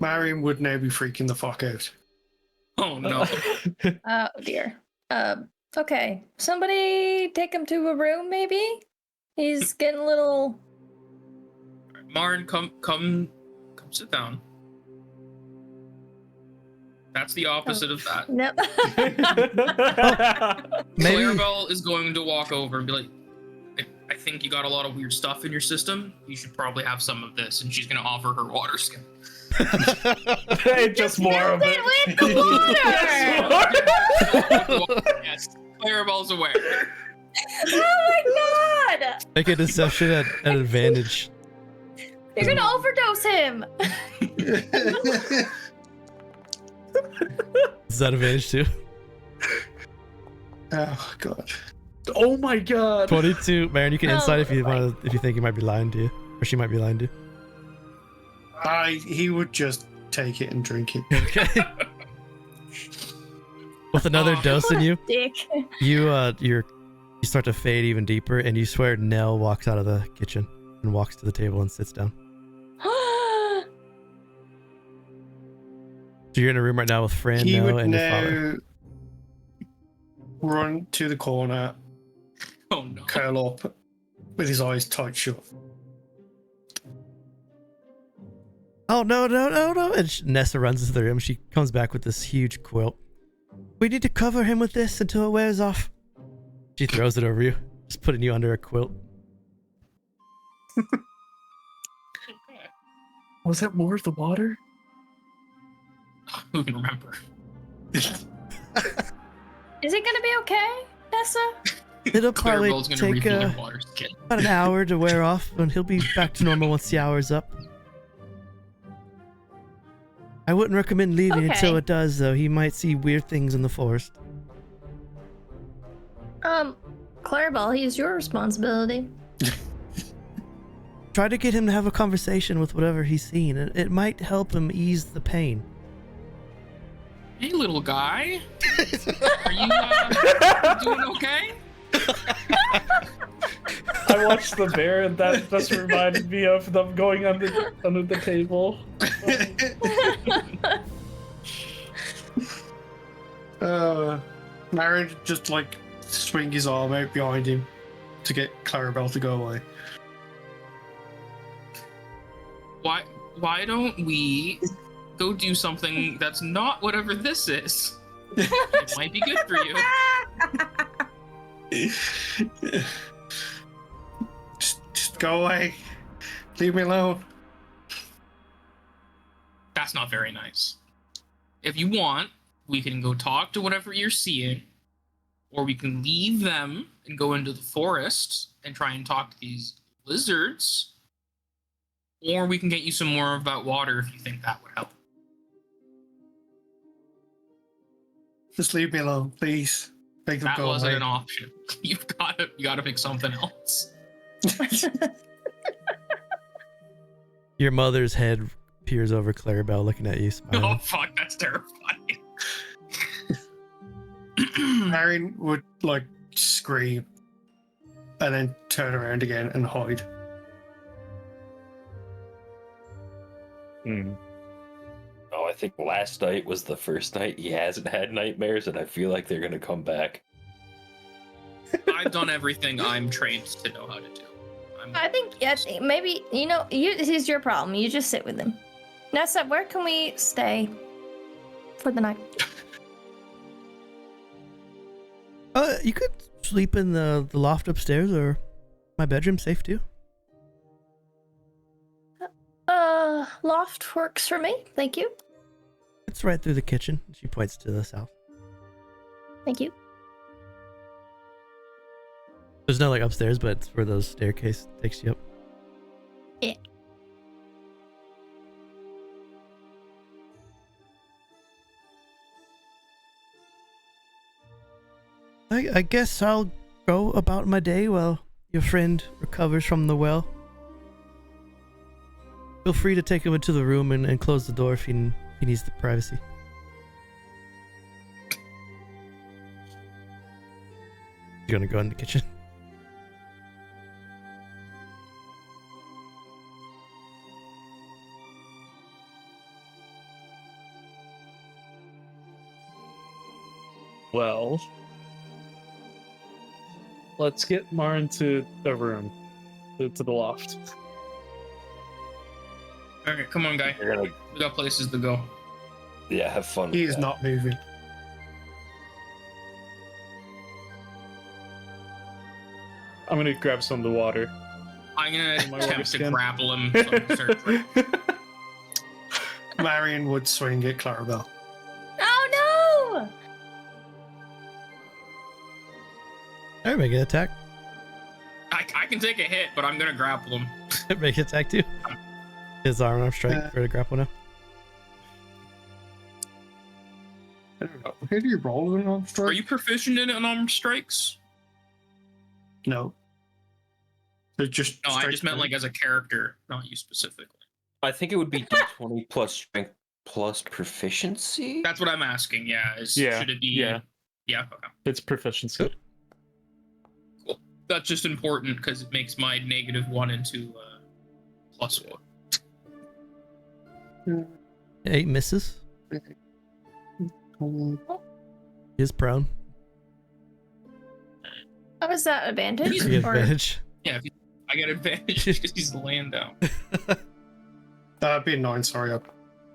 Marin would now be freaking the fuck out. Oh no. Oh dear. Okay. Somebody take him to a room, maybe? He's getting a little. Marin, come sit down. That's the opposite of that. Nope. Maybe. Clarabell is going to walk over and be like, I think you got a lot of weird stuff in your system. You should probably have some of this. And she's going to offer her water skin. Hey, just more of it. With the water! Yes, Clarabell's aware. Oh my god! Make a deception at advantage. You're gonna overdose him! Is that advantage too? Oh god. Oh my god. 22. Marin, you can Oh insight if you my want to, if you think he might be lying to you, or she might be lying to you. He would just take it and drink it. Okay. With another dose in you, Dick. you start to fade even deeper, and you swear Nell walks out of the kitchen and walks to the table and sits down. So you're in a room right now with Fran, He Nell, would and your father. now run to the corner, Oh no. curl up with his eyes tight shut. Oh, no. And Nessa runs into the room. She comes back with this huge quilt. We need to cover him with this until it wears off. She throws it over you, just putting you under a quilt. Was that more of the water? Who can remember? Is it gonna be okay, Nessa? It'll probably Clarabell's gonna take refill their water skin. about an hour to wear off, and he'll be back to normal once the hour's up. I wouldn't recommend leaving until Okay. it does, though. He might see weird things in the forest. Clarabell, he's your responsibility. Try to get him to have a conversation with whatever he's seen. It might help him ease the pain. Hey, little guy. Are you doing okay? I watched the bear, and that just reminded me of them going under the table. Marin just like swing his arm out behind him to get Clarabell to go away. Why don't we go do something that's not whatever this is? It might be good for you. Just go away. Leave me alone. That's not very nice. If you want, we can go talk to whatever you're seeing, or we can leave them and go into the forest and try and talk to these lizards, or we can get you some more of that water if you think that would help. Just leave me alone, please. Make them That go wasn't away. an option. You gotta pick something else. Your mother's head peers over Clarabell, looking at you, smiling. Oh fuck, that's terrifying. Marin would like scream and then turn around again and hide. Oh, I think last night was the first night he hasn't had nightmares, and I feel like they're gonna come back. I've done everything I'm trained to know how to do. I think maybe this is your problem. You just sit with him. Nessa, where can we stay for the night? You could sleep in the loft upstairs, or my bedroom, safe too. Loft works for me. Thank you. It's right through the kitchen. She points to the south. Thank you. There's no like upstairs, but it's where those staircase takes you up. Yeah. I guess I'll go about my day while your friend recovers from the well, feel free to take him into the room and close the door if he needs the privacy. You're gonna go in the kitchen. Well, let's get Marin to the room, to the loft. All right, come on, guy. You're gonna, We got places to go. yeah, have fun. He with is that. not moving. I'm gonna grab some of the water. I'm gonna My water attempt to skin. grapple him. So I'm gonna start Marion would swing at Clarabell. Oh no! Alright, make an attack. I can take a hit, but I'm gonna grapple him. Make an attack too. His arm strike for the grapple now. I don't know. Who do you roll an arm strike? Are you proficient in unarmed strikes? No. They're just. No, I straight just meant through. like as a character, not you specifically. I think it would be D20 plus strength plus proficiency. That's what I'm asking. Yeah, Yeah, should it be? yeah. Yeah. Okay. It's proficiency. Cool. That's just important because it makes my -1 into +1. 8 misses. Um, He is prone. How is that advantage? You get Or- advantage. Yeah, I get advantage because he's laying down. that'd be 9, sorry. I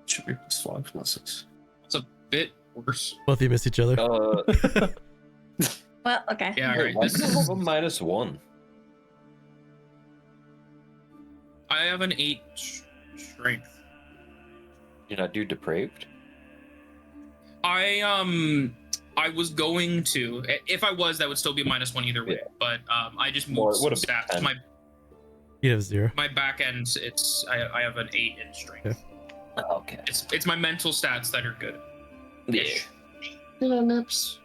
should be +5, not 6. It's a bit worse. Both of you miss each other. Well, okay. Yeah, Wait, right. why This do you is. have a -1? I have an 8 strength. You not do depraved? I was going to. If I was, that would still be -1 either way. Yeah. But I just Well, moved it some would've been stats. 10. My You have 0. my back end, I have an 8 in strength. Yeah. Okay. It's my mental stats that are good. Yeah. Yeah, nips.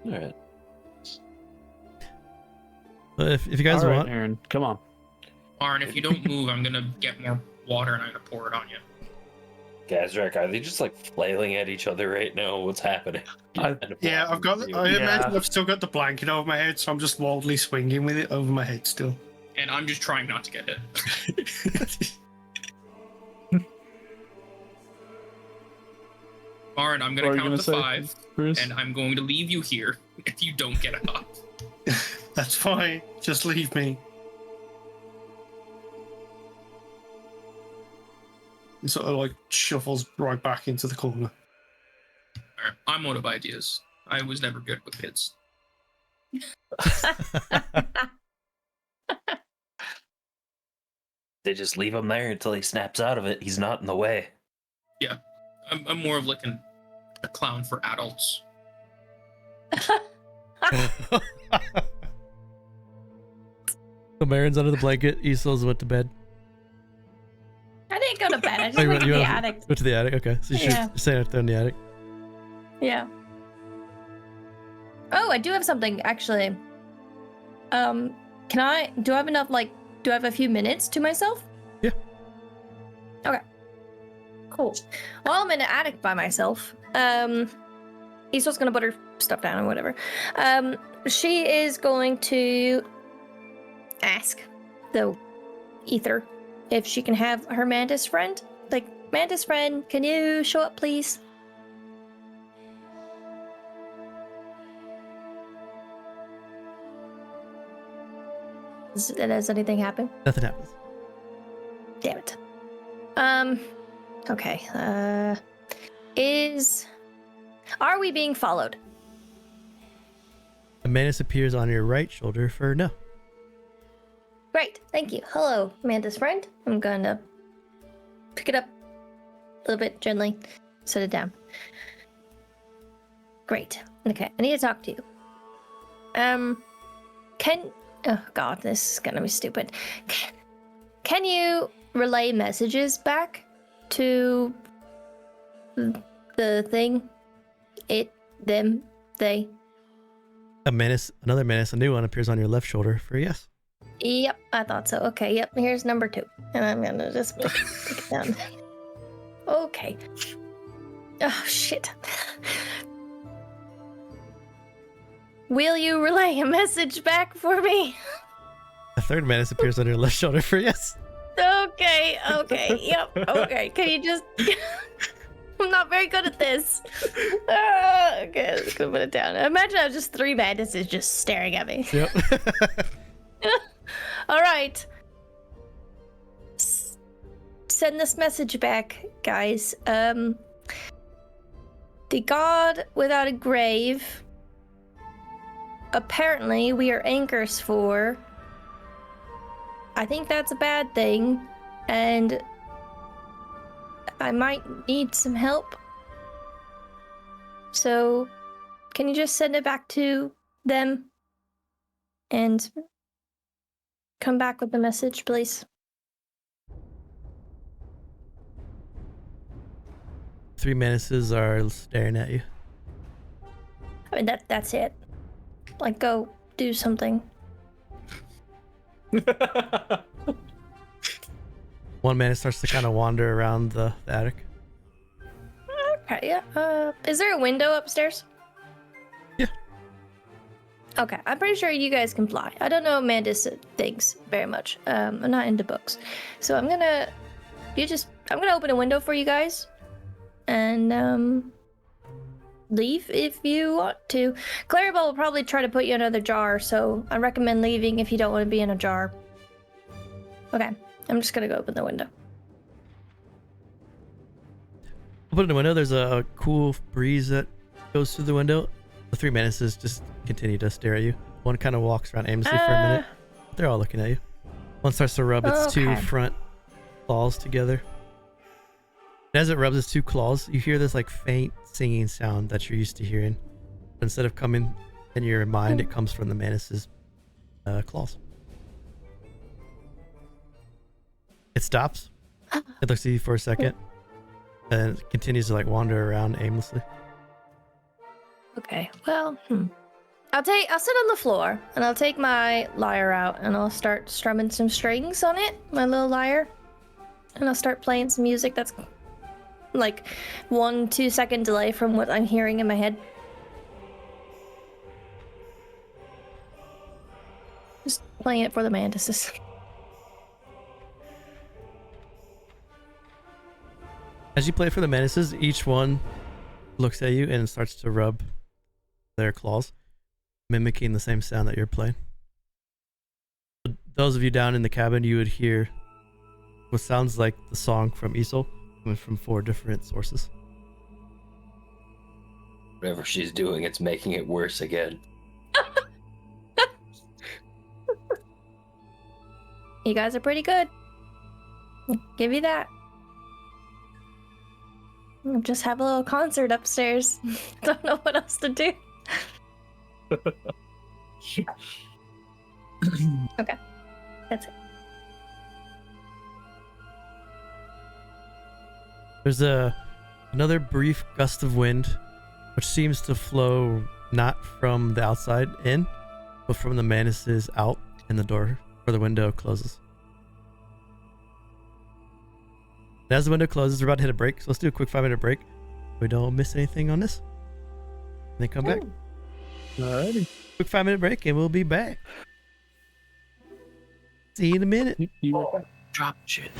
All right. If you guys All right, want, Aaron, come on. Aaron, if you don't move, I'm gonna get more water and I'm gonna pour it on you. Kazrak, are they just like flailing at each other right now? What's happening? Yeah, I've got. I Yeah. imagine I've still got the blanket over my head, so I'm just wildly swinging with it over my head still. And I'm just trying not to get hit. Aaron, I'm What gonna are you count gonna to say, 5, Bruce? and I'm going to leave you here if you don't get up. That's fine. Just leave me. He sort of like shuffles right back into the corner. Alright, I'm out of ideas. I was never good with kids. They just leave him there until he snaps out of it. He's not in the way. I'm more of like a clown for adults. so Marin's under the blanket. Isole's went to bed. I didn't go to bed. I just Oh, you went to went- the you attic. Went to the attic. Okay, so you should Yeah. stay out there in the attic. Yeah. Oh, I do have something actually. Do I have enough, do I have a few minutes to myself? Yeah. Okay. Cool. Well, I'm in the attic by myself. Isole's gonna put her stuff down or whatever. She is going to ask the ether if she can have her mantis friend. Like, mantis friend, can you show up, please? Does anything happen? Nothing happens. Damn it. Okay. Are we being followed? A mantis appears on your right shoulder for no. Great, thank you. Hello, Mantis friend. I'm gonna pick it up a little bit gently, set it down. Great. Okay, I need to talk to you. Oh god, this is gonna be stupid. Can you relay messages back to the thing? It, them, they? Another menace, a new one appears on your left shoulder for a yes. Yep, I thought so. Okay, yep, here's number 2. And I'm gonna just pick it down. Okay. Oh, shit. Will you relay a message back for me? A third menace appears on your left shoulder for a yes. Okay, yep, okay. Can you just... I'm not very good at this. Okay, let's go put it down. Imagine I was just 3 mantises just staring at me. Yep. All right. Send this message back, guys. The god without a grave. Apparently, we are anchors for. I think that's a bad thing, and I might need some help. So, can you just send it back to them and come back with the message, please? 3 menaces are staring at you. I mean, that's it. Like, go do something. One menace starts to kind of wander around the attic. Okay, yeah. Is there a window upstairs? Yeah. Okay, I'm pretty sure you guys can fly. I don't know mantis things very much. I'm not into books. So I'm gonna open a window for you guys. And, leave if you want to. Clarabell will probably try to put you in another jar, so I recommend leaving if you don't want to be in a jar. Okay, I'm just gonna go open the window. Open the window, there's a cool breeze that goes through the window. The 3 menaces just continue to stare at you. One kind of walks around aimlessly for a minute. They're all looking at you. One starts to rub its 2 front claws together. And as it rubs its 2 claws, you hear this like faint singing sound that you're used to hearing. Instead of coming in your mind, it comes from the mantis's claws. It stops. It looks at you for a second. And it continues to like wander around aimlessly. Okay, well, I'll sit on the floor and I'll take my lyre out and I'll start strumming some strings on it, my little lyre. And I'll start playing some music that's like 1-2 second delay from what I'm hearing in my head. Just playing it for the mantises. As you play for the mantises, each one looks at you and starts to rub their claws, mimicking the same sound that you're playing. Those of you down in the cabin, you would hear what sounds like the song from Isole, coming from 4 different sources. Whatever she's doing, it's making it worse again. You guys are pretty good. Give you that. We'll just have a little concert upstairs. Don't know what else to do. Okay. That's it. There's another brief gust of wind, which seems to flow not from the outside in, but from the mantises out, and the door or the window closes. And as the window closes, we're about to hit a break, so let's do a quick 5-minute break. We don't miss anything on this. And then come back. Alrighty. Quick 5-minute break, and we'll be back. See you in a minute. Drop shit.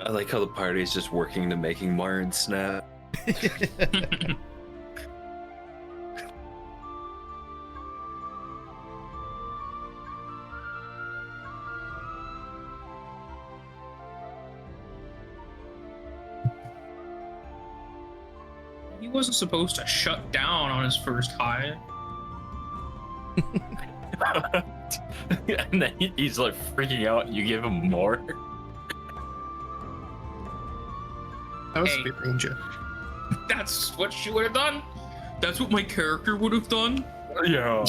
I like how the party is just working to making Marin snap. He wasn't supposed to shut down on his first high. And then he's like freaking out, and you give him more. That was Hey. a bit ranger. That's what she would have done. That's what my character would have done. Yeah.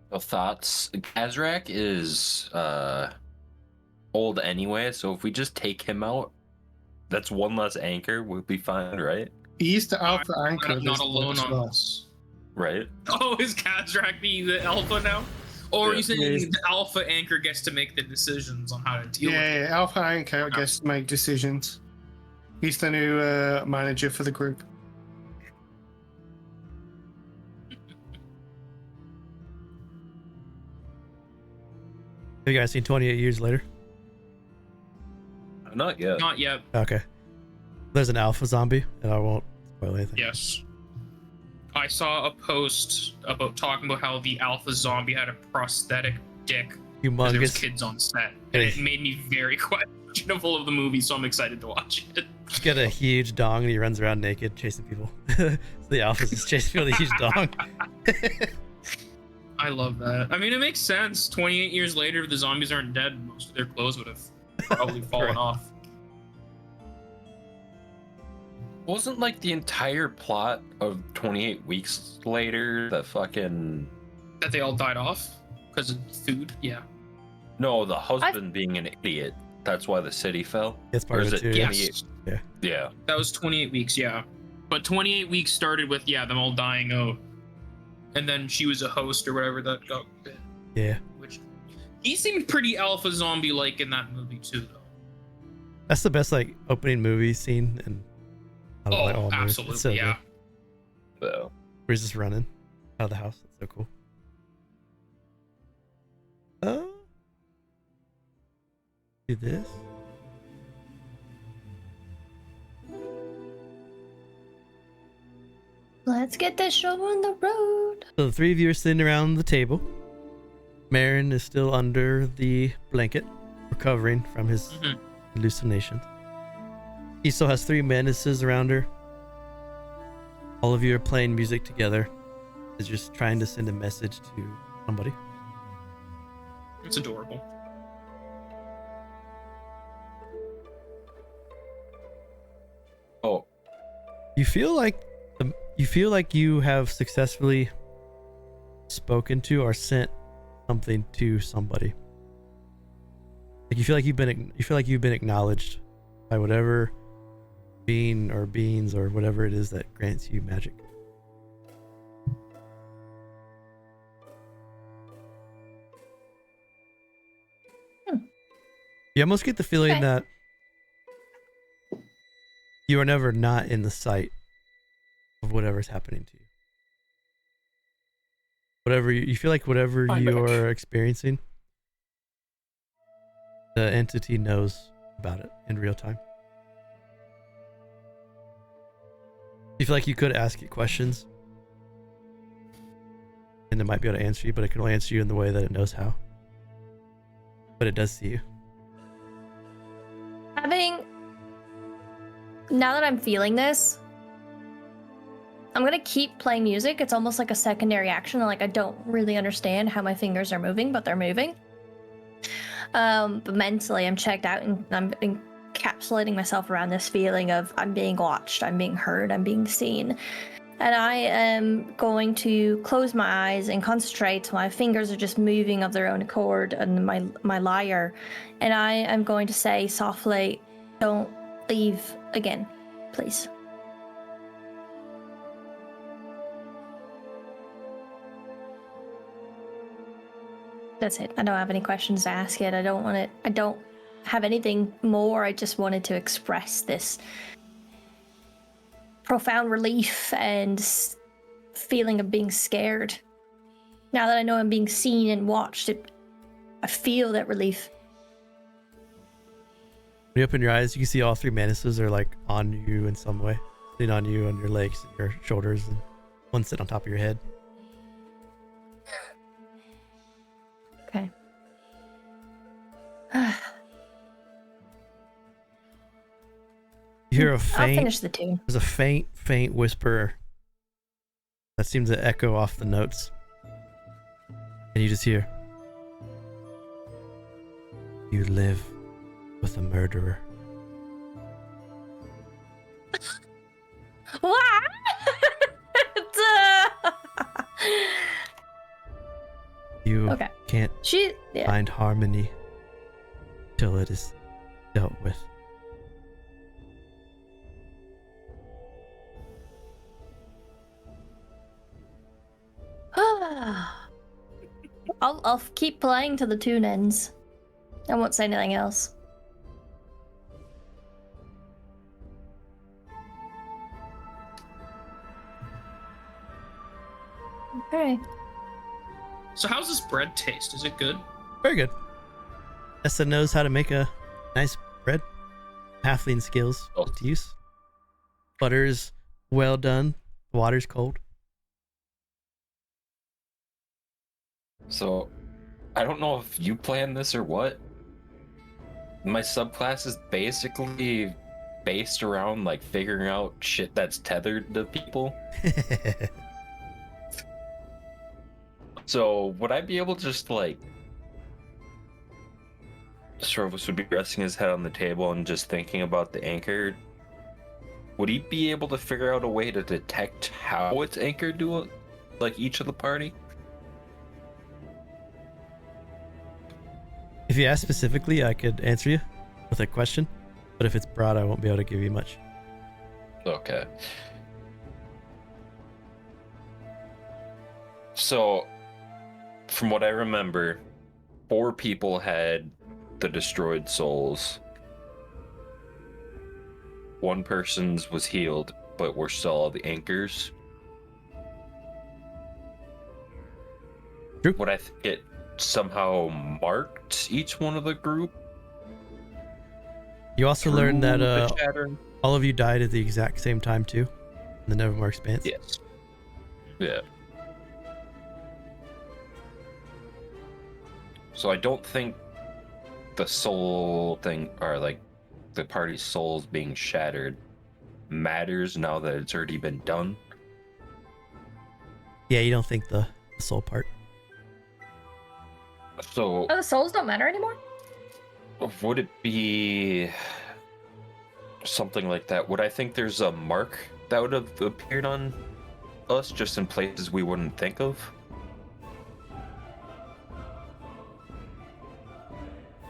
Well, thoughts. Kazrak is old anyway, so if we just take him out, that's one less anchor. We'll be fine, right? He's the alpha anchor. I'm not this alone as on well. this. Right? Oh, is Kazrak being the alpha now? Or are you saying Yeah. the alpha anchor gets to make the decisions on how to deal with it? Yeah, alpha anchor gets to make decisions. He's the new manager for the group. Have you guys seen 28 Years Later? Not yet. Not yet. Okay. There's an alpha zombie, and I won't spoil anything. Yes. I saw a post about talking about how the alpha zombie had a prosthetic dick. There was Humongous. kids on set. And it made me very questionable of the movie, so I'm excited to watch it. He's got a huge dong, and he runs around naked chasing people. So the alpha's just chasing people with a huge dong. I love that. I mean, it makes sense. 28 years later, if the zombies aren't dead, most of their clothes would have probably fallen Right. off. Wasn't like the entire plot of 28 Weeks Later the fucking. That they all died off because of food? Yeah. No, the husband being an idiot. That's why the city fell. That's part Or of is it it too. Yeah. Yes. Yeah. That was 28 weeks, yeah. But 28 weeks started with, them all dying out. And then she was a host or whatever that got bit. Yeah. Which he seemed pretty alpha zombie like in that movie too, though. That's the best like opening movie scene and all movies. It's absolutely, so yeah. good. So. Where he's just running out of the house. That's so cool. Do this. Let's get this show on the road. So the three of you are sitting around the table. Marin is still under the blanket, recovering from his Mhm. hallucinations. He still has three menaces around her. All of you are playing music together. Is just trying to send a message to somebody. It's adorable. Oh, You feel like you have successfully spoken to or sent something to somebody. Like you feel like you've been acknowledged by whatever being or beings or whatever it is that grants you magic. You almost get the feeling Okay. that you are never not in the sight of whatever's happening to you. Whatever you feel like whatever I'm you back. are experiencing, the entity knows about it in real time. You feel like you could ask it questions and it might be able to answer you, but it can only answer you in the way that it knows how. But it does see you. Now that I'm feeling this, I'm gonna keep playing music. It's almost like a secondary action. Like I don't really understand how my fingers are moving, but they're moving. But mentally, I'm checked out and I'm encapsulating myself around this feeling of I'm being watched, I'm being heard, I'm being seen. And I am going to close my eyes and concentrate. My fingers are just moving of their own accord, and my lyre. And I am going to say softly, "Don't leave again, please." That's it. I don't have any questions to ask it. I don't have anything more. I just wanted to express this profound relief and feeling of being scared. Now that I know I'm being seen and watched, I feel that relief. When you open your eyes, you can see all 3 Manuses are like on you in some way. Sitting on you, on your legs, and your shoulders, and one sit on top of your head. Okay. You hear a I'll faint, finish the tune. there's a faint whisper that seems to echo off the notes. And you just hear, "You live with a murderer." What? You Okay. can't Yeah. find harmony till it is dealt with. I'll keep playing till the tune ends. I won't say anything else. Okay. So how's this bread taste? Is it good? Very good. Essa knows how to make a nice bread. Halfling skills to use. Butter's well done. Water's cold. So, I don't know if you planned this or what. My subclass is basically based around like figuring out shit that's tethered to people. So, would I be able to just like... Srovis would be resting his head on the table and just thinking about the anchor. Would he be able to figure out a way to detect how it's anchored to like each of the party? If you ask specifically, I could answer you with a question. But if it's broad, I won't be able to give you much. Okay. So, from what I remember, 4 people had the destroyed souls. 1 person's was healed, but were still all the anchors. True. Would I think it somehow marked each one of the group? You also learned that The chatter? all of you died at the exact same time too, in the Nevermore Expanse. Yes. Yeah. So I don't think the soul thing, or like the party's souls being shattered, matters now that it's already been done. Yeah, you don't think the soul part. So Oh, the souls don't matter anymore? would it be something like that? Would I think there's a mark that would have appeared on us just in places we wouldn't think of?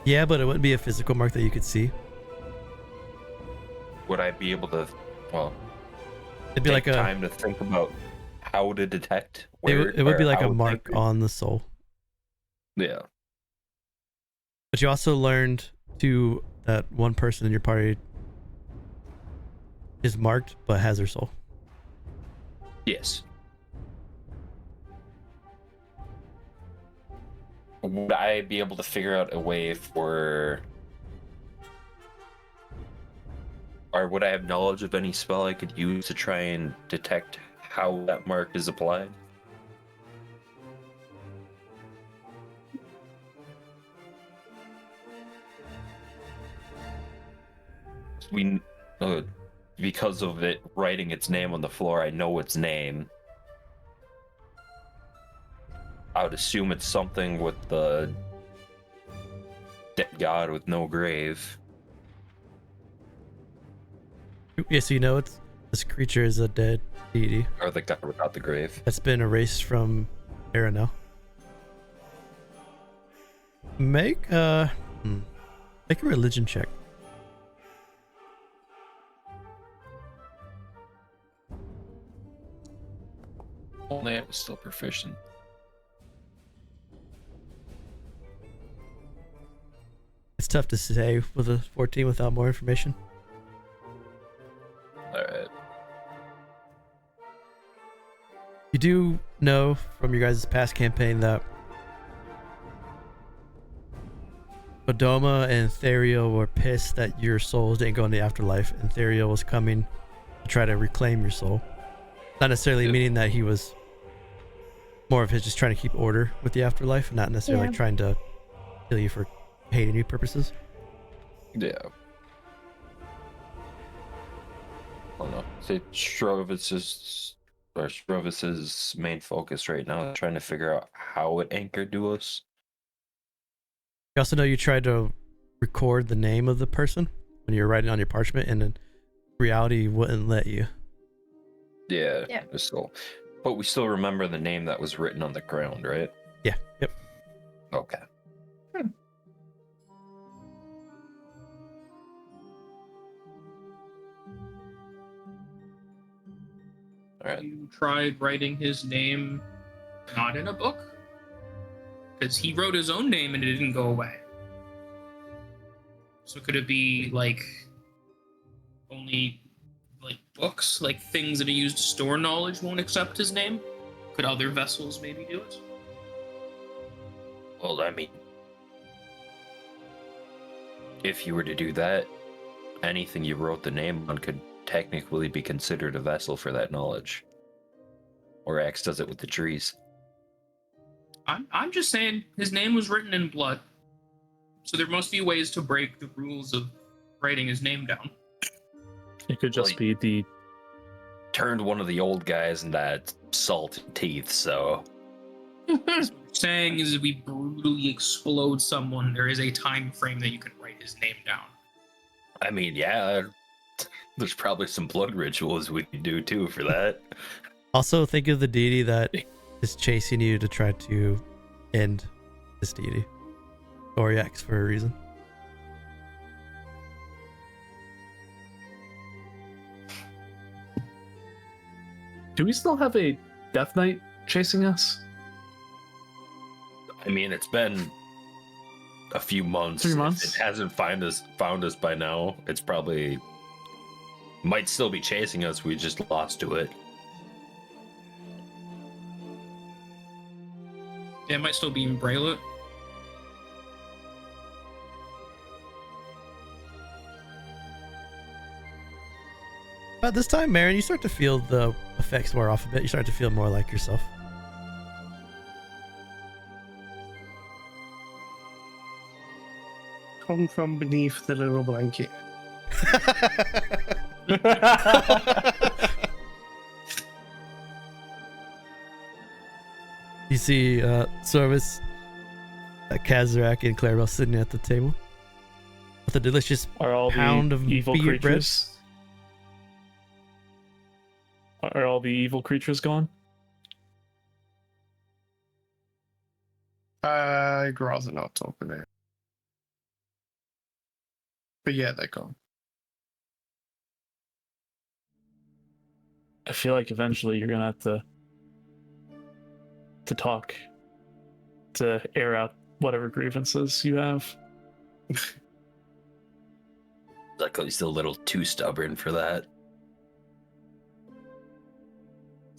Yeah, but it wouldn't be a physical mark that you could see. Would I be able to, well, It'd be take like a time to think about how to detect it, where it would be or like how a it's mark anchored? on the soul. Yeah. But you also learned too that one person in your party is marked but has their soul. Yes. Would I be able to figure out a way for... Or would I have knowledge of any spell I could use to try and detect how that mark is applied? We, because of it writing its name on the floor, I know its name. I would assume it's something with the dead god with no grave. Yeah, so you know this creature is a dead deity Or the god without the grave. that's been erased from Erenel. Make a religion check. Only I was still proficient. tough to say with a 14 without more information. All right. You do know from your guys' past campaign that Bodoma and Theriel were pissed that your souls didn't go in the afterlife, and Theriel was coming to try to reclaim your soul. Not necessarily meaning that he was more of his just trying to keep order with the afterlife, not necessarily like trying to kill you for hating you purposes. Yeah. I don't know. See, Srovis's main focus right now is trying to figure out how it anchored to us. You also know you tried to record the name of the person when you were writing on your parchment, and then reality wouldn't let you. Yeah. But we still remember the name that was written on the ground, right? Yeah. Yep. Okay. All right. You tried writing his name not in a book? Because he wrote his own name and it didn't go away. So could it be like only like books, like things that are used to store knowledge won't accept his name? Could other vessels maybe do it? Well, I mean, if you were to do that, anything you wrote the name on could technically be considered a vessel for that knowledge. Or Axe does it with the trees. I'm just saying his name was written in blood. So there must be ways to break the rules of writing his name down. It could just be the Turned one of the old guys into salt teeth, so What I'm saying is if we brutally explode someone, there is a time frame that you can write his name down. I mean, yeah, there's probably some blood rituals we could do too for that. Also, think of the deity that is chasing you to try to end this deity. Oriax for a reason. Do we still have a Death Knight chasing us? I mean, it's been a few months. 3 months? If it hasn't found us by now. It's probably might still be chasing us. We just lost to it. Yeah, it might still be in Bracelet. But this time, Marin, you start to feel the effects wear off a bit. You start to feel more like yourself. Come from beneath the little blanket. You see Srovis, Kazrak, and Clarabell sitting at the table with a delicious Are all pound the of evil beer bread. creatures? Are all the evil creatures gone? I'd rather not talk about it. But yeah, they're gone. I feel like eventually you're gonna have to talk to air out whatever grievances you have. Luckily, he's still a little too stubborn for that.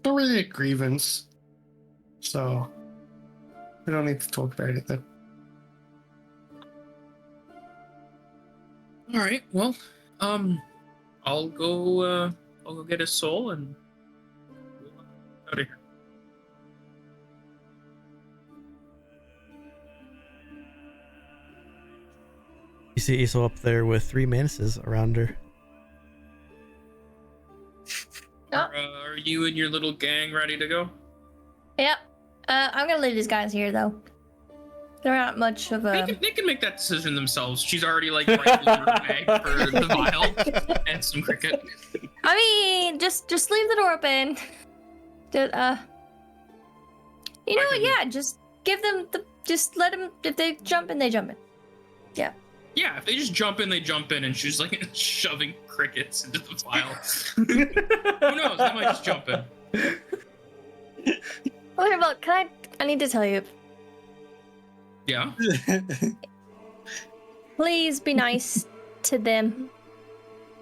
Not really a grievance. So we don't need to talk about it then. All right. Well, I'll go get his soul and out of here. You see Isole up there with 3 manuses around her. Are you and your little gang ready to go? Yep. I'm gonna leave these guys here though. They're not much of a. They can make that decision themselves. She's already like rifled her bag for the vial and some cricket. I mean, just leave the door open. You know what? Yeah, just give them just let them. If they jump in, they jump in. Yeah. Yeah, if they just jump in, they jump in, and she's like shoving crickets into the vial. Who knows? They might just jump in. Okay, well, I need to tell you. Yeah. Please be nice to them.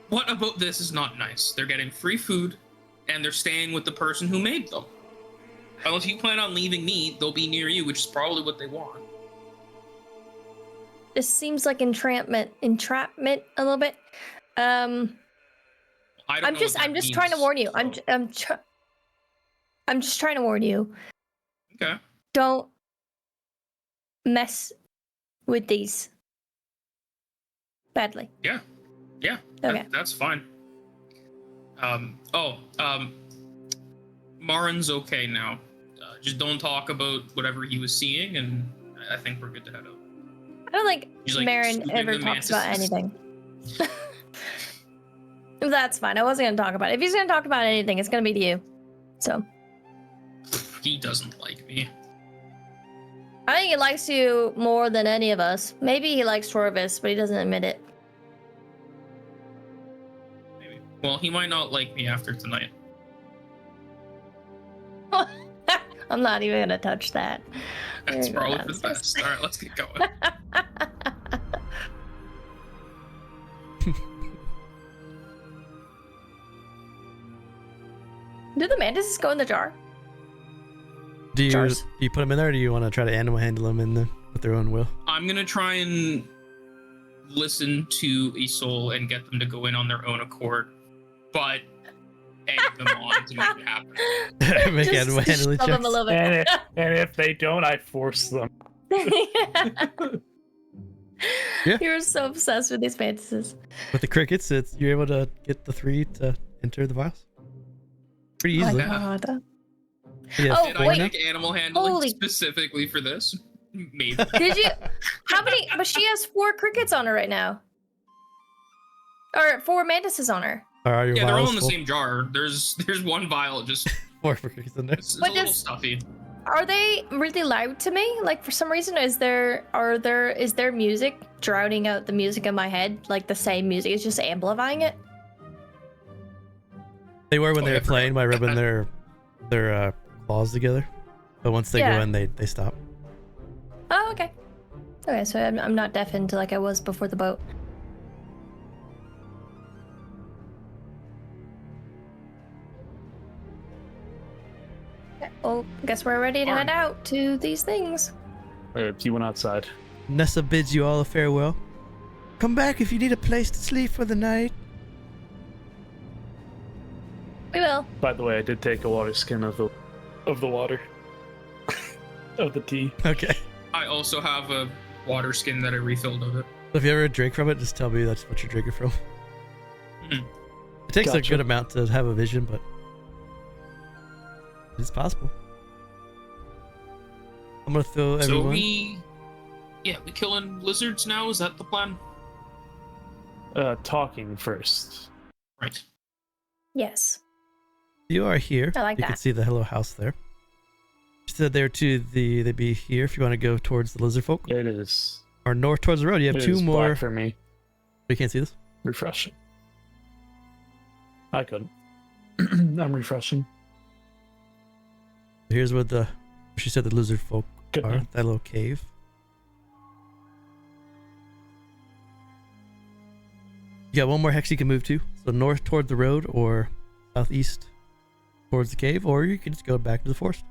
What about this is not nice? They're getting free food, and they're staying with the person who made them. Unless you plan on leaving me, they'll be near you, which is probably what they want. This seems like entrapment a little bit. I don't I'm know just what that trying to means, warn you. so- I'm just trying to warn you. Okay. Don't mess with these badly. Yeah, Okay. that's fine. Marin's okay now. Just don't talk about whatever he was seeing, and I think we're good to head out. I don't think He's like Marin scooping ever the talks about mantises. anything. That's fine. I wasn't gonna talk about it. If he's gonna talk about anything, it's gonna be to you. So He doesn't like me. I think he likes you more than any of us. Maybe he likes Srovis, but he doesn't admit it. Maybe. Well, he might not like me after tonight. I'm not even gonna touch that. That's We're gonna probably go for the downstairs. best. All right, let's get going. Do the mantises go in the jar? Do you Jars. put them in there, or do you want to try to animal handle them in the, with their own will? I'm gonna try and listen to Isole and get them to go in on their own accord, but egg them on to make it happen. Make Just animal handling shove them checks. a little bit. And if they don't, I force them. Yeah. You're so obsessed with these mantises. With the crickets, you're able to get the 3 to enter the vials pretty Oh my easily. God. Yeah, Oh, Did four I wait. now? make animal handling Holy- specifically for this? Maybe. Did you? How many? But she has 4 crickets on her right now. Or 4 mantises on her. Are your Yeah, they're all vials in the full? same jar. There's one vial, just 4 crickets in there. it's a But little does- stuffy. Are they really loud to me? Like for some reason, is there music drowning out the music in my head? Like the same music, it's just amplifying it. They were when Oh, they yeah, were playing by rubbing their claws together, but once they Yeah. go in, they stop. Oh, okay. Okay, so I'm not deafened like I was before the boat. Okay, well, guess we're ready to head out to these things. He went outside. Nessa bids you all a farewell. Come back if you need a place to sleep for the night. We will. By the way, I did take a water skin of the water. Of the tea. Okay. I also have a water skin that I refilled of it. If you ever drink from it, just tell me that's what you're drinking from. Hmm. It takes a Gotcha. good amount to have a vision, but it's possible. I'm gonna throw So everyone. we killing lizards now. Is that the plan? Talking first. Right. Yes. You are here. I like you can that. see the hello house there. She said there too. They'd be here if you want to go towards the lizard folk It is. or north towards the road. You have it 2 is more. black for me. You can't see this. Refreshing. I couldn't. I'm refreshing. Here's where she said the lizard folk Good are. man. That little cave. You got 1 more hex you can move to. So north toward the road or southeast towards the cave, or you can just go back to the forest.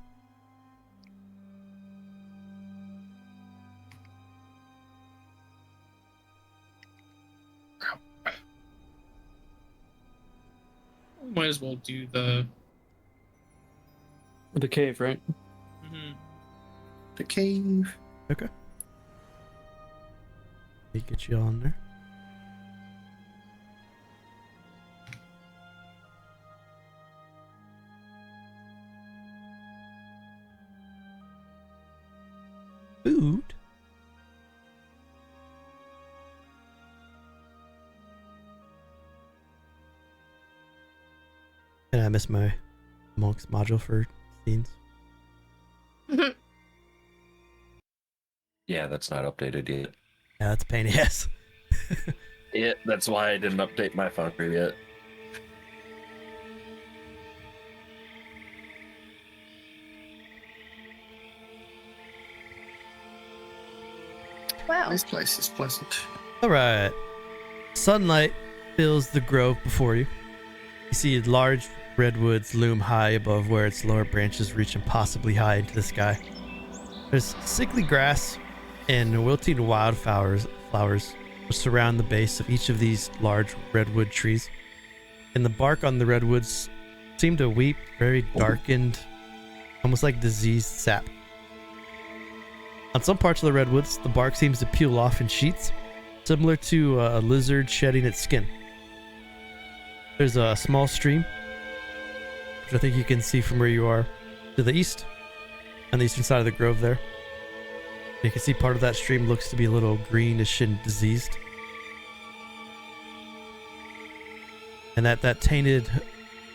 Might as well do the. The cave, right? Mhm. The cave. Okay. Let me get you on there. Food. And I missed my monks module for scenes. Yeah, that's not updated yet. Yeah, that's a pain in the ass. Yeah, that's why I didn't update my Foundry yet. Wow. This place is pleasant. All right. Sunlight fills the grove before you. You see large redwoods loom high above where its lower branches reach impossibly high into the sky. There's sickly grass and wilting wildflowers which surround the base of each of these large redwood trees. And the bark on the redwoods seem to weep very darkened, almost like diseased sap. On some parts of the redwoods, the bark seems to peel off in sheets, similar to a lizard shedding its skin. There's a small stream, which I think you can see from where you are to the east, on the eastern side of the grove there. You can see part of that stream looks to be a little greenish and diseased. And that tainted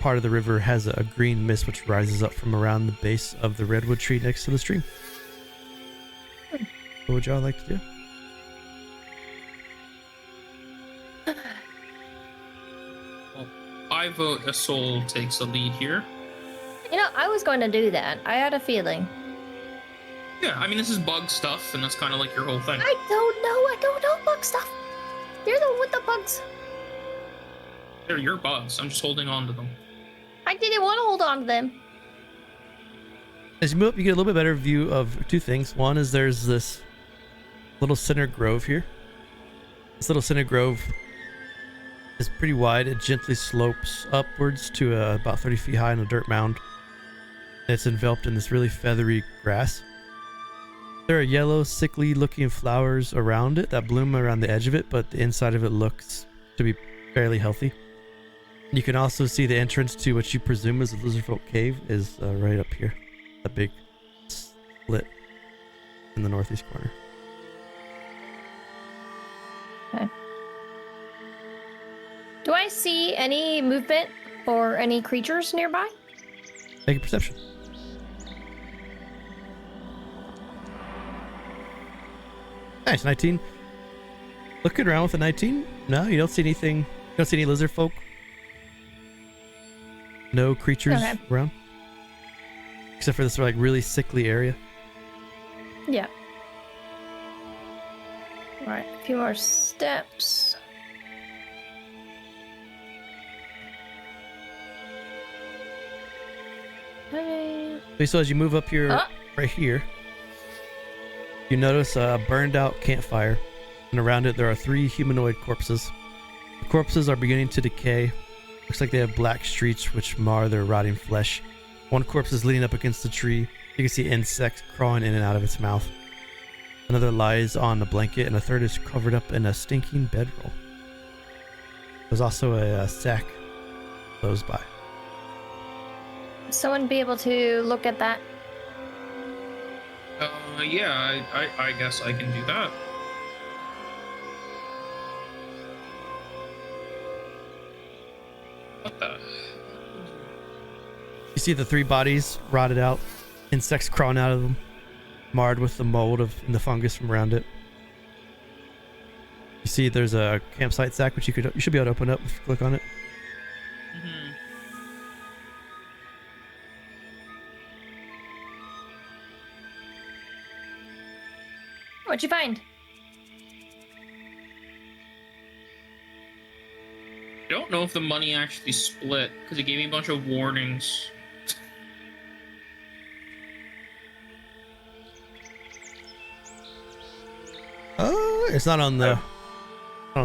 part of the river has a green mist which rises up from around the base of the redwood tree next to the stream. What would y'all like to do? Well, I vote Isole takes the lead here. You know, I was going to do that. I had a feeling. Yeah, I mean, this is bug stuff, and that's kind of like your whole thing. I don't know bug stuff. You're the one with the bugs. They're your bugs. I'm just holding on to them. I didn't want to hold on to them. As you move up, you get a little bit better view of two things. One is there's this little center grove here. This little center grove is pretty wide. It gently slopes upwards to about 30 feet high on a dirt mound. And it's enveloped in this really feathery grass. There are yellow, sickly looking flowers around it that bloom around the edge of it, but the inside of it looks to be fairly healthy. You can also see the entrance to what you presume is the Lizardfolk Cave is right up here. A big split in the northeast corner. Okay. Do I see any movement or any creatures nearby? Make a perception. Nice, 19. Looking around with a 19. No, you don't see anything. You don't see any lizard folk. No creatures around. Except for this like really sickly area. Yeah. All right, a few more steps. Hey. So as you move up here, right here, you notice a burned out campfire, and around it there are 3 humanoid corpses. The corpses are beginning to decay. Looks like they have black streaks which mar their rotting flesh. One corpse is leaning up against the tree. You can see insects crawling in and out of its mouth. Another lies on a blanket, and a third is covered up in a stinking bedroll. There's also a sack close by. Someone be able to look at that? Yeah, I guess I can do that. What the? You see the 3 bodies rotted out, insects crawling out of them, marred with the mold and the fungus from around it. You see there's a campsite sack which you should be able to open up if you click on it. Mm-hmm. What'd you find? I don't know if the money actually split because it gave me a bunch of warnings. Oh, it's not on the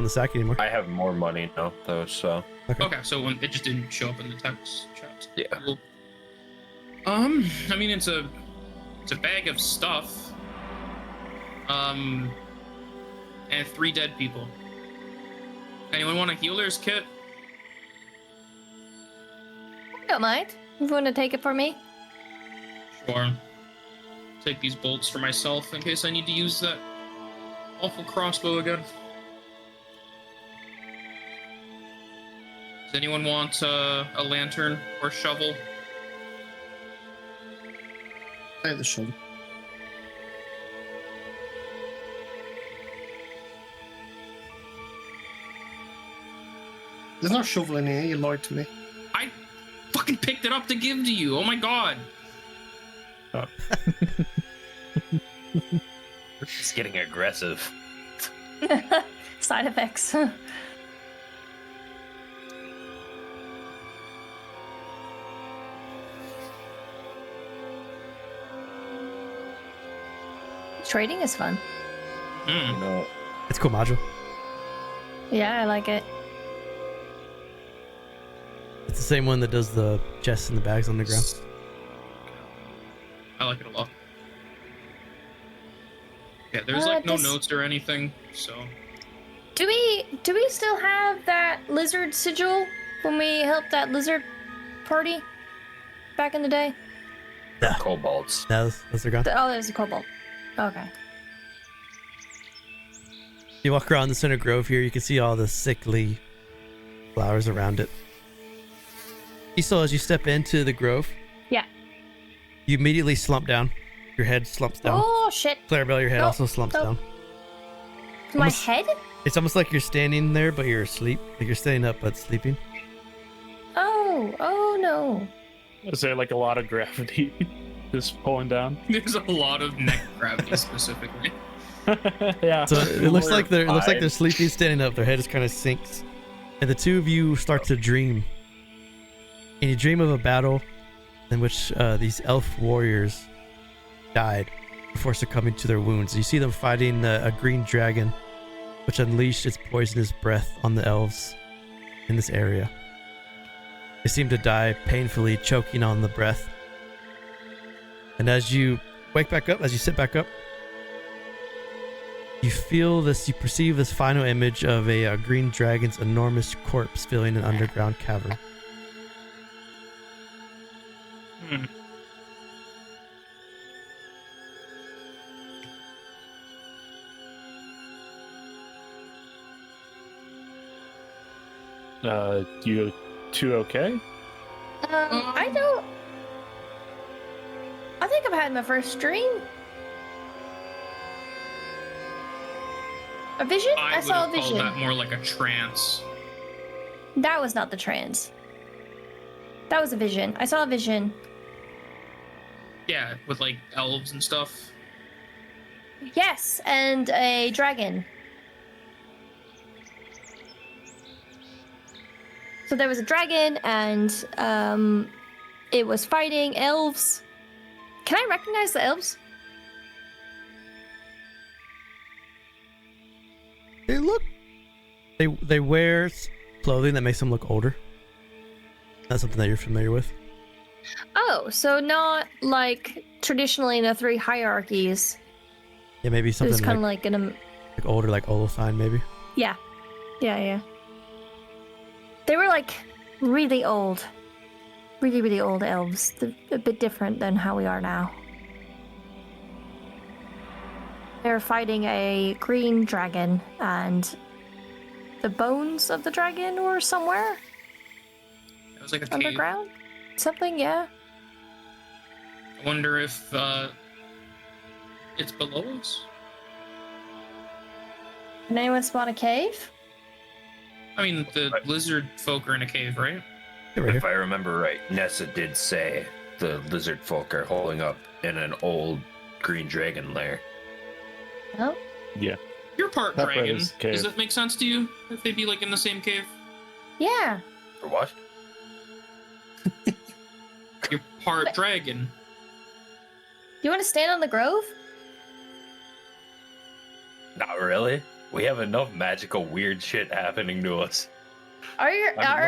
sack anymore. I have more money now, though, so. Okay, so when it just didn't show up in the text chat. Yeah. Cool. I mean it's a bag of stuff. And 3 dead people. Anyone want a healer's kit? I don't mind. You want to take it for me? Sure. Take these bolts for myself in case I need to use that awful crossbow again. Does anyone want a lantern or shovel? I have the shovel. There's no shovel in here, you lied to me. I fucking picked it up to give to you. Oh my god. It's getting aggressive. side effects. Trading is fun. You Hmm. know, It's cool module. Yeah, I like it. It's the same one that does the chests and the bags on the ground. I like it a lot. Yeah, there's Uh, like no does- notes or anything, so Do we still have that lizard sigil when we helped that lizard party back in the day? Kobolds. No, those are gone. Oh, there's a kobold. Okay. You walk around the center grove here, you can see all the sickly flowers around it. Isole, as you step into the grove, Yeah. you immediately slump down. Your head slumps down. Oh shit! Clarabell, your head Oh, also slumps oh. down. My Almost- head? It's almost like you're standing there, but you're asleep. Like you're staying up, but sleeping. Oh no. Is there like a lot of gravity just pulling down? there's a lot of neck gravity specifically. Yeah. So it looks like they're Fine. sleeping, standing up. Their head just kind of sinks, and the two of you start to dream. And you dream of a battle in which these elf warriors died before succumbing to their wounds. You see them fighting a green dragon, which unleashed its poisonous breath on the elves in this area. They seem to die painfully, choking on the breath. And as you wake back up, as you sit back up, you perceive this final image of a green dragon's enormous corpse filling an underground cavern. Hmm. You two okay? I don't. I think I've had my first dream. A vision? I would saw a have called vision. that more like a trance. That was not the trance. That was a vision. I saw a vision. Yeah, with like elves and stuff. Yes, and a dragon. So there was a dragon, and it was fighting elves. Can I recognize the elves? They wear clothing that makes them look older. That's something that you're familiar with. Oh, so not like traditionally in the three hierarchies. Yeah, maybe It something was kind like, of like in a like older, like Olofine, maybe. yeah. They were like really old, really old elves. They're a bit different than how we are now. They were fighting a green dragon, and the bones of the dragon were somewhere It was like a cave. underground. Something, yeah. I wonder if it's below us. Can anyone spot a cave? I mean, the lizard folk are in a cave, right? Yeah, right If here. I remember right, Nessa did say the lizard folk are holding up in an old green dragon lair. No. You're part That part dragon. is cave. Does that make sense to you? If they'd be like in the same cave? Yeah. For what? You're part dragon. You want to stand on the grove? Not really. We have enough magical weird shit happening to us. Are I'm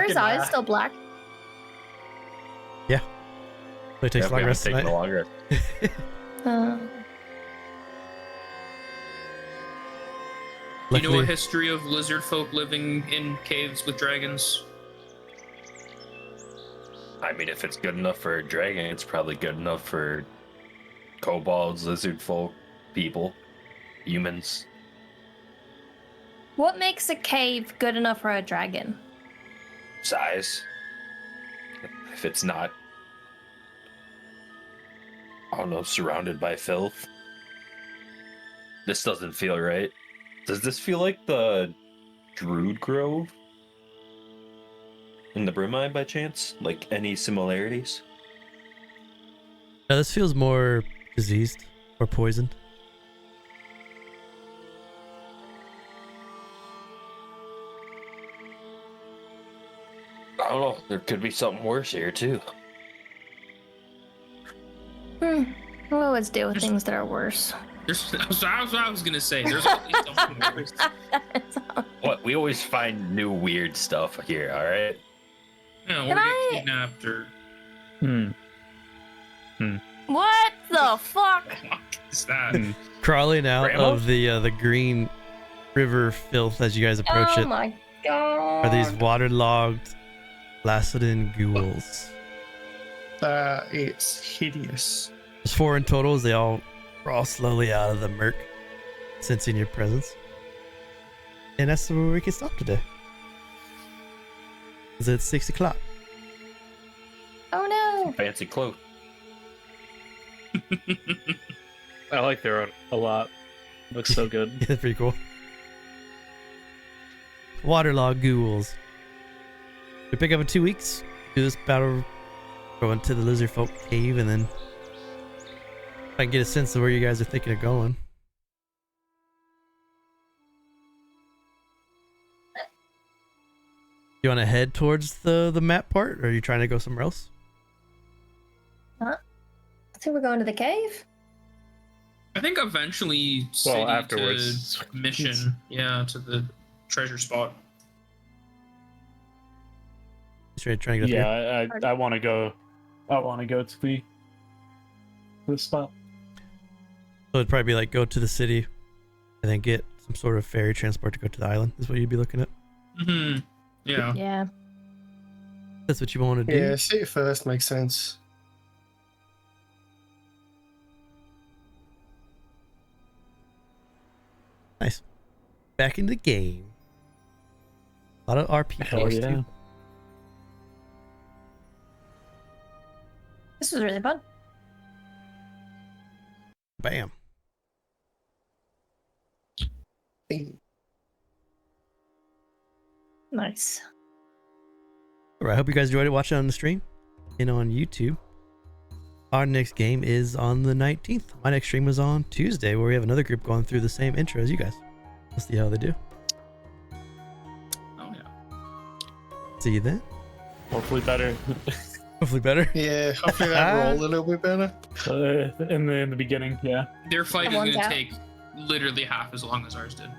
his looking eyes back. still black? It takes Yep, long we rest haven't taken tonight. a long rest. Do you know a Luckily, history of lizard folk living in caves with dragons? I mean, if it's good enough for a dragon, it's probably good enough for kobolds, lizard folk, people, humans. What makes a cave good enough for a dragon? Size. If it's not, I don't know, surrounded by filth. This doesn't feel right. Does this feel like the Druid Grove in the Brimeye by chance? Like any similarities? no, this feels more diseased or poisoned. Well, there could be something worse here too. We'll always deal with things that are worse. That's what I was gonna say. There's always something worse. What? We always find new weird stuff here. All right. Yeah, Can or I- get kidnapped or What the fuck? what is that? Crawling out Grandma? of the green river filth as you guys approach Oh it my god. are these waterlogged Lacidin ghouls. It's hideous. There's 4 in total as they all crawl slowly out of the murk, sensing your presence. And that's where we can stop today. It's 6 o'clock. Oh no. Fancy cloak. I like their art a lot. Looks so good. Yeah, that's pretty cool. Waterlogged ghouls. We pick up in 2 weeks. Do this battle, go into the lizard folk cave, and then I can get a sense of where you guys are thinking of going. You want to head towards the map part, or are you trying to go somewhere else? I think we're going to the cave. I think eventually city afterwards. to mission, yeah, to the treasure spot. Just trying to get up here. Yeah, I want to go. I want to go to the spot. So it'd probably be like go to the city, and then get some sort of ferry transport to go to the island. Is what you'd be looking at. Mm-hmm. Yeah. Yeah. That's what you want to do. Yeah, city first makes sense. Nice. Back in the game. A lot of RP Hell players yeah. too. This was really fun. Bam. Nice. Alright, I hope you guys enjoyed it watching on the stream and on YouTube. Our next game is on the 19th. My next stream is on Tuesday, where we have another group going through the same intro as you guys. We'll see how they do. Oh yeah. See you then. Hopefully better. Hopefully better. Yeah, hopefully that roll a little bit better. In the beginning, yeah. Their fight is Someone's gonna out. take literally half as long as ours did.